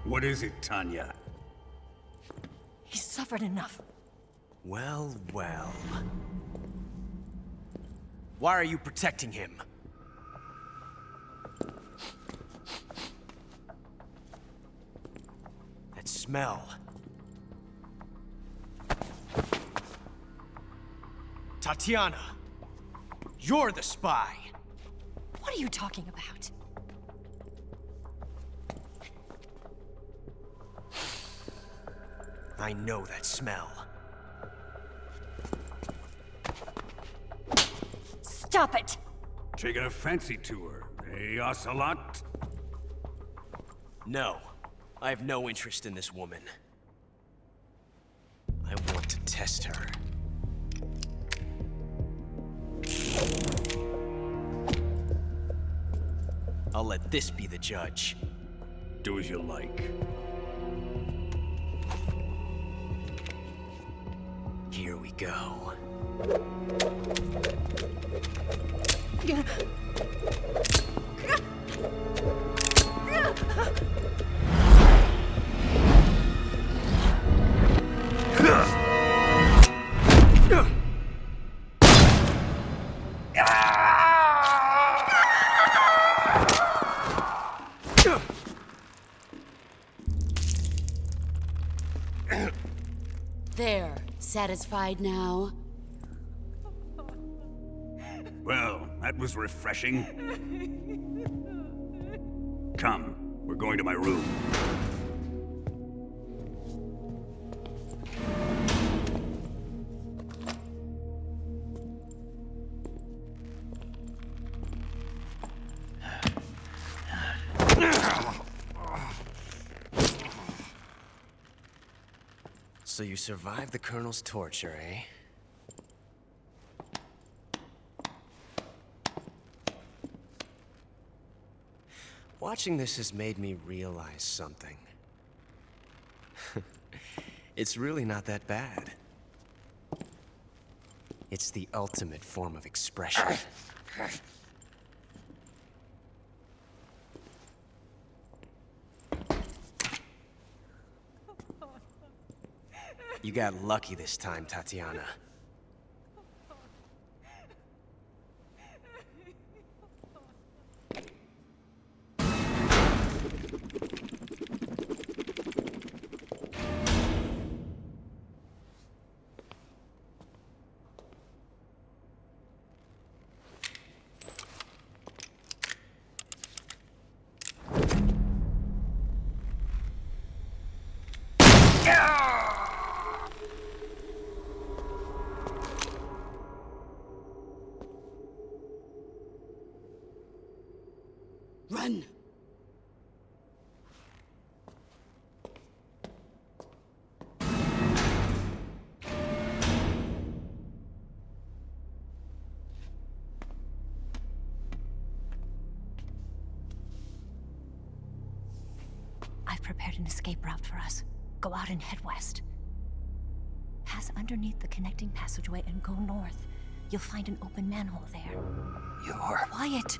What is it, Tanya? He's suffered enough. Well, well. Why are you protecting him? That smell. Tatiana, you're the spy. What are you talking about? I know that smell. Stop it! Taking a fancy to her, eh, Ocelot? No. I have no interest in this woman. I want to test her. I'll let this be the judge. Do as you like. Here we go. There. Satisfied now? Well, that was refreshing. Come, we're going to my room. So you survived the Colonel's torture, eh? Watching this has made me realize something. It's really not that bad. It's the ultimate form of expression. You got lucky this time, Tatiana. Run! I've prepared an escape route for us. Go out and head west. Pass underneath the connecting passageway and go north. You'll find an open manhole there. You're... Quiet!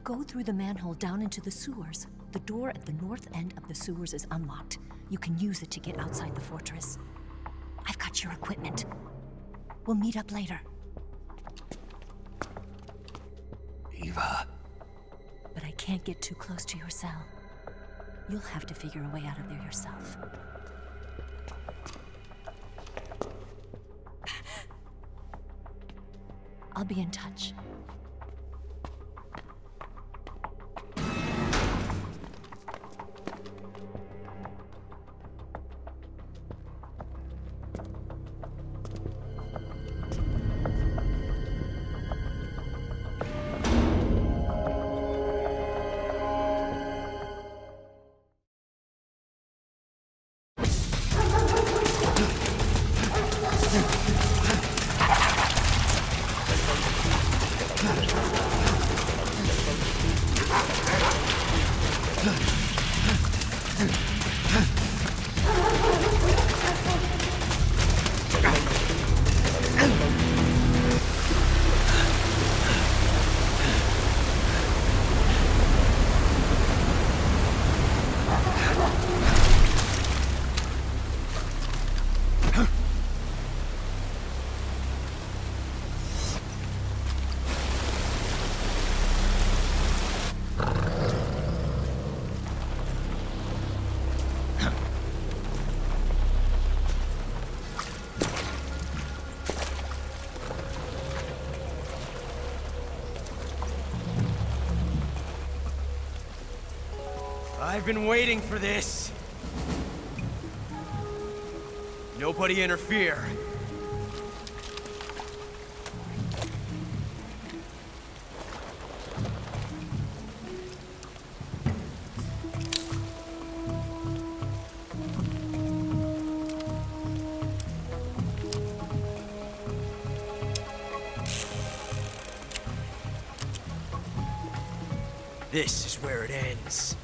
Go through the manhole down into the sewers. The door at the north end of the sewers is unlocked. You can use it to get outside the fortress. I've got your equipment. We'll meet up later. Eva. But I can't get too close to your cell. You'll have to figure a way out of there yourself. I'll be in touch. I've been waiting for this. Nobody interfere. This is where it ends.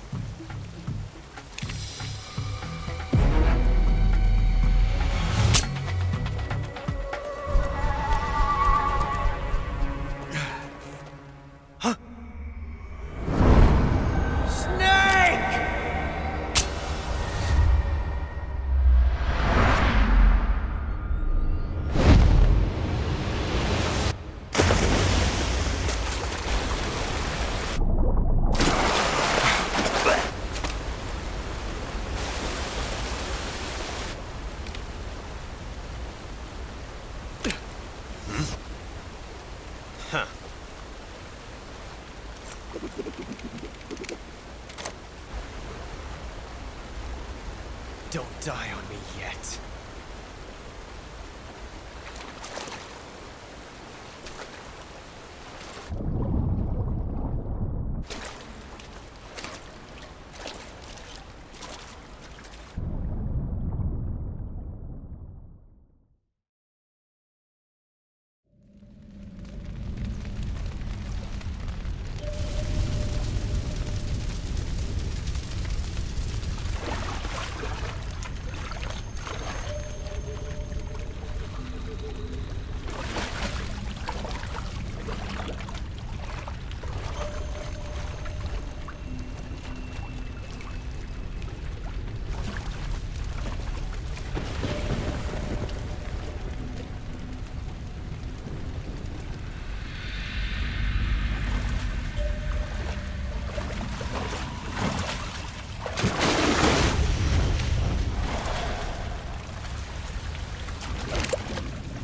Don't die on me yet.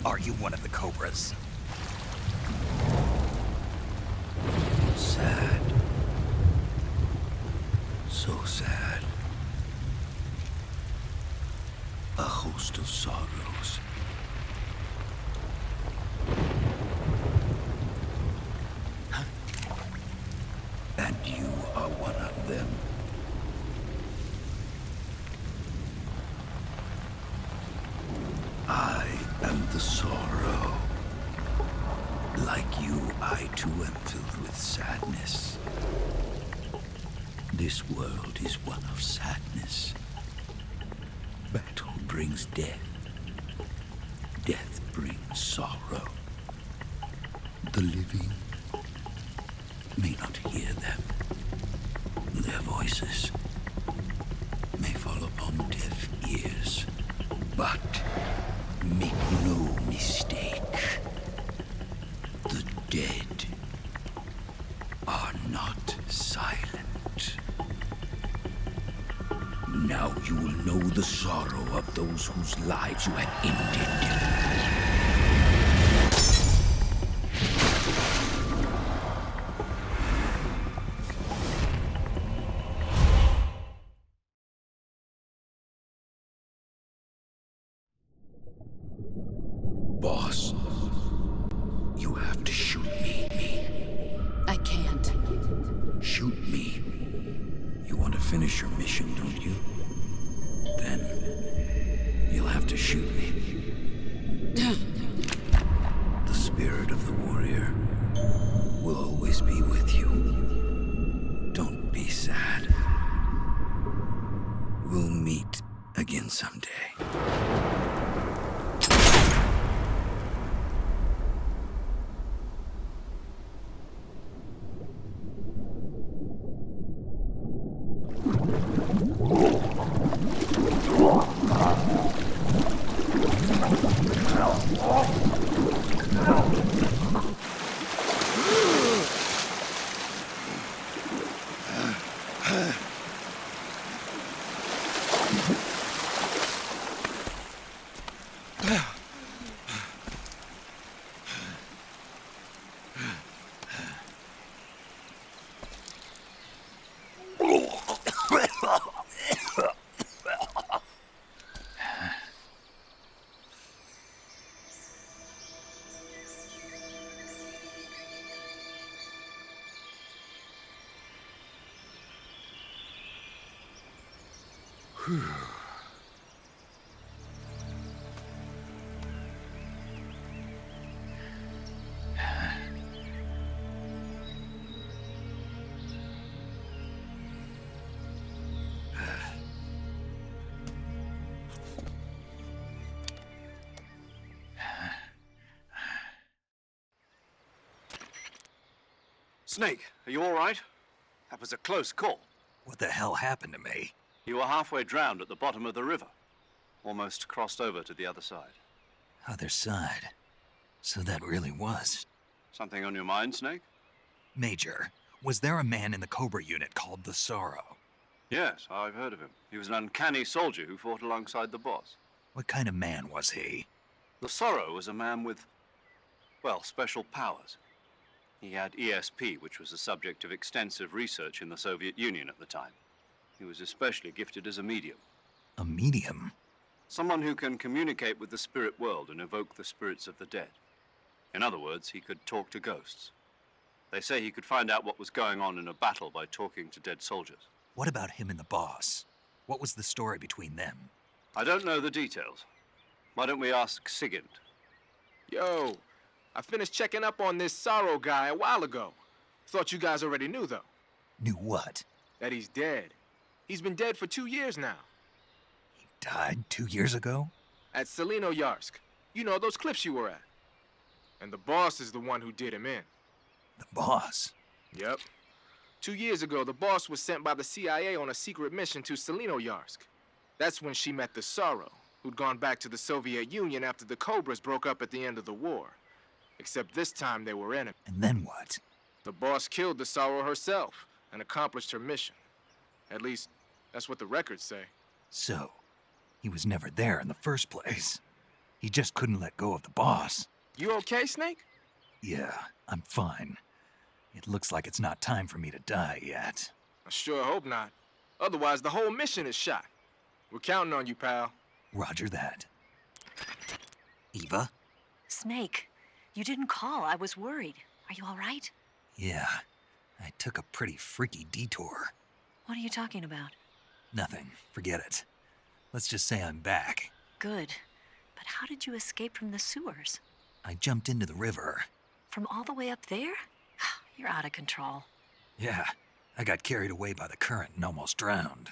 Are you one of the Cobras? Sad. So sad. A host of sorrows. And you are one of them. I am the sorrow. Like you, I too am filled with sadness. This world is one of sadness. Battle brings death. Death brings sorrow. The living may not hear them. Their voices may fall upon deaf ears. But make no mistake, the dead are not silent. Now you will know the sorrow of those whose lives you have ended. Boss, you have to shoot me. I can't. Shoot me. You want to finish your mission, don't you? Then you'll have to shoot me. The spirit of the warrior will always be with you. Don't be sad. We'll meet again someday. Snake, are you all right? That was a close call. What the hell happened to me? You were halfway drowned at the bottom of the river. Almost crossed over to the other side. Other side? So that really was. Something on your mind, Snake? Major, was there a man in the Cobra Unit called the Sorrow? Yes, I've heard of him. He was an uncanny soldier who fought alongside the boss. What kind of man was he? The Sorrow was a man with, well, special powers. He had ESP, which was the subject of extensive research in the Soviet Union at the time. He was especially gifted as a medium. A medium? Someone who can communicate with the spirit world and evoke the spirits of the dead. In other words, he could talk to ghosts. They say he could find out what was going on in a battle by talking to dead soldiers. What about him and the boss? What was the story between them? I don't know the details. Why don't we ask Sigint? Yo, I finished checking up on this Sorrow guy a while ago. Thought you guys already knew, though. Knew what? That he's dead. He's been dead for 2 years now. He died 2 years ago? At Selino-Yarsk. You know, those cliffs you were at. And the boss is the one who did him in. The boss? Yep. 2 years ago, the boss was sent by the CIA on a secret mission to Selino-Yarsk. That's when she met the Sorrow, who'd gone back to the Soviet Union after the Cobras broke up at the end of the war. Except this time they were enemies. And then what? The boss killed the Sorrow herself and accomplished her mission. At least, that's what the records say. So, he was never there in the first place. He just couldn't let go of the boss. You okay, Snake? Yeah, I'm fine. It looks like it's not time for me to die yet. I sure hope not. Otherwise, the whole mission is shot. We're counting on you, pal. Roger that. Eva? Snake, you didn't call. I was worried. Are you all right? Yeah, I took a pretty freaky detour. What are you talking about? Nothing. Forget it. Let's just say I'm back. Good. But how did you escape from the sewers? I jumped into the river. From all the way up there? You're out of control. Yeah, I got carried away by the current and almost drowned.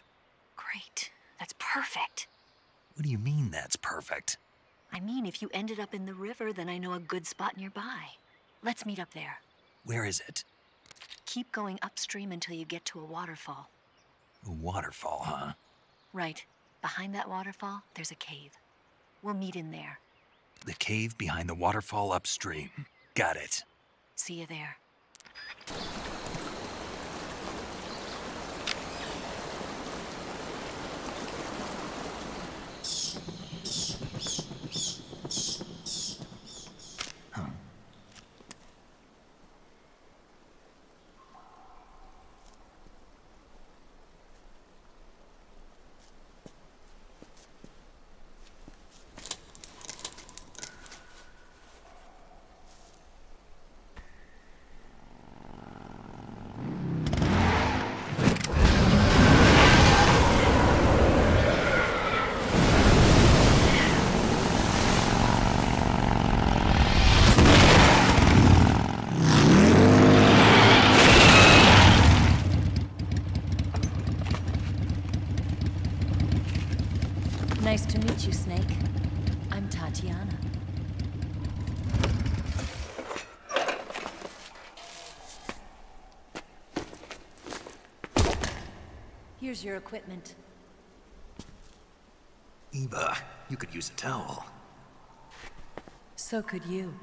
Great. That's perfect. What do you mean that's perfect? I mean, if you ended up in the river, then I know a good spot nearby. Let's meet up there. Where is it? Keep going upstream until you get to a waterfall. A waterfall, huh? Right. Behind that waterfall, there's a cave. We'll meet in there. The cave behind the waterfall upstream. Got it. See you there. Nice to meet you, Snake. I'm Tatiana. Here's your equipment. Eva, you could use a towel. So could you.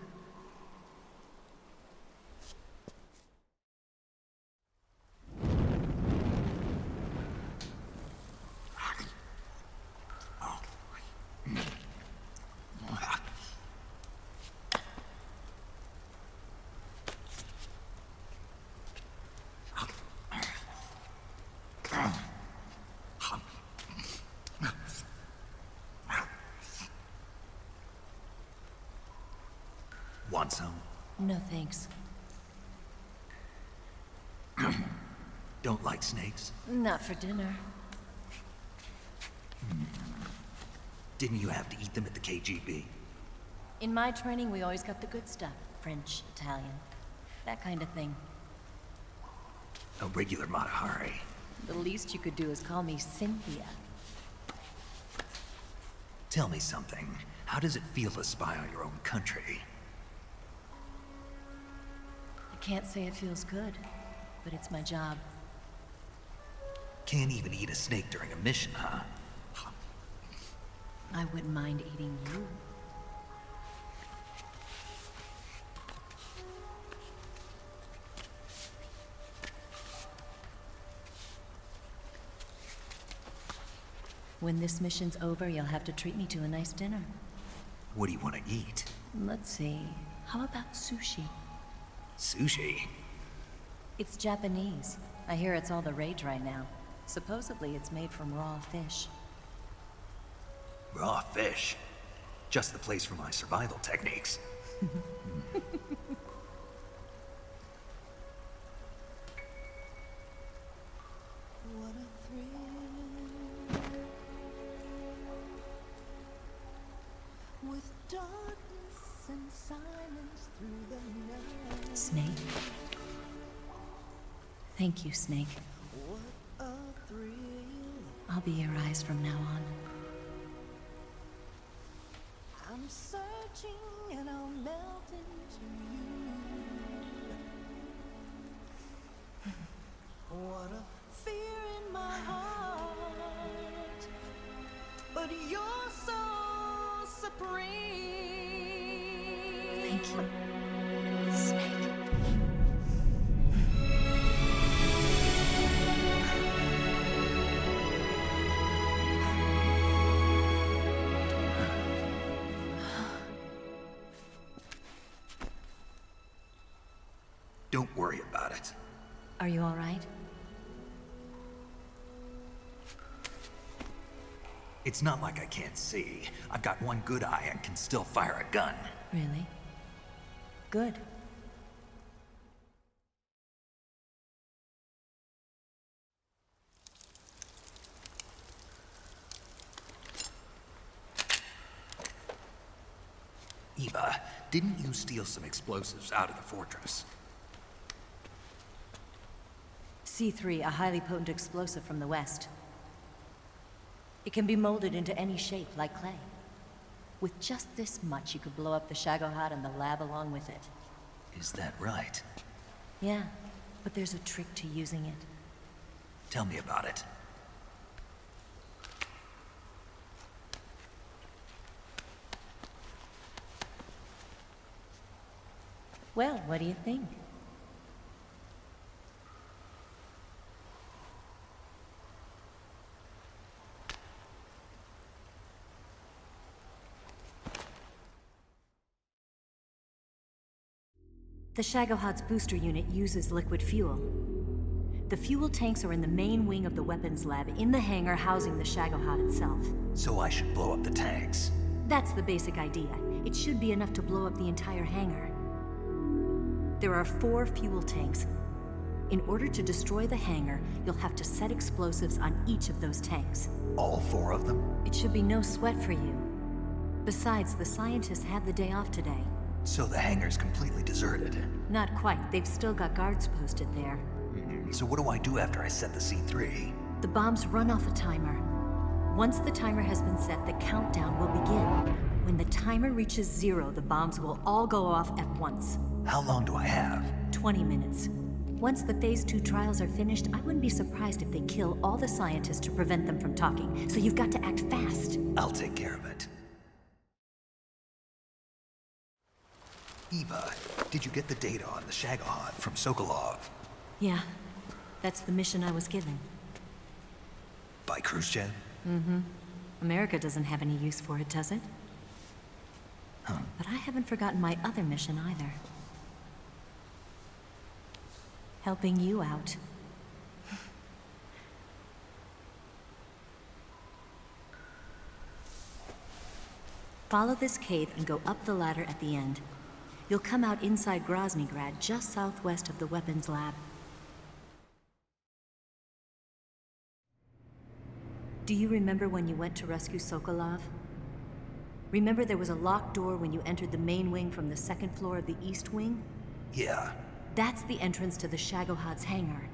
Want some? No thanks. Don't like snakes? Not for dinner. Didn't you have to eat them at the KGB? In my training, we always got the good stuff. French, Italian, that kind of thing. A regular Matahari. The least you could do is call me Cynthia. Tell me something. How does it feel to spy on your own country? It Can't say it feels good, but it's my job. Can't even eat a snake during a mission, huh? I wouldn't mind eating you. When this mission's over, you'll have to treat me to a nice dinner. What do you want to eat? Let's see. How about sushi? Sushi? It's Japanese. I hear it's all the rage right now. Supposedly, it's made from raw fish. Raw fish? Just the place for my survival techniques. What a thrill. With darkness and silence through the night. Snake. Thank you, Snake. What a thrill. I'll be your eyes from now on. I'm searching and I'll melt into you. What a fear in my heart, but you're so supreme. Thank you, Snake. Don't worry about it. Are you all right? It's not like I can't see. I've got one good eye and can still fire a gun. Really? Good. Eva, didn't you steal some explosives out of the fortress? C3, a highly potent explosive from the west. It can be molded into any shape, like clay. With just this much, you could blow up the Shagohod and the lab along with it. Is that right? Yeah, but there's a trick to using it. Tell me about it. Well, what do you think? The Shagohod's booster unit uses liquid fuel. The fuel tanks are in the main wing of the weapons lab in the hangar housing the Shagohod itself. So I should blow up the tanks. That's the basic idea. It should be enough to blow up the entire hangar. There are 4 fuel tanks. In order to destroy the hangar, you'll have to set explosives on each of those tanks. All 4 of them? It should be no sweat for you. Besides, the scientists had the day off today. So the hangar's completely deserted. Not quite. They've still got guards posted there. So what do I do after I set the C3? The bombs run off a timer. Once the timer has been set, the countdown will begin. When the timer reaches 0, the bombs will all go off at once. How long do I have? 20 minutes. Once the Phase 2 trials are finished, I wouldn't be surprised if they kill all the scientists to prevent them from talking. So you've got to act fast. I'll take care of it. Eva, did you get the data on the Shagohod from Sokolov? Yeah, that's the mission I was given. By Khrushchev? Mm-hmm. America doesn't have any use for it, does it? Huh. But I haven't forgotten my other mission either. Helping you out. Follow this cave and go up the ladder at the end. You'll come out inside Groznygrad, just southwest of the weapons lab. Do you remember when you went to rescue Sokolov? Remember there was a locked door when you entered the main wing from the 2nd floor of the east wing? Yeah. That's the entrance to the Shagohod's hangar.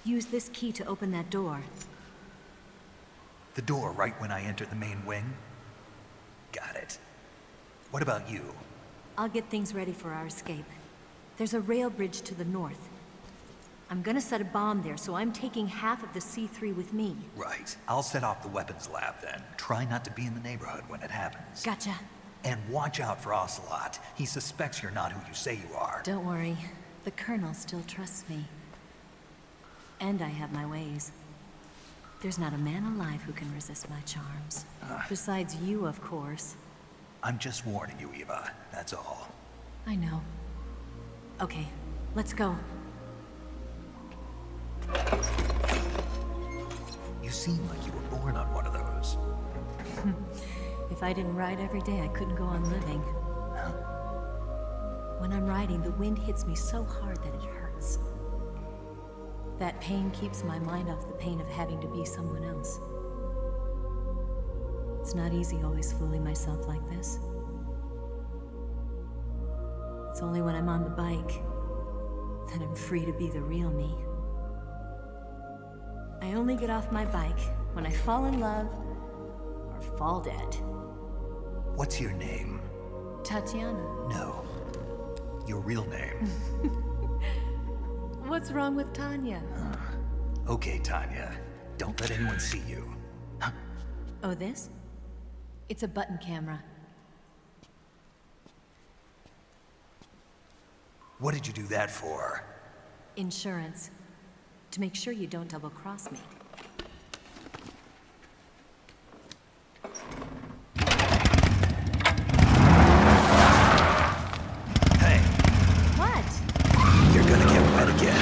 Use this key to open that door. The door right when I enter the main wing? Got it. What about you? I'll get things ready for our escape. There's a rail bridge to the north. I'm gonna set a bomb there, so I'm taking half of the C3 with me. Right. I'll set off the weapons lab then. Try not to be in the neighborhood when it happens. Gotcha. And watch out for Ocelot. He suspects you're not who you say you are. Don't worry. The Colonel still trusts me. And I have my ways. There's not a man alive who can resist my charms. Besides you, of course. I'm just warning you, Eva. That's all. I know. Okay, let's go. You seem like you were born on one of those. If I didn't ride every day, I couldn't go on living. When I'm riding, the wind hits me so hard that it hurts. That pain keeps my mind off the pain of having to be someone else. It's not easy always fooling myself like this. It's only when I'm on the bike that I'm free to be the real me. I only get off my bike when I fall in love or fall dead. What's your name? Tatiana. No. Your real name. What's wrong with Tanya? Okay, Tanya. Don't let anyone see you. Oh, this? It's a button camera. What did you do that for? Insurance. To make sure you don't double-cross me. Hey. What? You're gonna get wet again.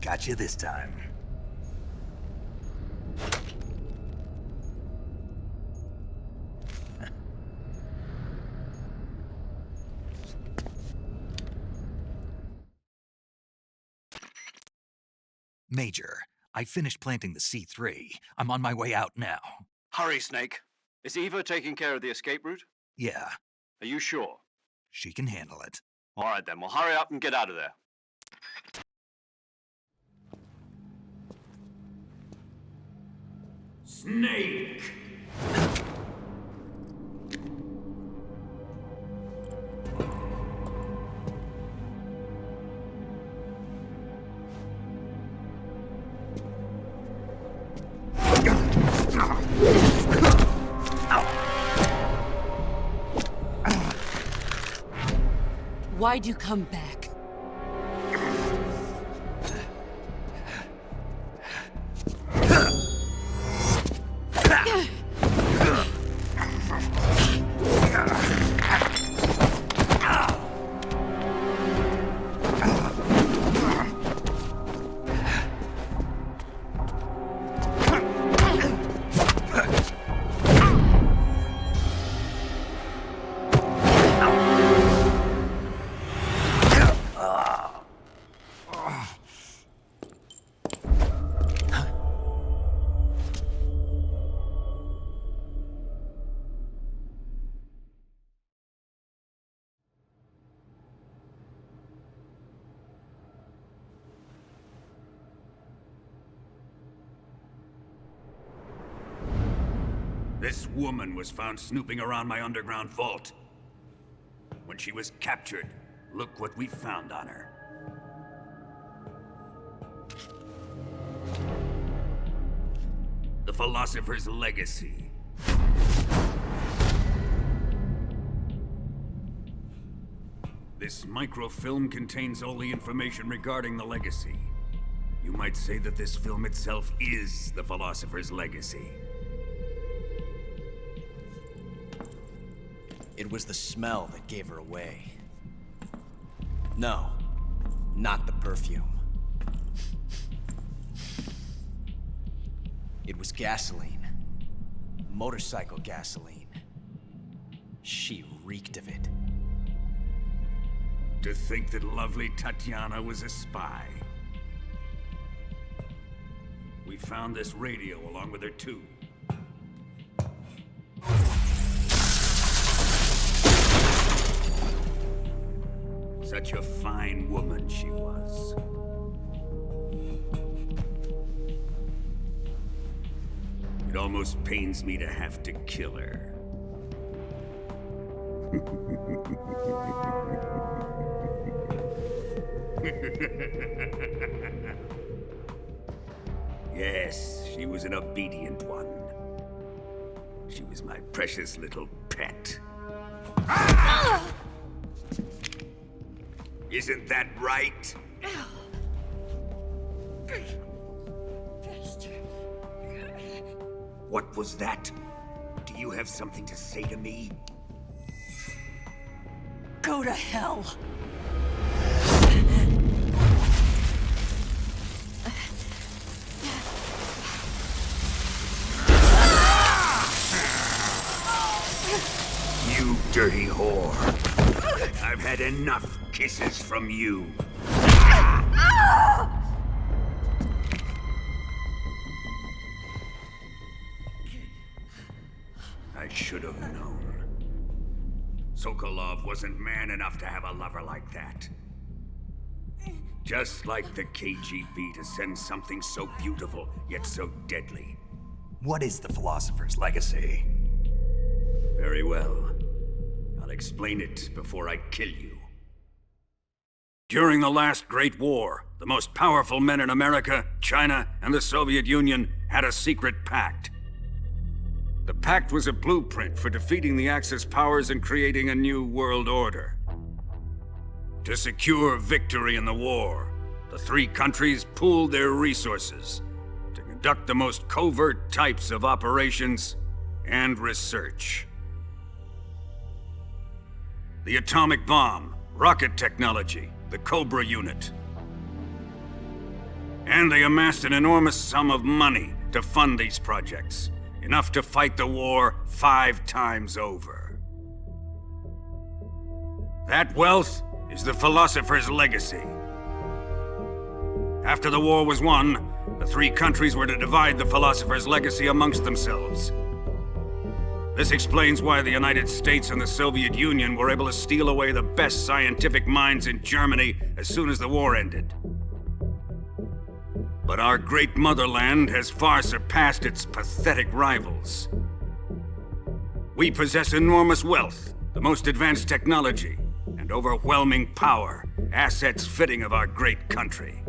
Got you this time. Major, I finished planting the C3. I'm on my way out now. Hurry, Snake. Is Eva taking care of the escape route? Yeah. Are you sure? She can handle it. All right, then. Well, hurry up and get out of there. Snake! Why'd you come back? This woman was found snooping around my underground vault. When she was captured, look what we found on her. The Philosopher's Legacy. This microfilm contains all the information regarding the Legacy. You might say that this film itself is the Philosopher's Legacy. It was the smell that gave her away. No, not the perfume. It was gasoline. Motorcycle gasoline. She reeked of it. To think that lovely Tatiana was a spy. We found this radio along with her too. Such a fine woman she was. It almost pains me to have to kill her. Yes, she was an obedient one. She was my precious little pet. Ah! Isn't that right? What was that? Do you have something to say to me? Go to hell. You dirty whore. I've had enough kisses from you. I should have known. Sokolov wasn't man enough to have a lover like that. Just like the KGB to send something so beautiful, yet so deadly. What is the Philosopher's Legacy? Very well. I'll explain it before I kill you. During the last Great War, the most powerful men in America, China, and the Soviet Union had a secret pact. The pact was a blueprint for defeating the Axis powers and creating a new world order. To secure victory in the war, the three countries pooled their resources to conduct the most covert types of operations and research. The atomic bomb, rocket technology, the Cobra Unit. And they amassed an enormous sum of money to fund these projects, enough to fight the war 5 times over. That wealth is the Philosopher's Legacy. After the war was won, the three countries were to divide the Philosopher's Legacy amongst themselves. This explains why the United States and the Soviet Union were able to steal away the best scientific minds in Germany as soon as the war ended. But our great motherland has far surpassed its pathetic rivals. We possess enormous wealth, the most advanced technology, and overwhelming power, assets fitting of our great country.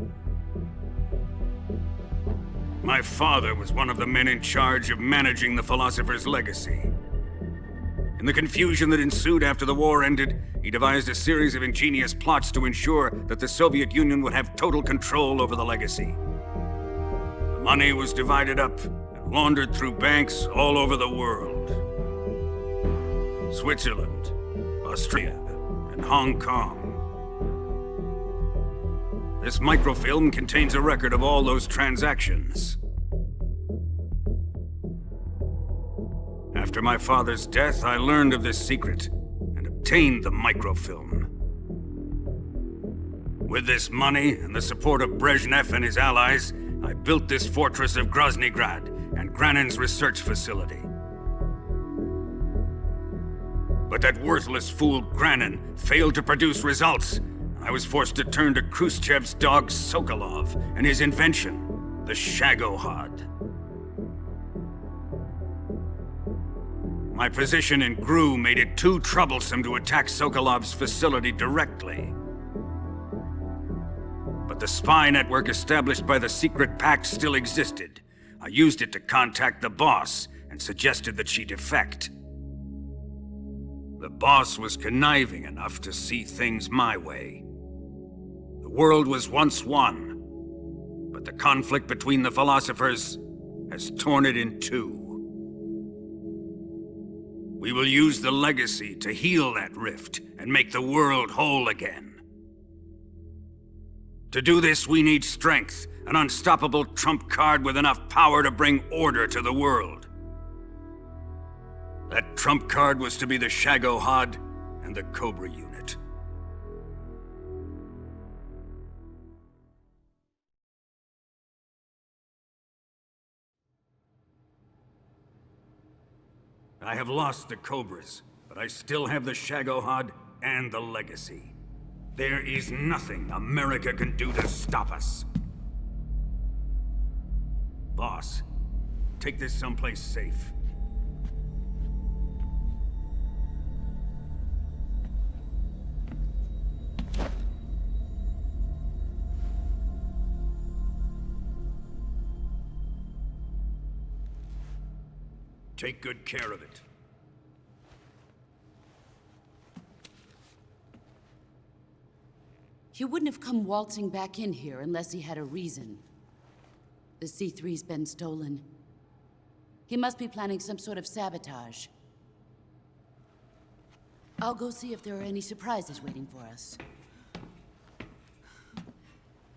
My father was one of the men in charge of managing the Philosopher's Legacy. In the confusion that ensued after the war ended, he devised a series of ingenious plots to ensure that the Soviet Union would have total control over the Legacy. The money was divided up and laundered through banks all over the world. Switzerland, Austria, and Hong Kong. This microfilm contains a record of all those transactions. After my father's death, I learned of this secret and obtained the microfilm. With this money and the support of Brezhnev and his allies, I built this fortress of Groznygrad and Granin's research facility. But that worthless fool Granin failed to produce results. I was forced to turn to Khrushchev's dog Sokolov and his invention, the Shagohod. My position in Gru made it too troublesome to attack Sokolov's facility directly. But the spy network established by the secret pact still existed. I used it to contact the boss and suggested that she defect. The boss was conniving enough to see things my way. The world was once one, but the conflict between the philosophers has torn it in two. We will use the legacy to heal that rift and make the world whole again. To do this, we need strength, an unstoppable trump card with enough power to bring order to the world. That trump card was to be the Shagohod and the Cobra Unit. I have lost the Cobras, but I still have the Shagohod and the legacy. There is nothing America can do to stop us. Boss, take this someplace safe. Take good care of it. He wouldn't have come waltzing back in here unless he had a reason. The C3's been stolen. He must be planning some sort of sabotage. I'll go see if there are any surprises waiting for us.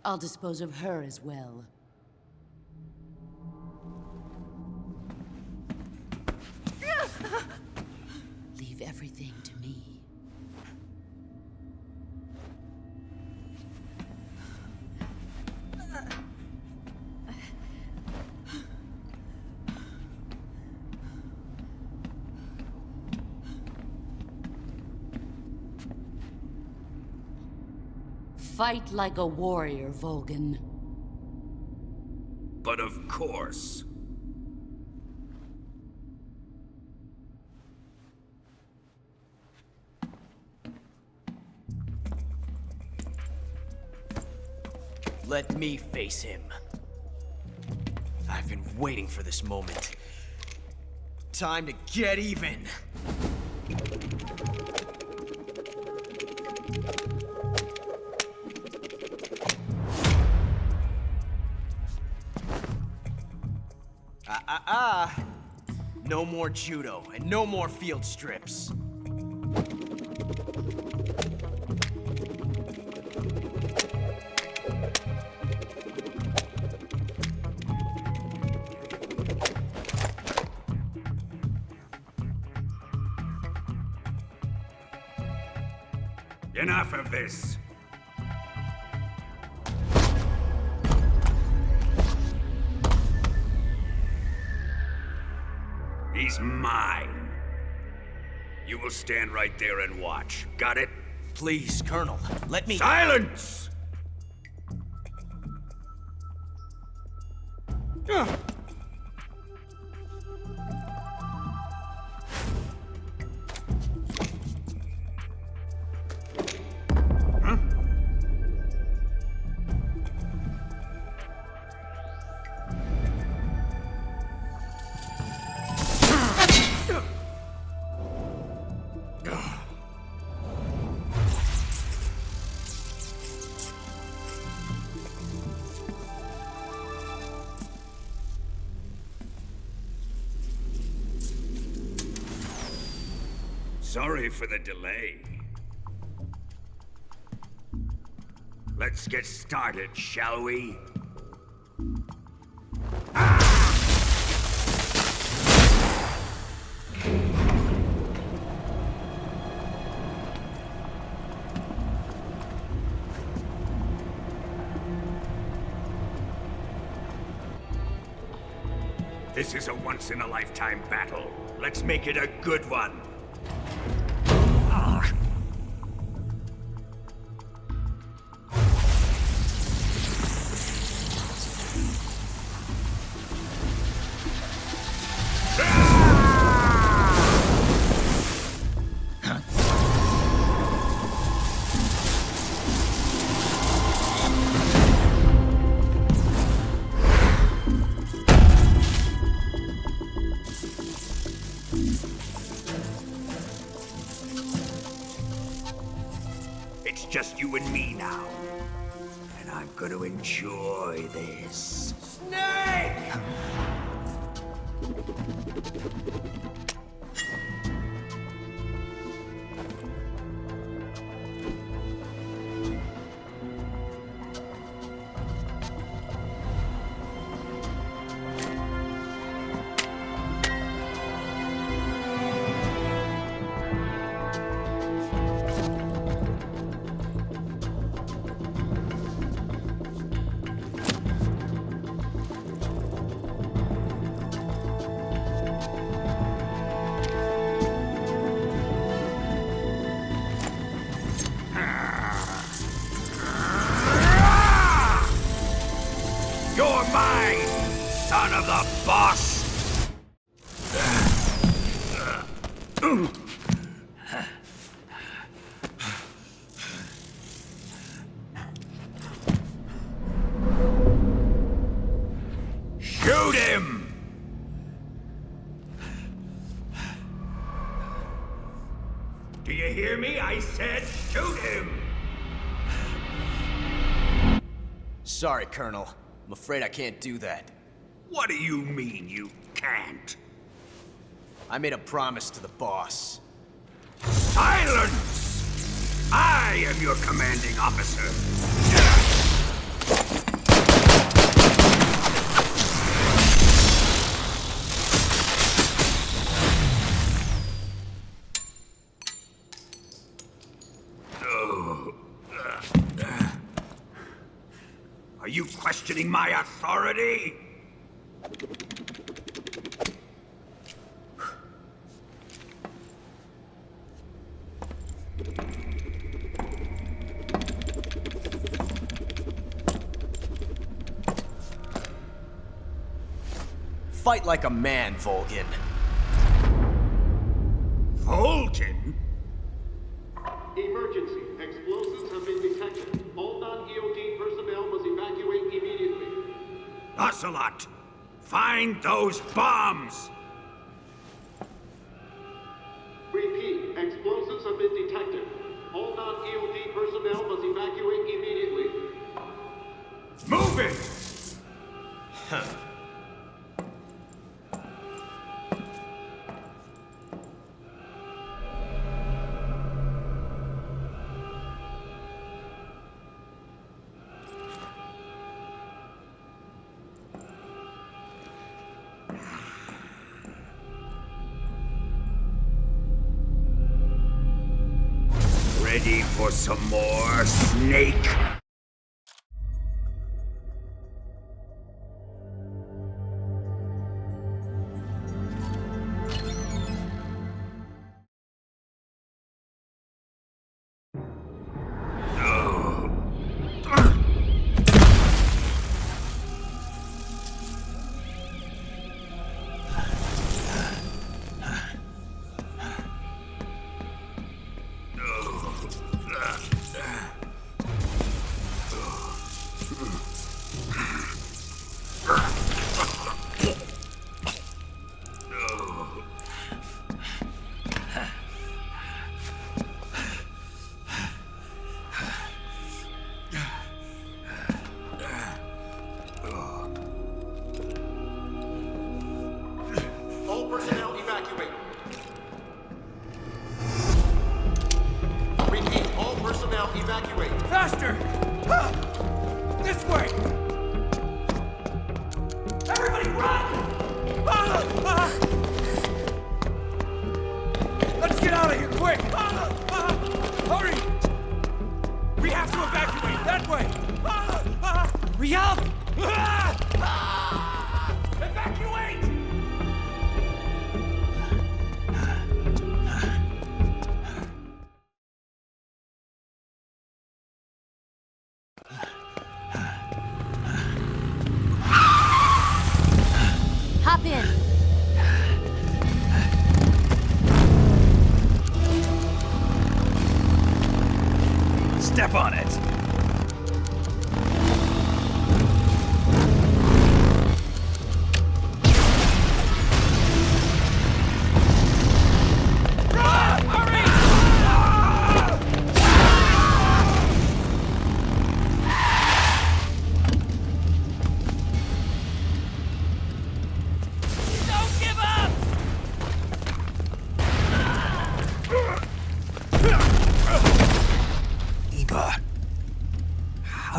I'll dispose of her as well. Leave everything to me. Fight like a warrior, Volgan. But of course. Let me face him. I've been waiting for this moment. Time to get even. No more judo, and no more field strips. Enough of this. He's mine. You will stand right there and watch. Got it? Please, Colonel, let me— Silence! Sorry for the delay. Let's get started, shall we? This is a once-in-a-lifetime battle. Let's make it a good one. just you and me now. And I'm gonna enjoy this. Snake! You're mine, son of the boss! Shoot him! Do you hear me? I said shoot him! Sorry, Colonel. I'm afraid I can't do that. What do you mean you can't? I made a promise to the boss. Silence! I am your commanding officer. Are you questioning my authority? Fight like a man, Volgin. Volgin? Emergency. Explosives have been detected. All non-EOD personnel must evacuate immediately. Ocelot, find those bombs! Repeat. Explosives have been detected. All non-EOD personnel must evacuate immediately. Move it! Huh. Ready for some more, Snake?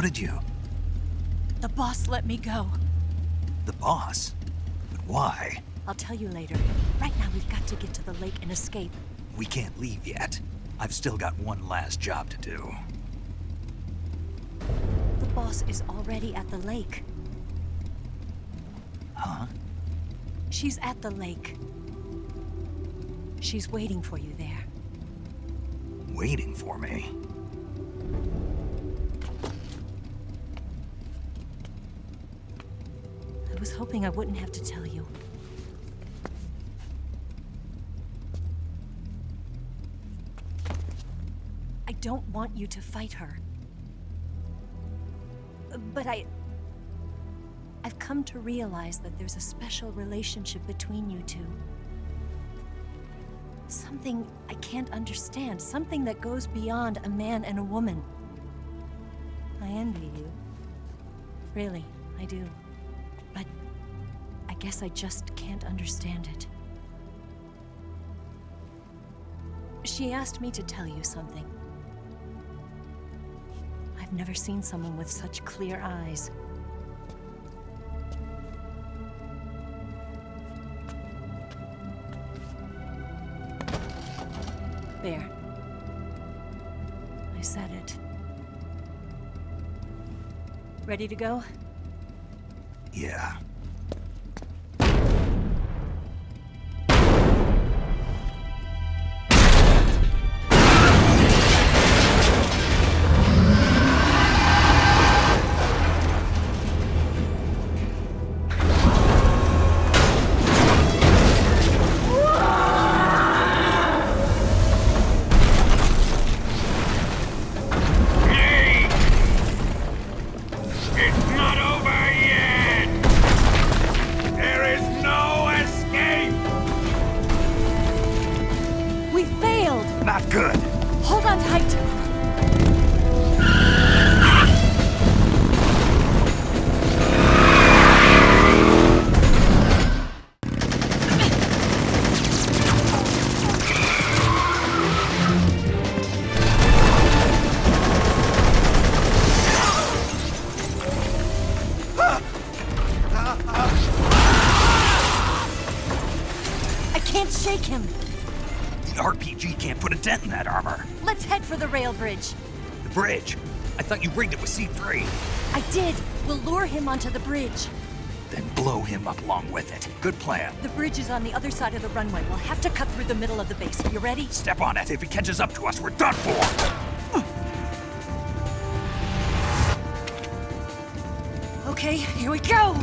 did you... The boss let me go. The boss? But why? I'll tell you later. Right now, we've got to get to the lake and escape. We can't leave yet. I've still got one last job to do. The boss is already at the lake. Huh? She's at the lake. She's waiting for you there. Waiting for me? I was hoping I wouldn't have to tell you. I don't want you to fight her. But I've come to realize that there's a special relationship between you two. Something I can't understand. Something that goes beyond a man and a woman. I envy you. Really, I do. But I guess I just can't understand it. She asked me to tell you something. I've never seen someone with such clear eyes. There. I said it. Ready to go? Yeah. The rail bridge. The bridge? I thought you rigged it with C3. I did. We'll lure him onto the bridge. Then blow him up along with it. Good plan. The bridge is on the other side of the runway. We'll have to cut through the middle of the base. You ready? Step on it. If he catches up to us, we're done for. Okay, here we go.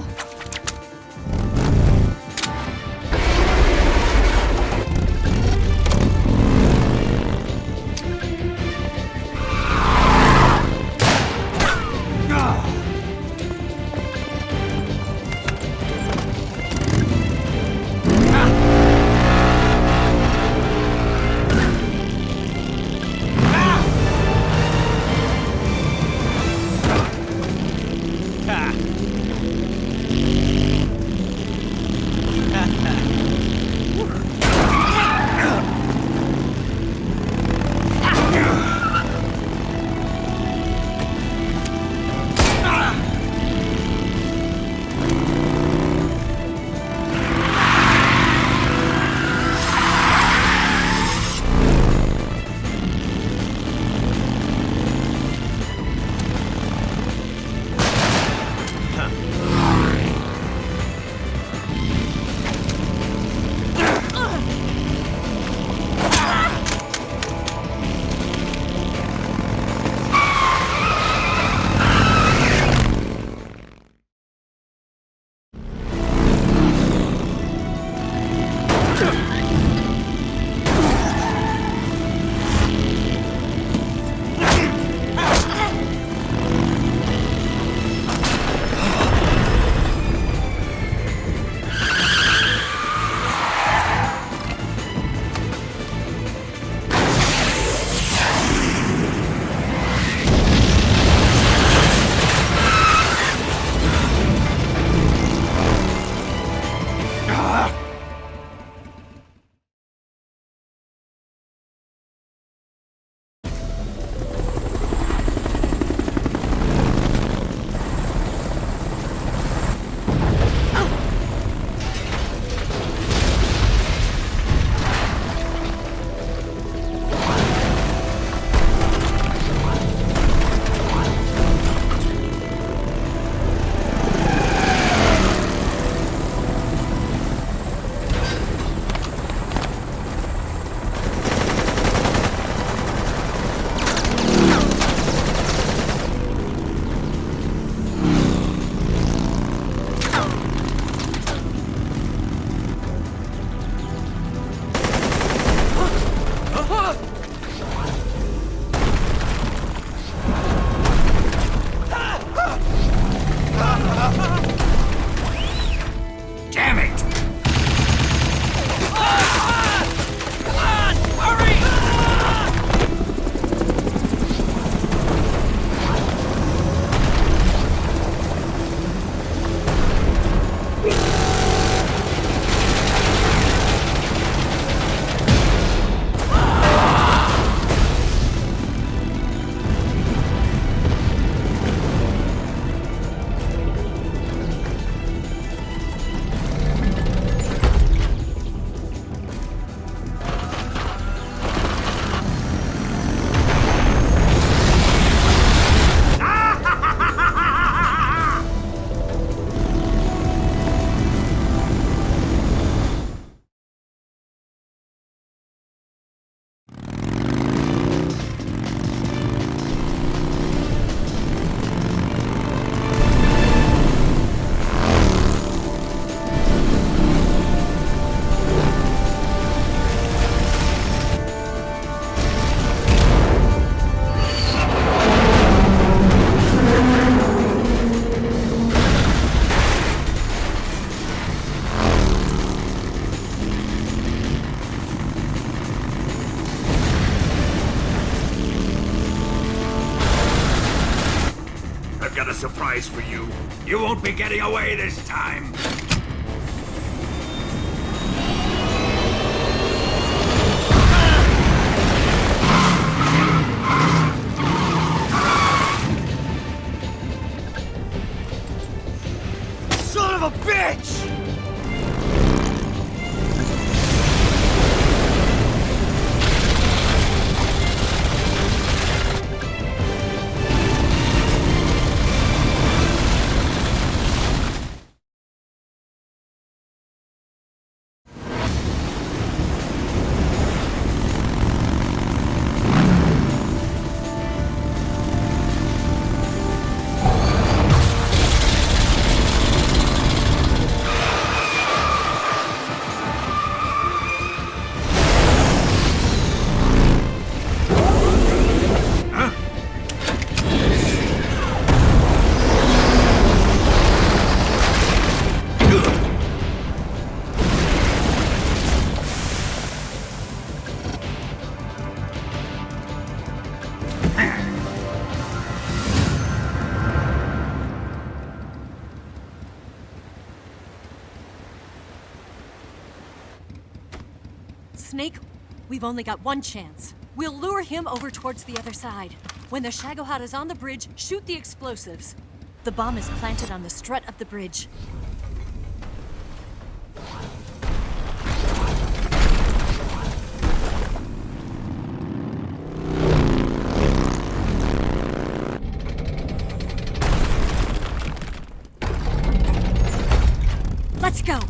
a surprise for you. You won't be getting away this time. Son of a bitch! Snake, we've only got one chance. We'll lure him over towards the other side. When the Shagohod is on the bridge, shoot the explosives. The bomb is planted on the strut of the bridge. Let's go!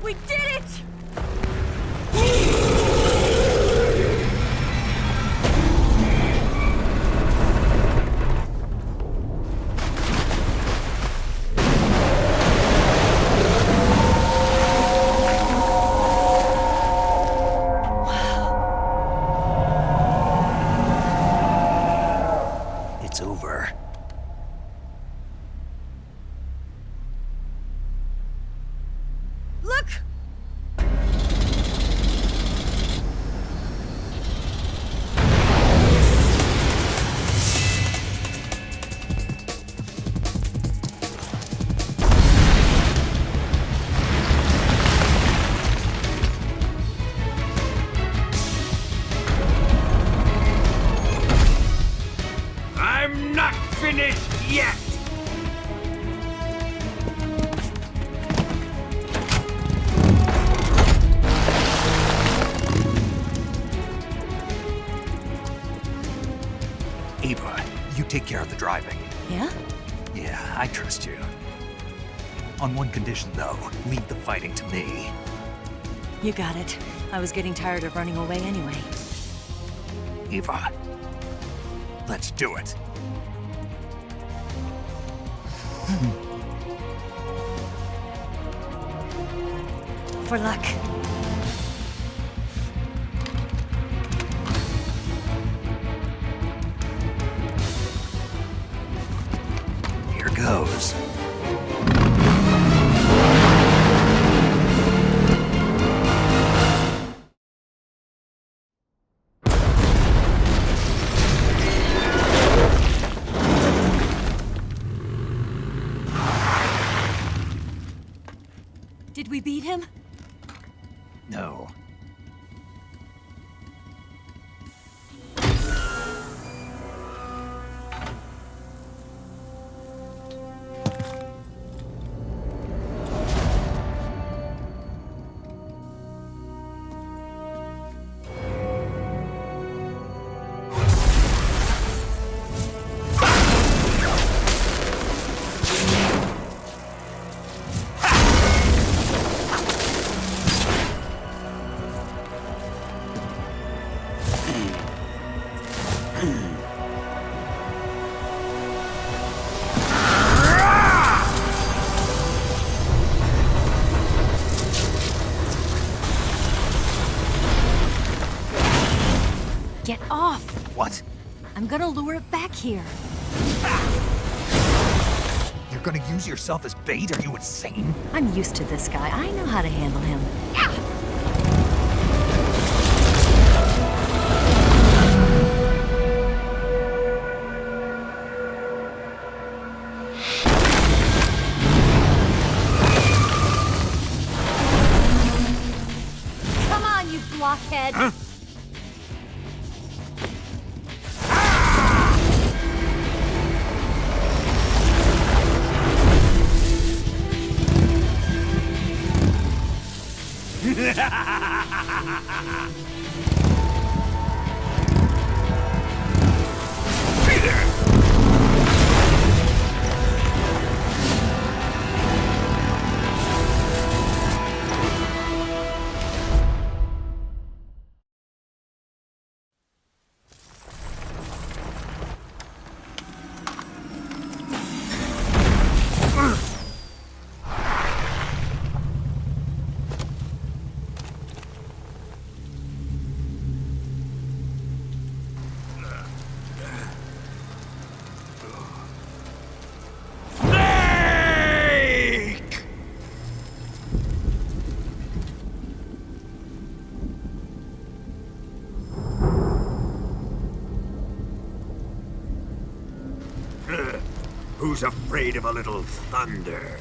We did it! It's over. Look! I'm not finished yet! Ava, you take care of the driving. Yeah? Yeah, I trust you. On one condition, though, leave the fighting to me. You got it. I was getting tired of running away anyway. Ava, let's do it. For luck. Here goes. Did we beat him? No. Get off! What? I'm gonna lure it back here. You're gonna use yourself as bait? Are you insane? I'm used to this guy. I know how to handle him. Come on, you blockhead! Huh? Who's afraid of a little thunder?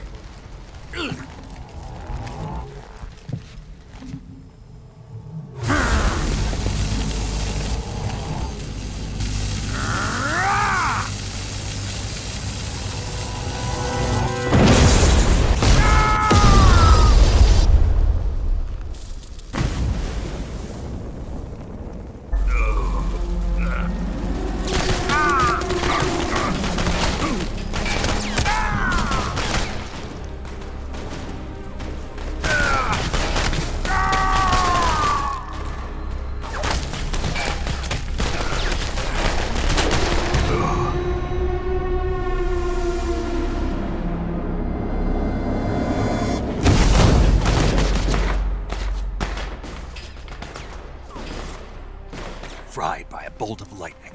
Fried by a bolt of lightning.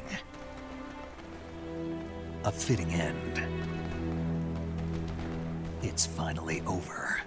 A fitting end. It's finally over.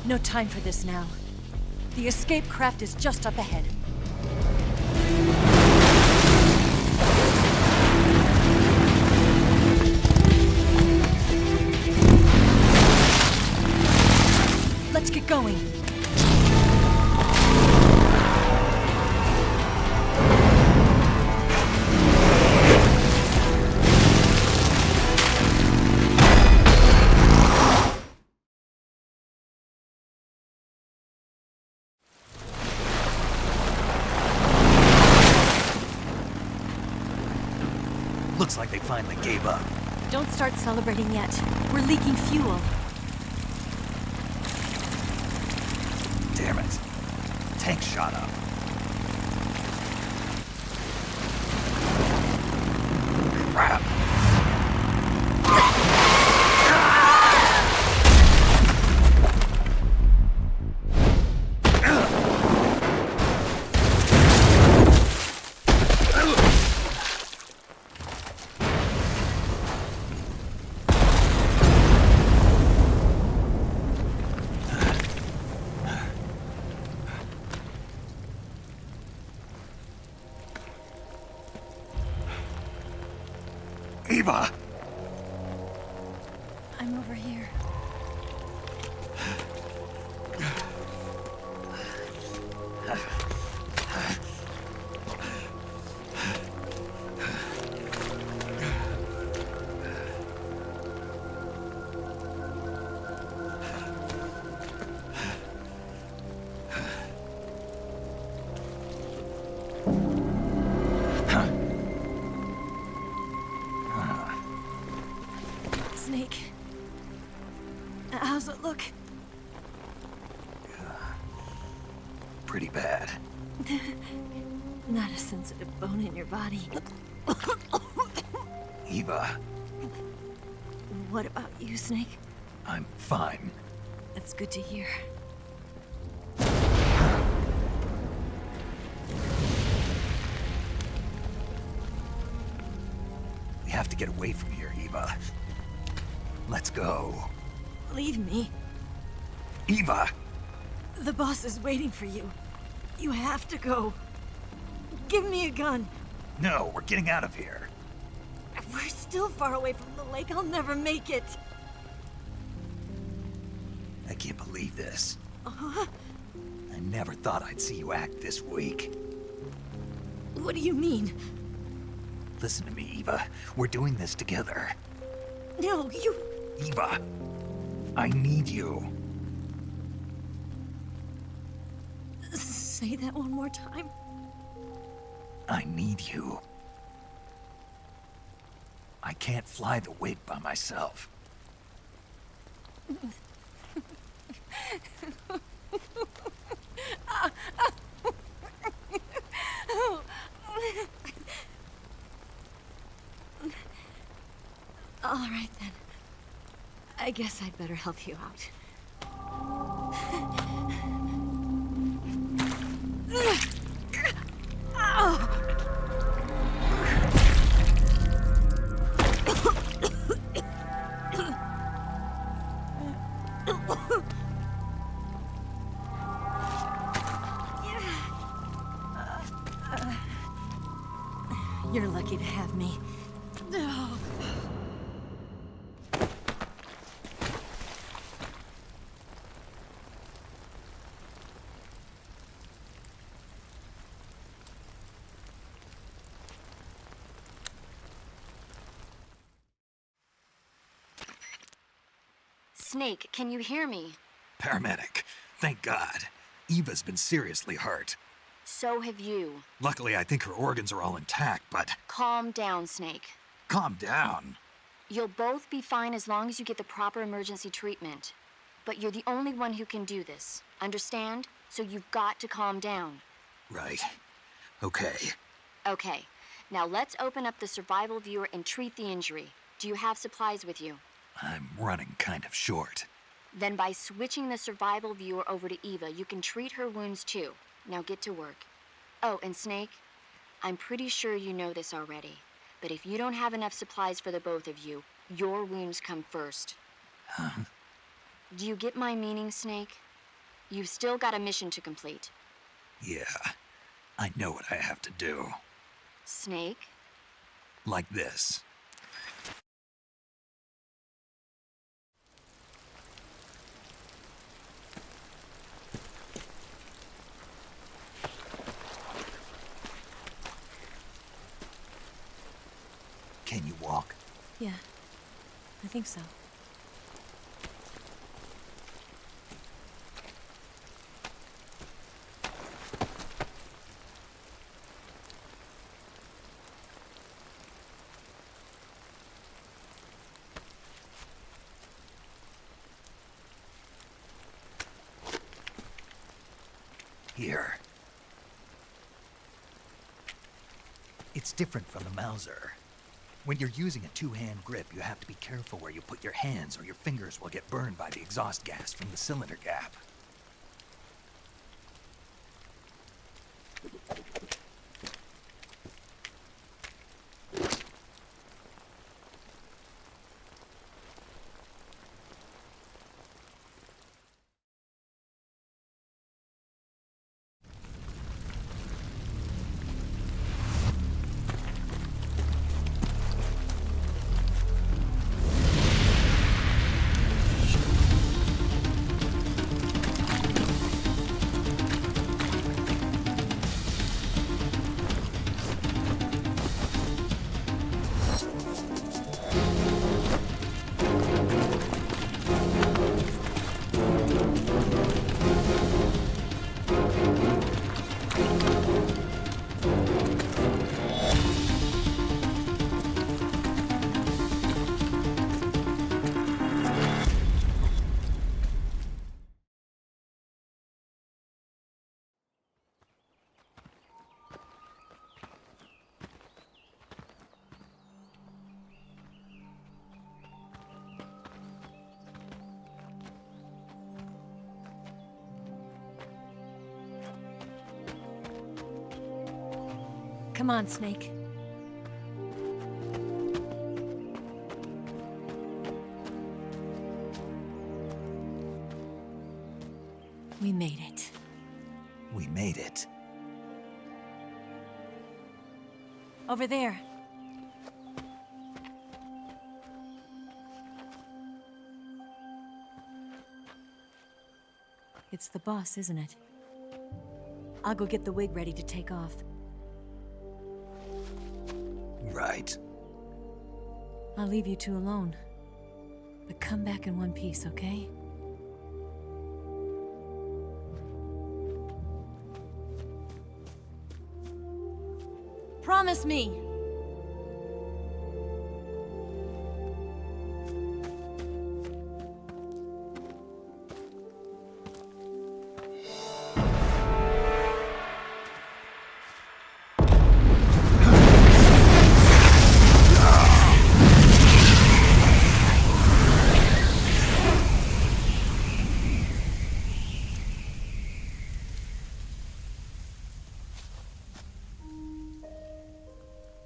No time for this now. The escape craft is just up ahead. Let's get going. Looks like they finally gave up. Don't start celebrating yet. We're leaking fuel. Damn it. Tank shot up. Crap. Eva! I'm over here. Snake. How's it look? Pretty bad. Not a sensitive bone in your body. Eva, What about you, Snake? I'm fine. That's good to hear. We have to get away from here, Eva. Let's go. Leave me. Eva! The boss is waiting for you. You have to go. Give me a gun. No, we're getting out of here. We're still far away from the lake. I'll never make it. I can't believe this. Uh-huh. I never thought I'd see you act this weak. What do you mean? Listen to me, Eva. We're doing this together. No, you... Eva, I need you. Say that one more time. I need you. I can't fly the wig by myself. All right, then. I guess I'd better help you out. You're lucky to have me. Snake, can you hear me? Paramedic, thank God. Eva's been seriously hurt. So have you. Luckily, I think her organs are all intact, but... Calm down, Snake. Calm down. You'll both be fine as long as you get the proper emergency treatment. But you're the only one who can do this. Understand? So you've got to calm down. Right. Okay. Okay. Now let's open up the survival viewer and treat the injury. Do you have supplies with you? I'm running kind of short. Then by switching the survival viewer over to Eva, you can treat her wounds too. Now get to work. Oh, and Snake, I'm pretty sure you know this already, but if you don't have enough supplies for the both of you, your wounds come first. Huh? Do you get my meaning, Snake? You've still got a mission to complete. Yeah, I know what I have to do. Snake? Like this. Can you walk? Yeah, I think so. Here. It's different from the Mauser. When you're using a two-hand grip, you have to be careful where you put your hands or your fingers will get burned by the exhaust gas from the cylinder gap. Come on, Snake. We made it. We made it. Over there. It's the boss, isn't it? I'll go get the wig ready to take off. Right. I'll leave you two alone. But come back in one piece, okay? Promise me!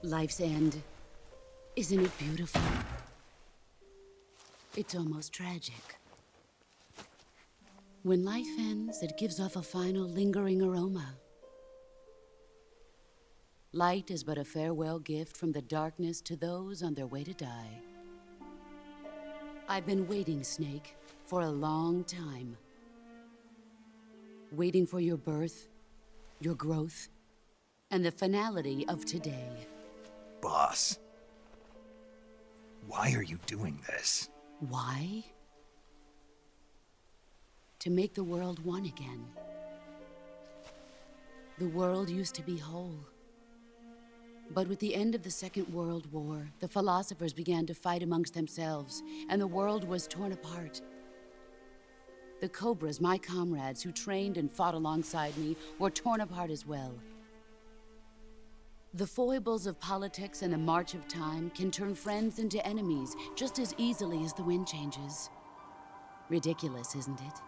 Life's end. Isn't it beautiful? It's almost tragic. When life ends, it gives off a final lingering aroma. Light is but a farewell gift from the darkness to those on their way to die. I've been waiting, Snake, for a long time. Waiting for your birth, your growth, and the finality of today. Boss. Why are you doing this? Why? To make the world one again. The world used to be whole. But with the end of the Second World War, the philosophers began to fight amongst themselves, and the world was torn apart. The Cobras, my comrades who trained and fought alongside me, were torn apart as well. The foibles of politics and the march of time can turn friends into enemies just as easily as the wind changes. Ridiculous, isn't it?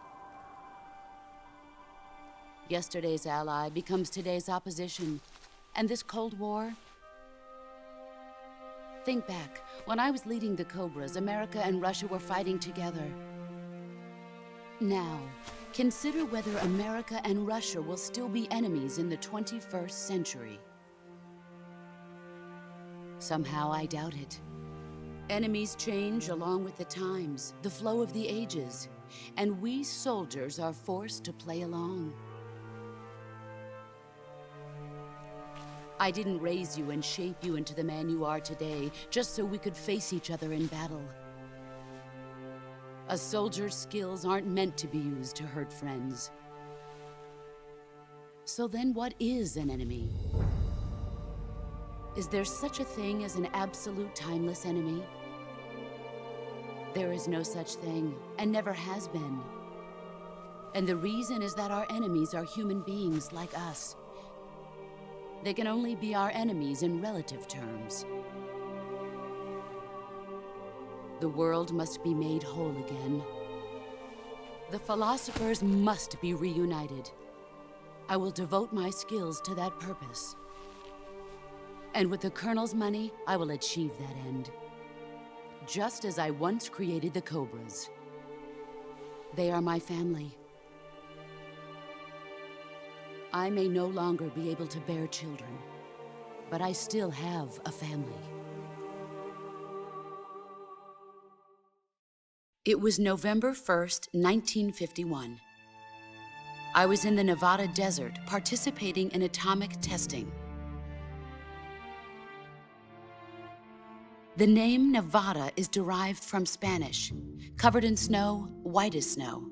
Yesterday's ally becomes today's opposition. And this Cold War? Think back. When I was leading the Cobras, America and Russia were fighting together. Now, consider whether America and Russia will still be enemies in the 21st century. Somehow I doubt it. Enemies change along with the times, the flow of the ages, and we soldiers are forced to play along. I didn't raise you and shape you into the man you are today just so we could face each other in battle. A soldier's skills aren't meant to be used to hurt friends. So then what is an enemy? Is there such a thing as an absolute timeless enemy? There is no such thing, and never has been. And the reason is that our enemies are human beings like us. They can only be our enemies in relative terms. The world must be made whole again. The philosophers must be reunited. I will devote my skills to that purpose. And with the Colonel's money, I will achieve that end. Just as I once created the Cobras. They are my family. I may no longer be able to bear children, but I still have a family. It was November 1st, 1951. I was in the Nevada desert participating in atomic testing. The name Nevada is derived from Spanish, covered in snow, white as snow.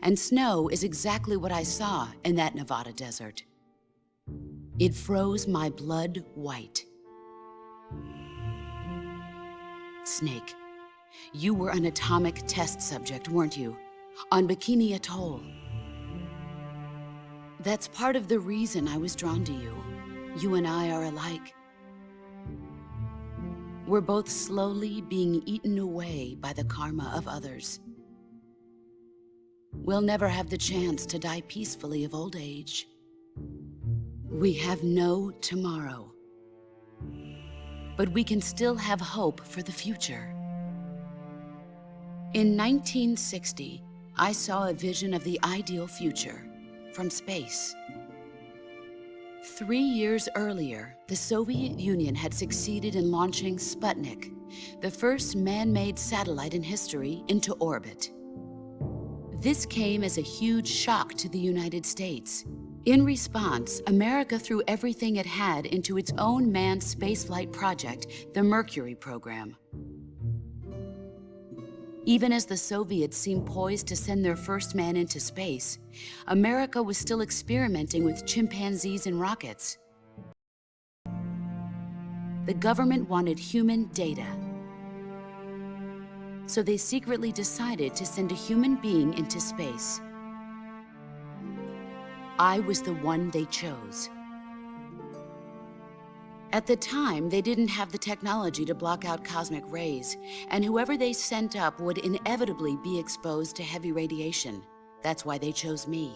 And snow is exactly what I saw in that Nevada desert. It froze my blood white. Snake, you were an atomic test subject, weren't you? On Bikini Atoll. That's part of the reason I was drawn to you. You and I are alike. We're both slowly being eaten away by the karma of others. We'll never have the chance to die peacefully of old age. We have no tomorrow. But we can still have hope for the future. In 1960, I saw a vision of the ideal future from space. 3 years earlier, the Soviet Union had succeeded in launching Sputnik, the first man-made satellite in history, into orbit. This came as a huge shock to the United States. In response, America threw everything it had into its own manned spaceflight project, the Mercury program. Even as the Soviets seemed poised to send their first man into space, America was still experimenting with chimpanzees and rockets. The government wanted human data. So they secretly decided to send a human being into space. I was the one they chose. At the time, they didn't have the technology to block out cosmic rays, and whoever they sent up would inevitably be exposed to heavy radiation. That's why they chose me.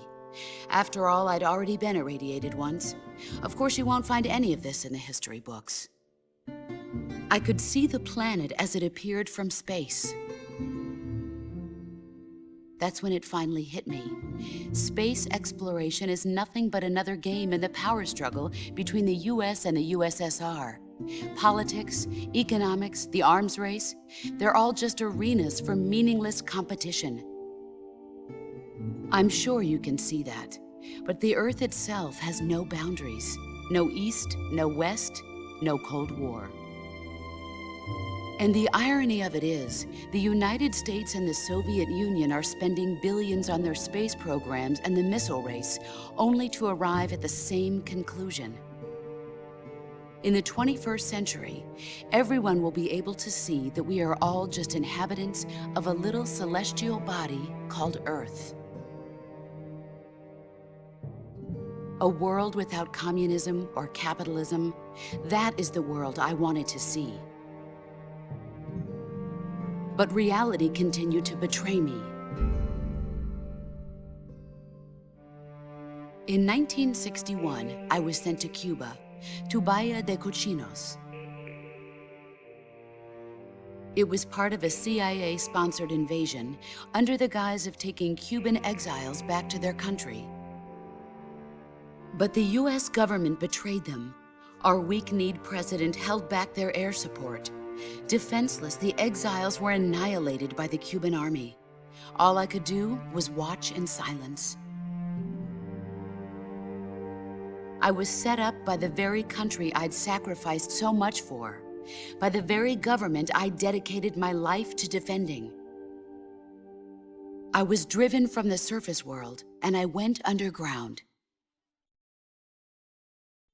After all, I'd already been irradiated once. Of course, you won't find any of this in the history books. I could see the planet as it appeared from space. That's when it finally hit me. Space exploration is nothing but another game in the power struggle between the US and the USSR. Politics, economics, the arms race, they're all just arenas for meaningless competition. I'm sure you can see that, but the Earth itself has no boundaries. No East, no West, no Cold War. And the irony of it is, the United States and the Soviet Union are spending billions on their space programs and the missile race, only to arrive at the same conclusion. In the 21st century, everyone will be able to see that we are all just inhabitants of a little celestial body called Earth. A world without communism or capitalism, that is the world I wanted to see. But reality continued to betray me. In 1961, I was sent to Cuba, to Bahia de Cochinos. It was part of a CIA-sponsored invasion under the guise of taking Cuban exiles back to their country. But the US government betrayed them. Our weak-kneed president held back their air support. Defenseless, the exiles were annihilated by the Cuban army. All I could do was watch in silence. I was set up by the very country I'd sacrificed so much for, by the very government I dedicated my life to defending. I was driven from the surface world, and I went underground.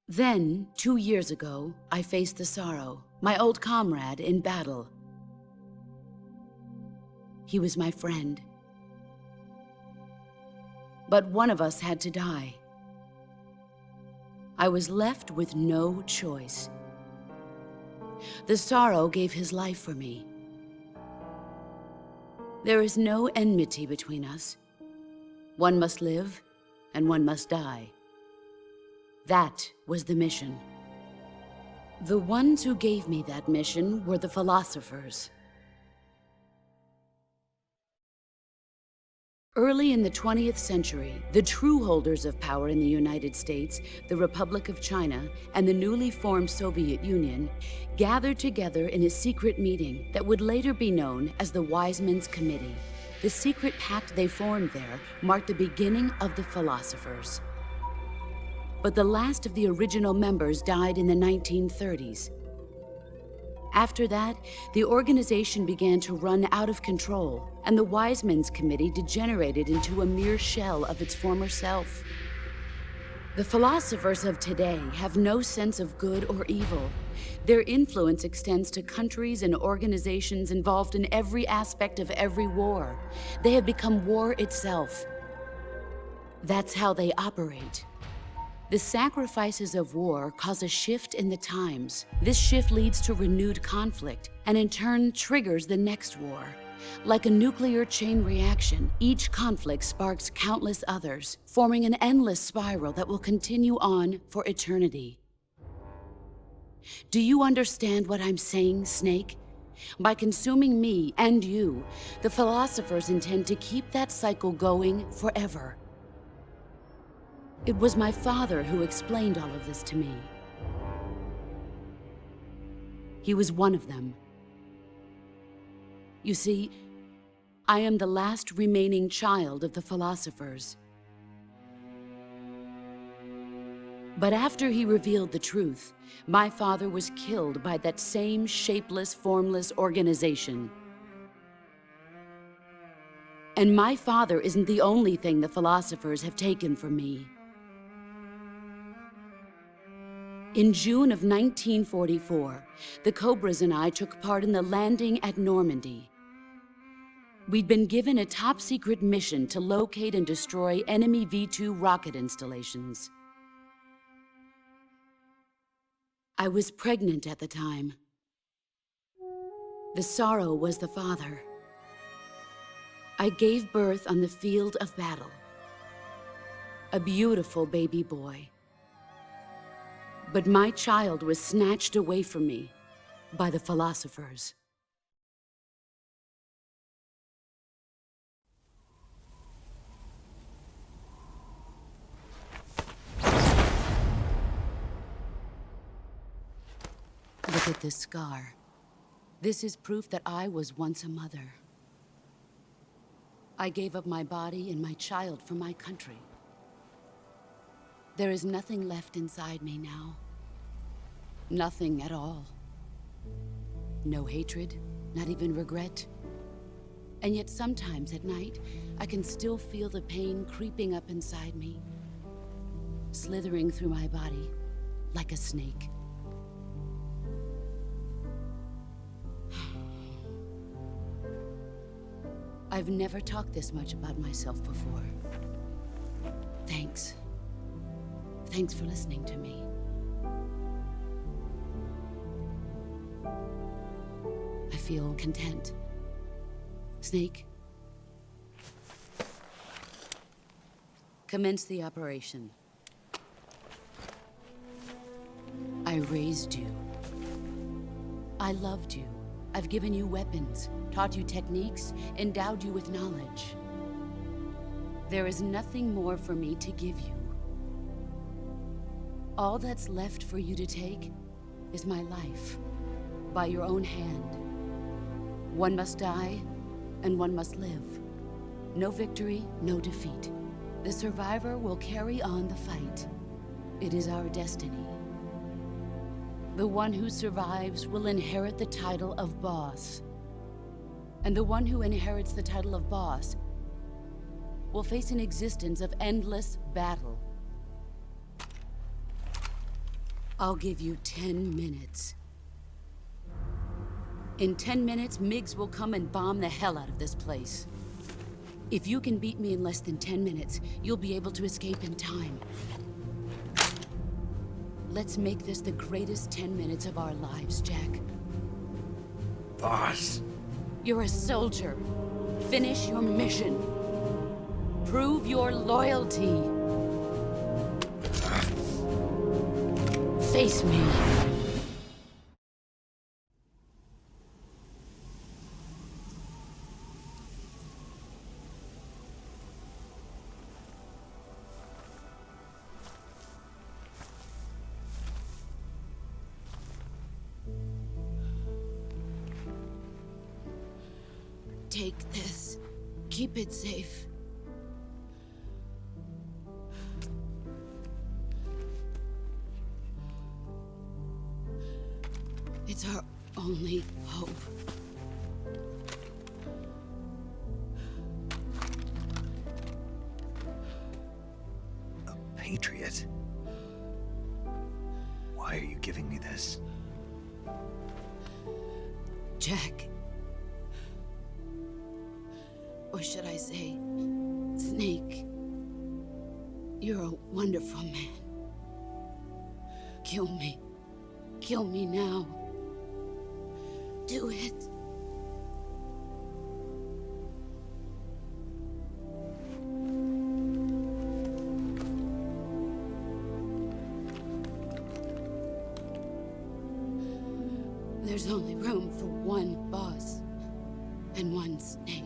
Then, 2 years ago, I faced the Sorrow, my old comrade in battle. He was my friend. But one of us had to die. I was left with no choice. The Sorrow gave his life for me. There is no enmity between us. One must live, and one must die. That was the mission. The ones who gave me that mission were the philosophers. Early in the 20th century, the true holders of power in the United States, the Republic of China, and the newly formed Soviet Union gathered together in a secret meeting that would later be known as the Wise Men's Committee. The secret pact they formed there marked the beginning of the philosophers. But the last of the original members died in the 1930s. After that, the organization began to run out of control, and the Wise Men's Committee degenerated into a mere shell of its former self. The philosophers of today have no sense of good or evil. Their influence extends to countries and organizations involved in every aspect of every war. They have become war itself. That's how they operate. The sacrifices of war cause a shift in the times. This shift leads to renewed conflict, and in turn triggers the next war. Like a nuclear chain reaction, each conflict sparks countless others, forming an endless spiral that will continue on for eternity. Do you understand what I'm saying, Snake? By consuming me and you, the philosophers intend to keep that cycle going forever. It was my father who explained all of this to me. He was one of them. You see, I am the last remaining child of the philosophers. But after he revealed the truth, my father was killed by that same shapeless, formless organization. And my father isn't the only thing the philosophers have taken from me. In June of 1944, the Cobras and I took part in the landing at Normandy. We'd been given a top-secret mission to locate and destroy enemy V-2 rocket installations. I was pregnant at the time. The Sorrow was the father. I gave birth on the field of battle. A beautiful baby boy. But my child was snatched away from me by the philosophers. Look at this scar. This is proof that I was once a mother. I gave up my body and my child for my country. There is nothing left inside me now. Nothing at all. No hatred, not even regret. And yet sometimes at night, I can still feel the pain creeping up inside me, slithering through my body like a snake. I've never talked this much about myself before. Thanks. Thanks for listening to me. I feel content. Snake, commence the operation. I raised you. I loved you. I've given you weapons, taught you techniques, endowed you with knowledge. There is nothing more for me to give you. All that's left for you to take is my life, by your own hand. One must die, and one must live. No victory, no defeat. The survivor will carry on the fight. It is our destiny. The one who survives will inherit the title of boss. And the one who inherits the title of boss will face an existence of endless battle. I'll give you 10 minutes. In 10 minutes, MiGs will come and bomb the hell out of this place. If you can beat me in less than 10 minutes, you'll be able to escape in time. Let's make this the greatest 10 minutes of our lives, Jack. Boss. You're a soldier. Finish your mission. Prove your loyalty. Face me. Take this. Keep it safe. It's our only hope. A patriot? Why are you giving me this? Jack. Or should I say, Snake? You're a wonderful man. Kill me. Kill me now. Do it. There's only room for one boss and one Snake.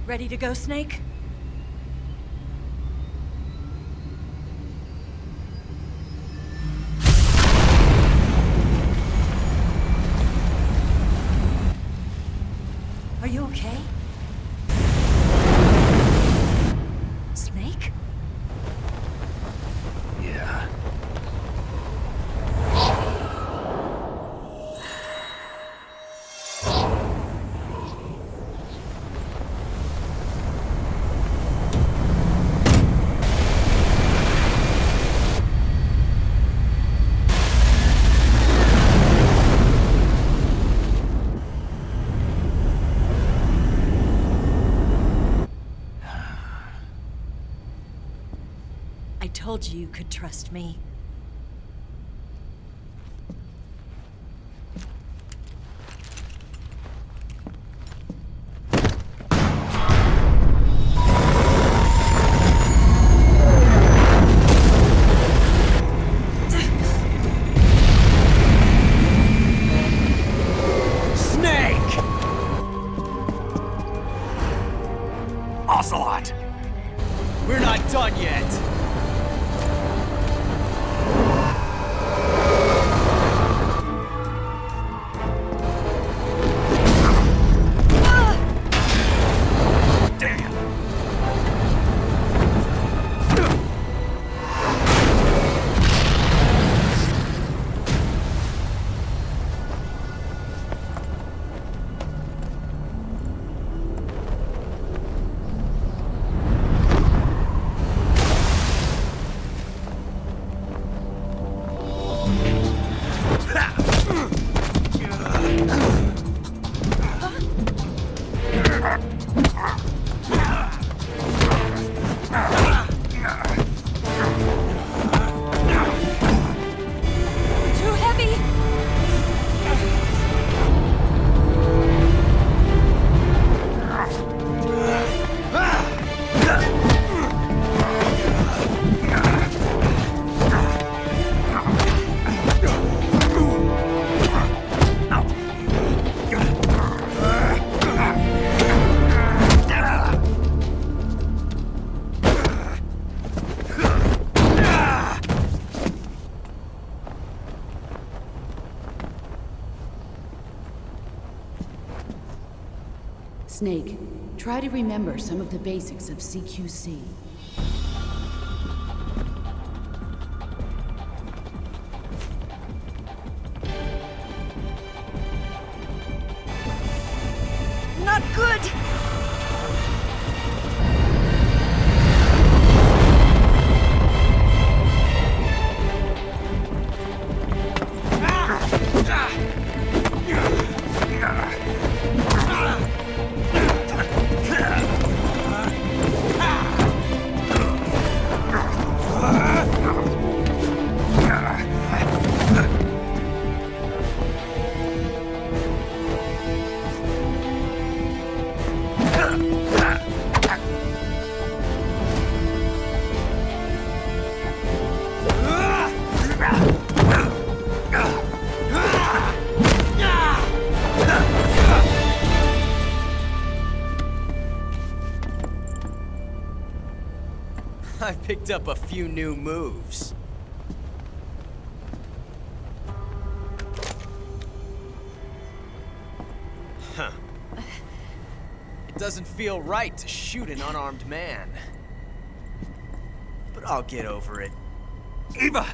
Ready to go, Snake? Are you okay? told you could trust me. Ocelot! We're not done yet! Snake, try to remember some of the basics of CQC. Not good! I've picked up a few new moves. Huh. It doesn't feel right to shoot an unarmed man. But I'll get over it. Eva!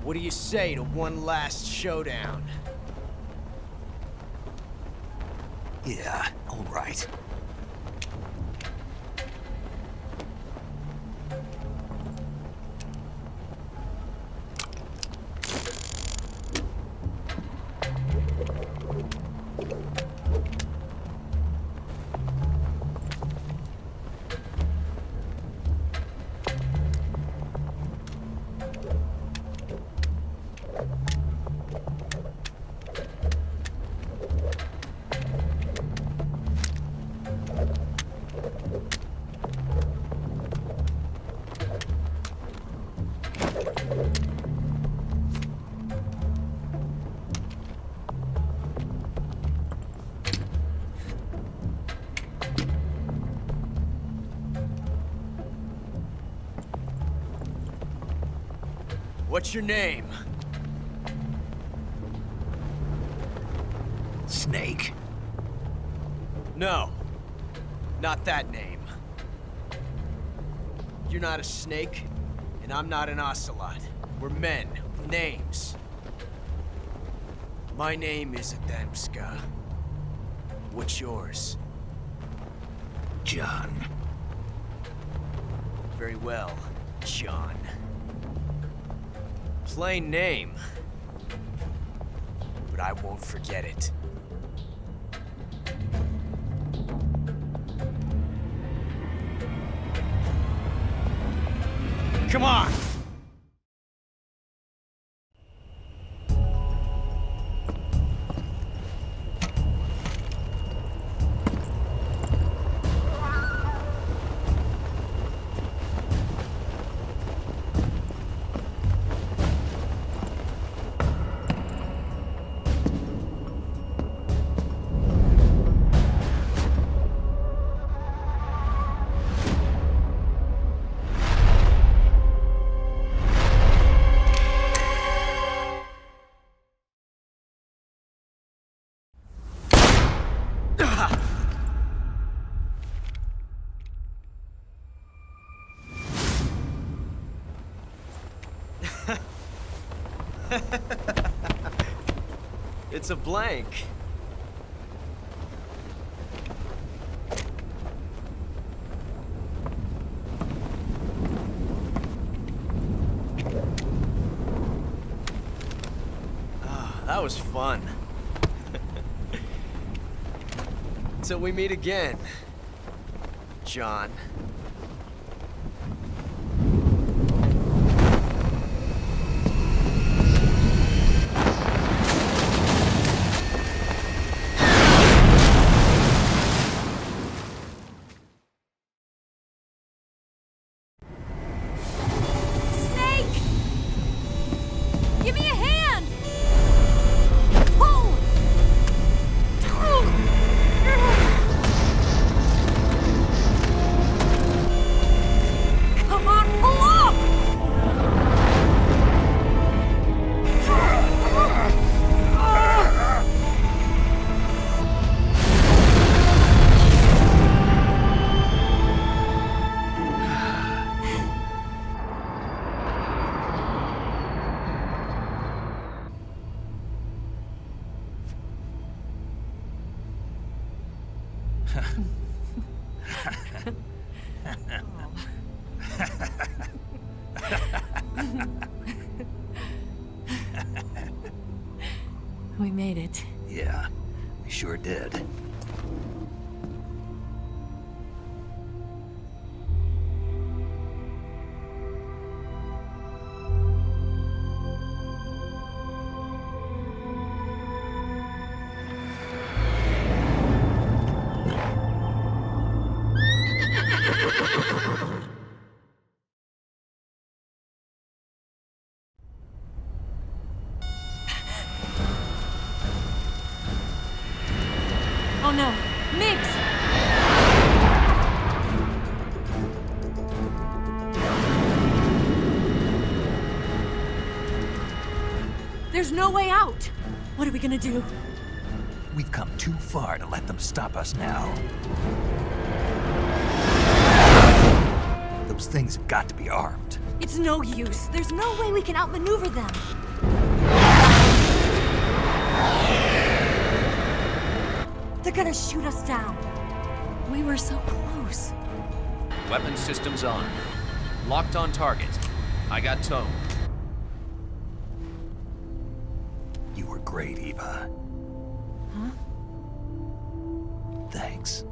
What do you say to one last showdown? Yeah, all right. What's your name? Snake. No. Not that name. You're not a snake, and I'm not an ocelot. We're men Names. My name is Adamska. What's yours? John. Very well, John. Plain name. But I won't forget it. Come on! It's a blank. That was fun. Till we meet again, John. We made it. Yeah, we sure did. Oh no, Mix! There's no way out! What are we gonna do? We've come too far to let them stop us now. Those things have got to be armed. It's no use. There's no way we can outmaneuver them. They're gonna shoot us down. We were so close. Weapon systems on. Locked on target. I got tone. You were great, Eva. Huh? Thanks.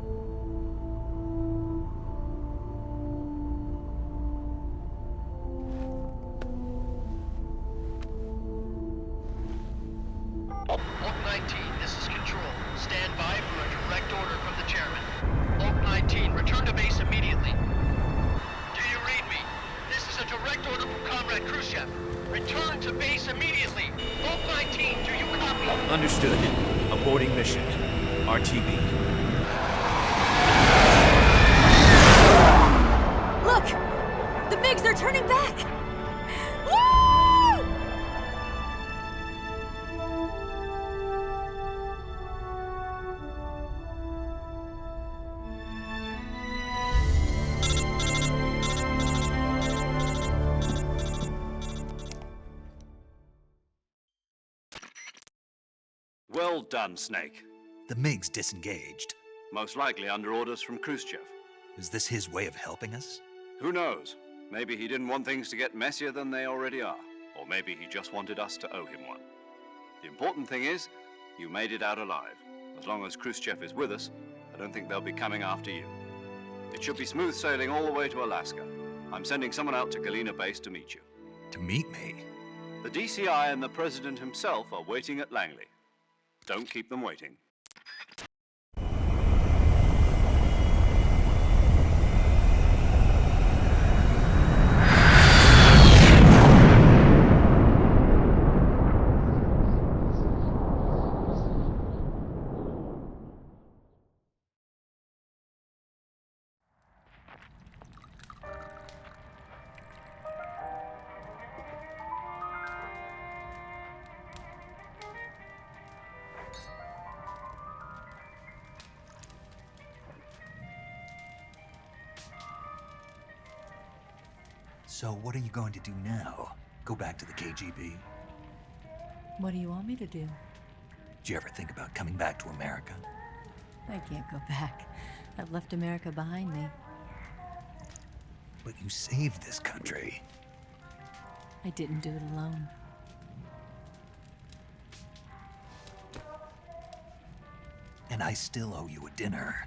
Oak 19, this is Control. Stand by for a direct order from the chairman. Oak 19, return to base immediately. Do you read me? This is a direct order from Comrade Khrushchev. Return to base immediately. Oak 19, do you copy? Understood. Aborting mission. RTB. Look! The MiGs are turning back! Woo! done, Snake. The MiG's disengaged. Most likely under orders from Khrushchev. Is this his way of helping us? Who knows? Maybe he didn't want things to get messier than they already are. Or maybe he just wanted us to owe him one. The important thing is, you made it out alive. As long as Khrushchev is with us, I don't think they'll be coming after you. It should be smooth sailing all the way to Alaska. I'm sending someone out to Galena Base to meet you. To meet me? The DCI and the President himself are waiting at Langley. Don't keep them waiting. So what are you going to do now? Go back to the KGB? What do you want me to do? Did you ever think about coming back to America? I can't go back. I've left America behind me. But you saved this country. I didn't do it alone. And I still owe you a dinner.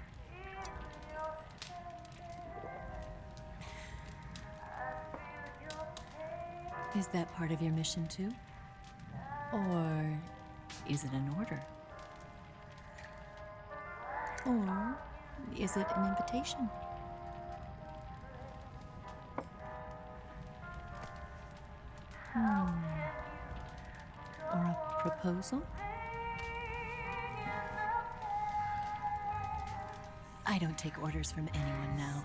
Is that part of your mission too? Or is it an order? Or is it an invitation? Or a proposal? I don't take orders from anyone now.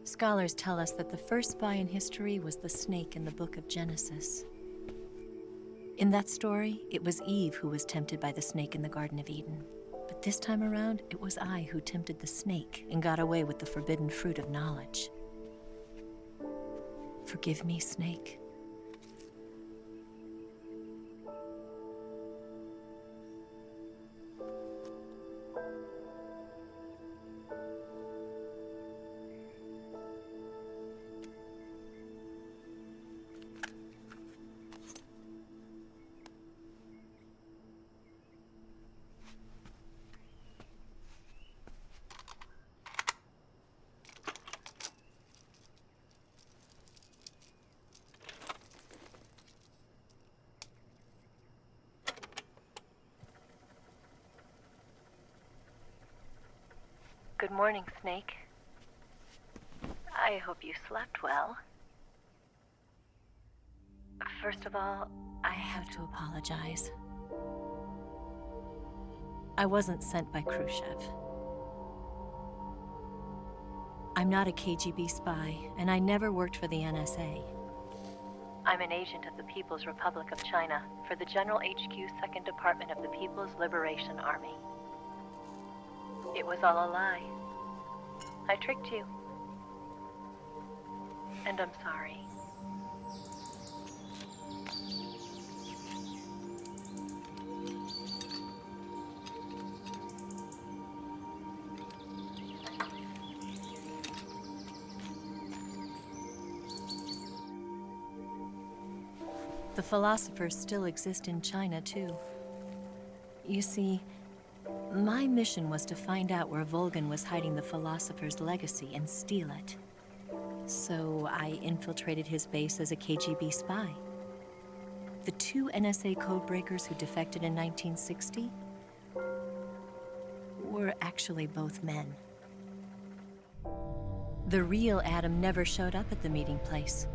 Scholars tell us that the first spy in history was the snake in the book of Genesis. In that story, it was Eve who was tempted by the snake in the Garden of Eden. But this time around, it was I who tempted the snake and got away with the forbidden fruit of knowledge. Forgive me, Snake. Good morning, Snake. I hope you slept well. First of all, I have to apologize. I wasn't sent by Khrushchev. I'm not a KGB spy, and I never worked for the NSA. I'm an agent of the People's Republic of China for the General HQ 2nd Department of the People's Liberation Army. It was all a lie. I tricked you. And I'm sorry. The philosophers still exist in China, too. You see, my mission was to find out where Volgin was hiding the philosopher's legacy and steal it. So I infiltrated his base as a KGB spy. The 2 NSA codebreakers who defected in 1960 were actually both men. The real Adam never showed up at the meeting place,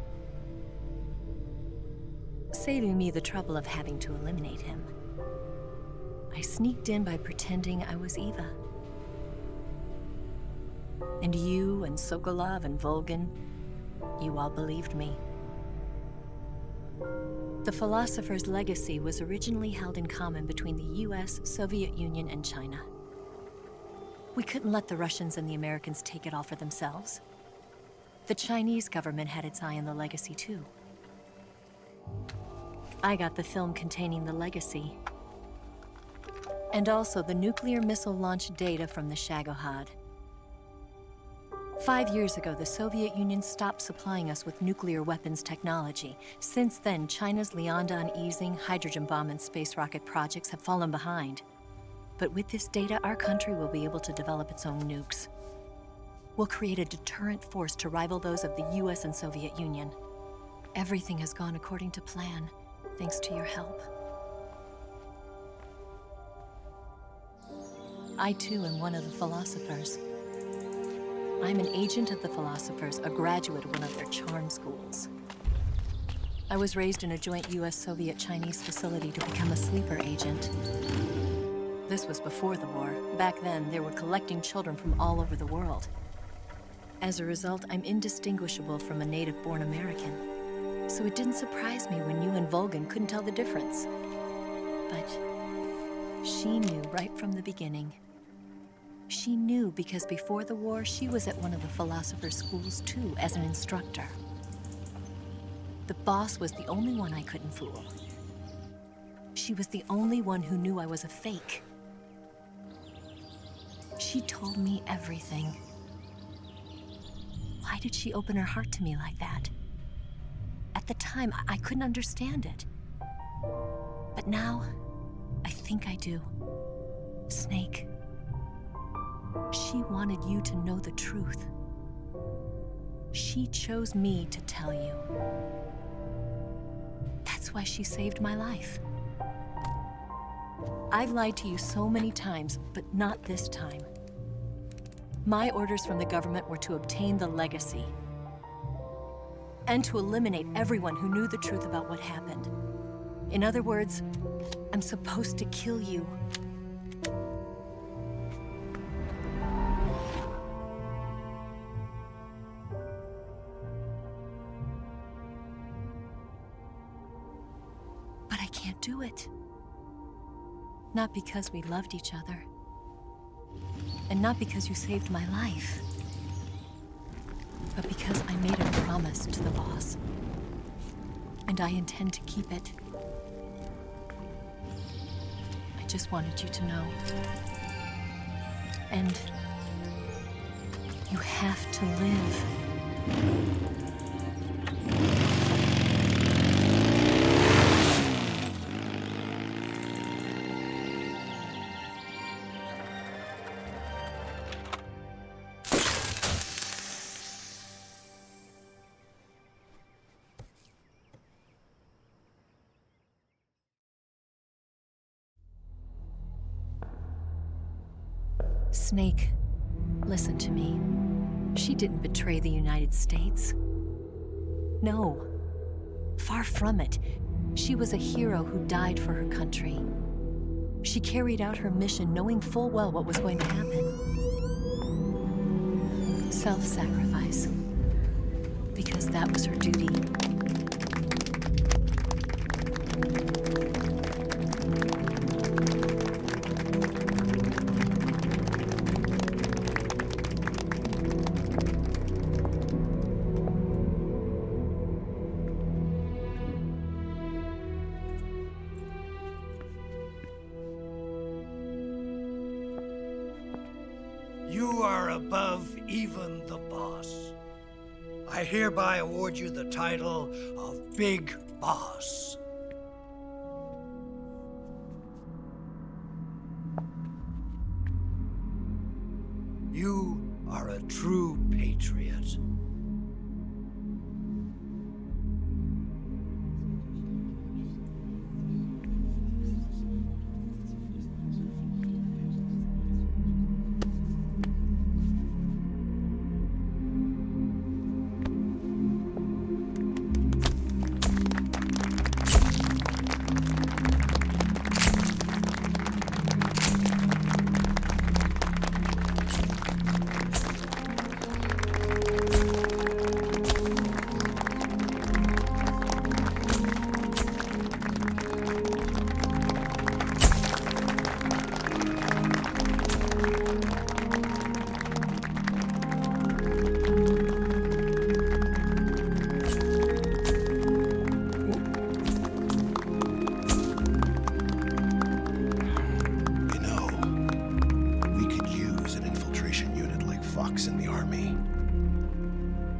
saving me the trouble of having to eliminate him. I sneaked in by pretending I was Eva. And you and Sokolov and Volgin, you all believed me. The philosopher's legacy was originally held in common between the US, Soviet Union, and China. We couldn't let the Russians and the Americans take it all for themselves. The Chinese government had its eye on the legacy, too. I got the film containing the legacy, and also the nuclear missile launch data from the Shagohod. 5 years ago, the Soviet Union stopped supplying us with nuclear weapons technology. Since then, China's Liaodong easing, hydrogen bomb, and space rocket projects have fallen behind. But with this data, our country will be able to develop its own nukes. We'll create a deterrent force to rival those of the US and Soviet Union. Everything has gone according to plan, thanks to your help. I too am one of the philosophers. I'm an agent of the philosophers, a graduate of one of their charm schools. I was raised in a joint US-Soviet-Chinese facility to become a sleeper agent. This was before the war. Back then, they were collecting children from all over the world. As a result, I'm indistinguishable from a native-born American. So it didn't surprise me when you and Volgin couldn't tell the difference. But she knew right from the beginning. She knew because before the war, she was at one of the philosopher's schools too, as an instructor. The boss was the only one I couldn't fool. She was the only one who knew I was a fake. She told me everything. Why did she open her heart to me like that? At the time, I couldn't understand it. But now, I think I do. Snake. She wanted you to know the truth. She chose me to tell you. That's why she saved my life. I've lied to you so many times, but not this time. My orders from the government were to obtain the legacy and to eliminate everyone who knew the truth about what happened. In other words, I'm supposed to kill you. But I can't do it. Not because we loved each other. And not because you saved my life. But because I made a promise to the boss. And I intend to keep it. I just wanted you to know. And you have to live. Snake, listen to me. She didn't betray the United States. No. Far from it. She was a hero who died for her country. She carried out her mission knowing full well what was going to happen. Self-sacrifice. Because that was her duty. You are above even the boss. I hereby award you the title of Big Boss. You are a true patriot.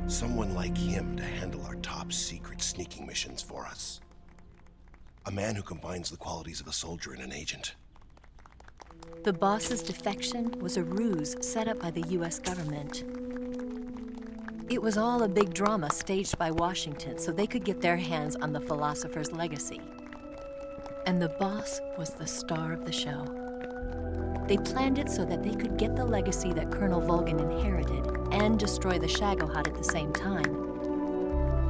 Someone like him to handle our top secret sneaking missions for us. A man who combines the qualities of a soldier and an agent. The boss's defection was a ruse set up by the US government. It was all a big drama staged by Washington so they could get their hands on the philosopher's legacy. And the boss was the star of the show. They planned it so that they could get the legacy that Colonel Volgin inherited and destroy the Shagohod at the same time.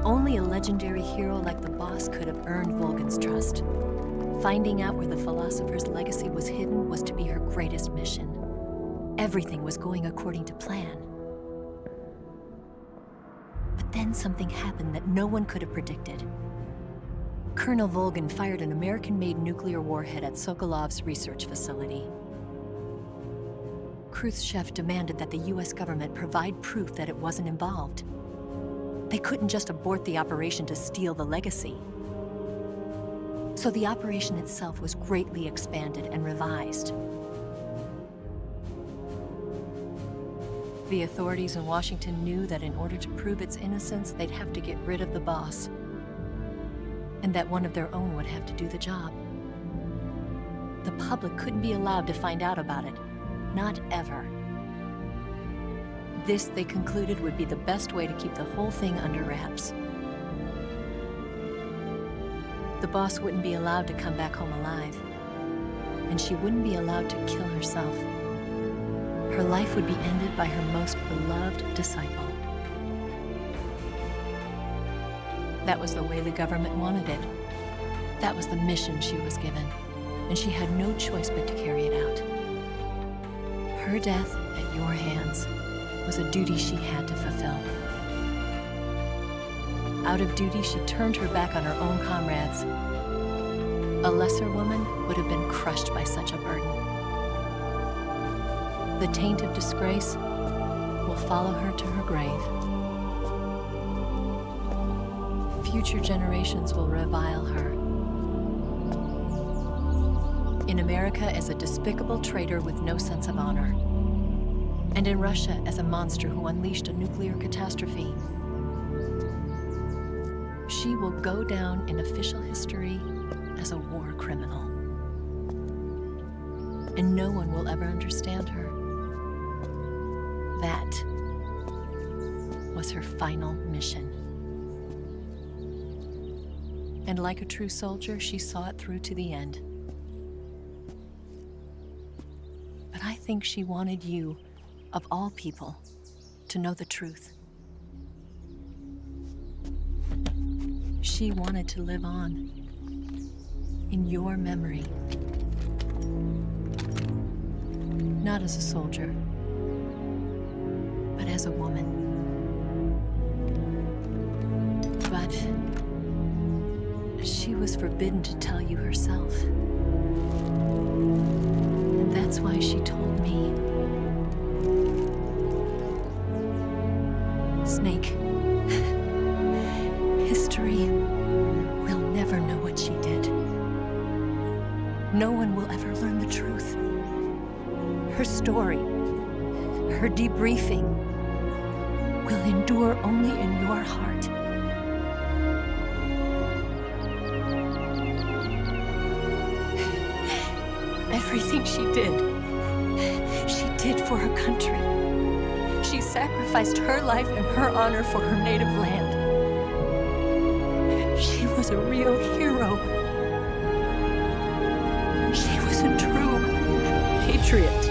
Only a legendary hero like the boss could have earned Volgin's trust. Finding out where the philosopher's legacy was hidden was to be her greatest mission. Everything was going according to plan. But then something happened that no one could have predicted. Colonel Volgin fired an American-made nuclear warhead at Sokolov's research facility. Khrushchev demanded that the US government provide proof that it wasn't involved. They couldn't just abort the operation to steal the legacy. So the operation itself was greatly expanded and revised. The authorities in Washington knew that in order to prove its innocence, they'd have to get rid of the boss, and that one of their own would have to do the job. The public couldn't be allowed to find out about it. Not ever. This, they concluded, would be the best way to keep the whole thing under wraps. The boss wouldn't be allowed to come back home alive, and she wouldn't be allowed to kill herself. Her life would be ended by her most beloved disciple. That was the way the government wanted it. That was the mission she was given, and she had no choice but to carry it out. Her death at your hands was a duty she had to fulfill. Out of duty, she turned her back on her own comrades. A lesser woman would have been crushed by such a burden. The taint of disgrace will follow her to her grave. Future generations will revile her. In America as a despicable traitor with no sense of honor. And in Russia as a monster who unleashed a nuclear catastrophe. She will go down in official history as a war criminal. And no one will ever understand her. That was her final mission. And like a true soldier, she saw it through to the end. But I think she wanted you, of all people, to know the truth. She wanted to live on. In your memory. Not as a soldier, but as a woman. But she was forbidden to tell you herself. And that's why she told me. Snake, history will never know what she did. No one will ever learn the truth. Her story, her debriefing, will endure only in your heart. Everything she did for her country. She sacrificed her life and her honor for her native land. She was a real hero. She was a true patriot.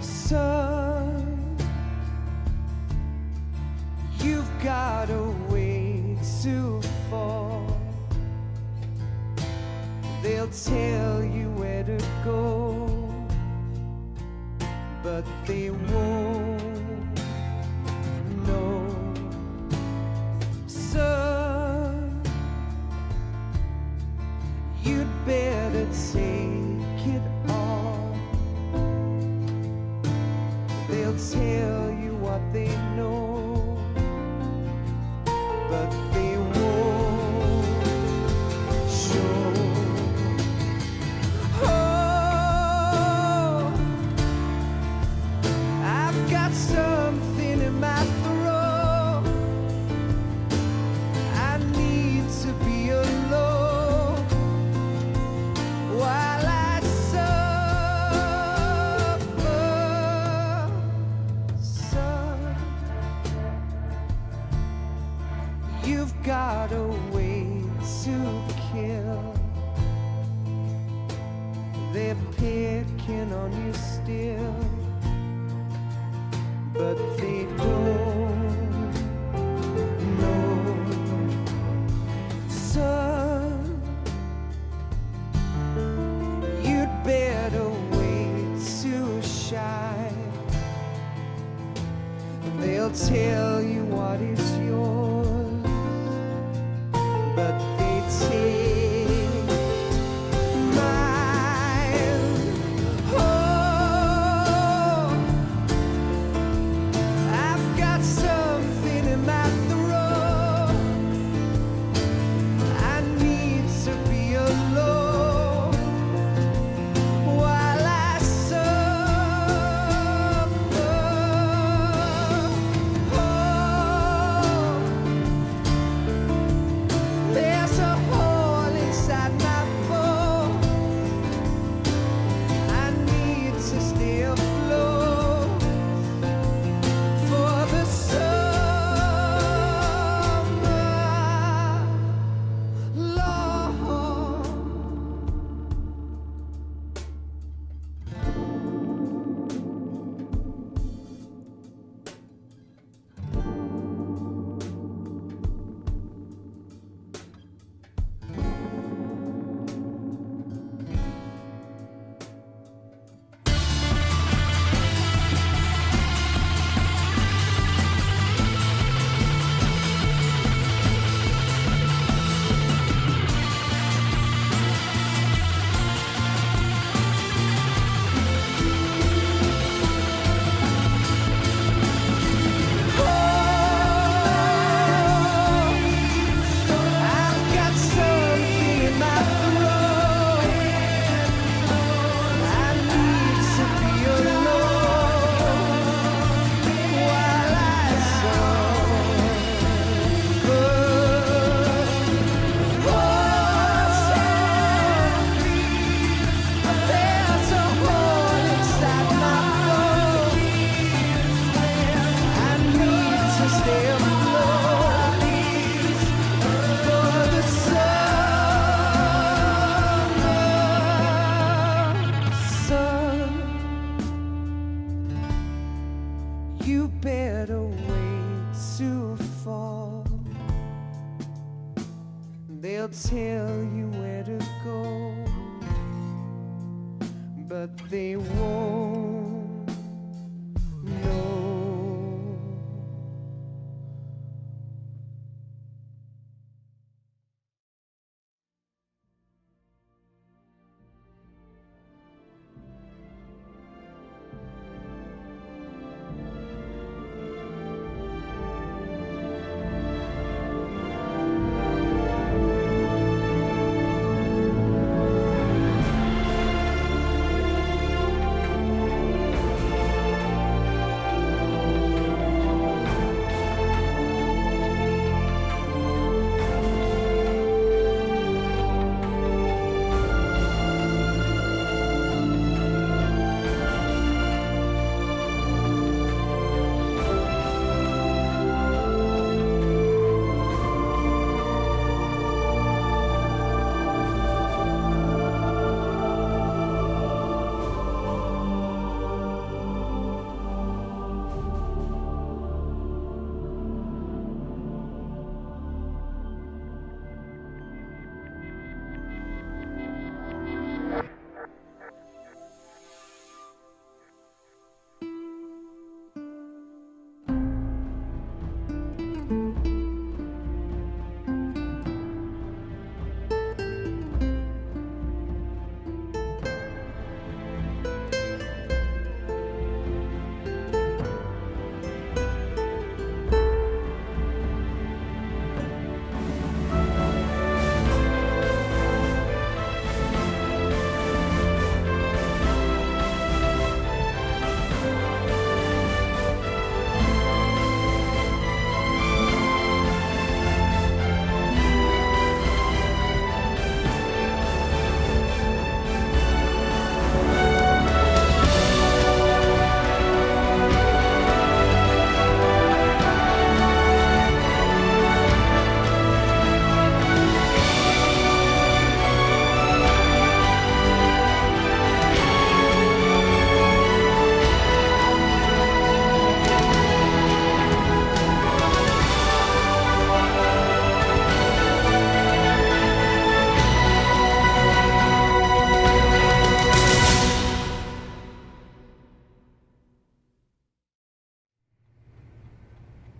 Son, you've got a way to fall. They'll tell you where to go, but they won't know. Son, you'd better take it all. They'll tell you what they know, but they won't show. Oh, I've got something in my throat. I need to be alone while I suffer. Son, you've got a way to kill. They're picking on you still, but they don't know. Son, you'd better wait to shine. They'll tell you what is yours, but they take mine. Oh, I've got something in my throat. I need to be alone while I suffer. Oh, you better wait to fall. They'll tell you where to go, but they won't know.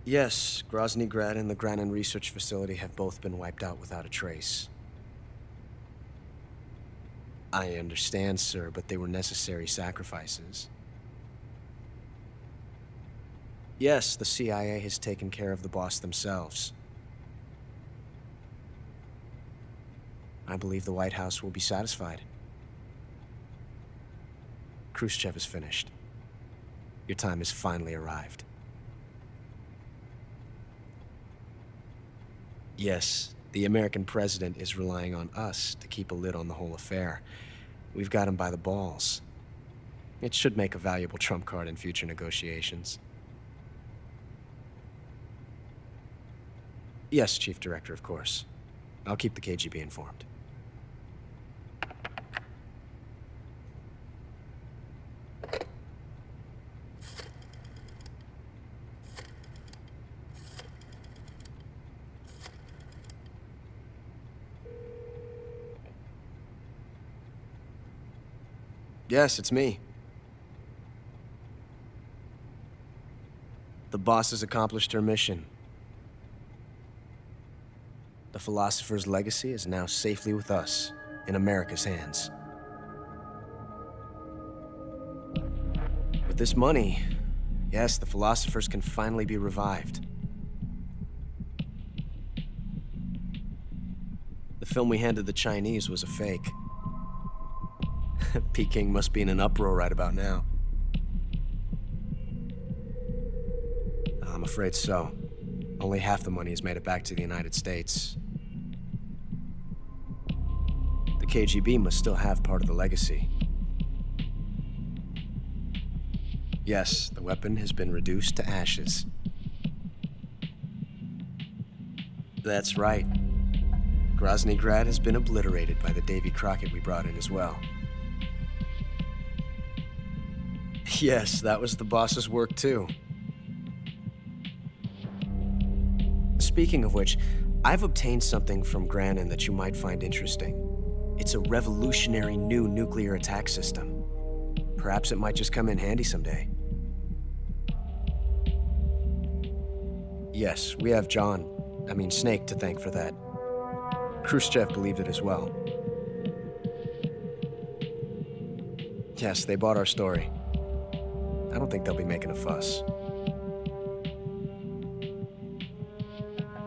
Yes, Grozny Grad and the Granin Research Facility have both been wiped out without a trace. I understand, sir, but they were necessary sacrifices. Yes, the CIA has taken care of the boss themselves. I believe the White House will be satisfied. Khrushchev is finished. Your time has finally arrived. Yes, the American president is relying on us to keep a lid on the whole affair. We've got him by the balls. It should make a valuable trump card in future negotiations. Yes, Chief Director, of course. I'll keep the KGB informed. Yes, it's me. The boss has accomplished her mission. The philosopher's legacy is now safely with us, in America's hands. With this money, yes, the philosophers can finally be revived. The film we handed the Chinese was a fake. Peking must be in an uproar right about now. I'm afraid so. Only half the money has made it back to the United States. The KGB must still have part of the legacy. Yes, the weapon has been reduced to ashes. That's right. Grozny Grad has been obliterated by the Davy Crockett we brought in as well. Yes, that was the boss's work too. Speaking of which, I've obtained something from Granin that you might find interesting. It's a revolutionary new nuclear attack system. Perhaps it might just come in handy someday. Yes, we have Snake to thank for that. Khrushchev believed it as well. Yes, they bought our story. I don't think they'll be making a fuss.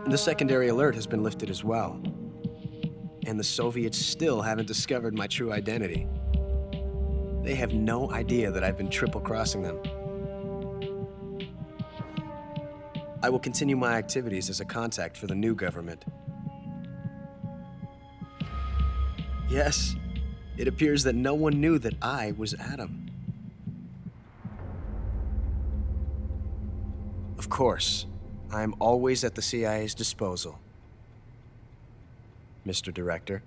The secondary alert has been lifted as well. And the Soviets still haven't discovered my true identity. They have no idea that I've been triple-crossing them. I will continue my activities as a contact for the new government. Yes, it appears that no one knew that I was Adam. Of course, I am always at the CIA's disposal, Mr. Director.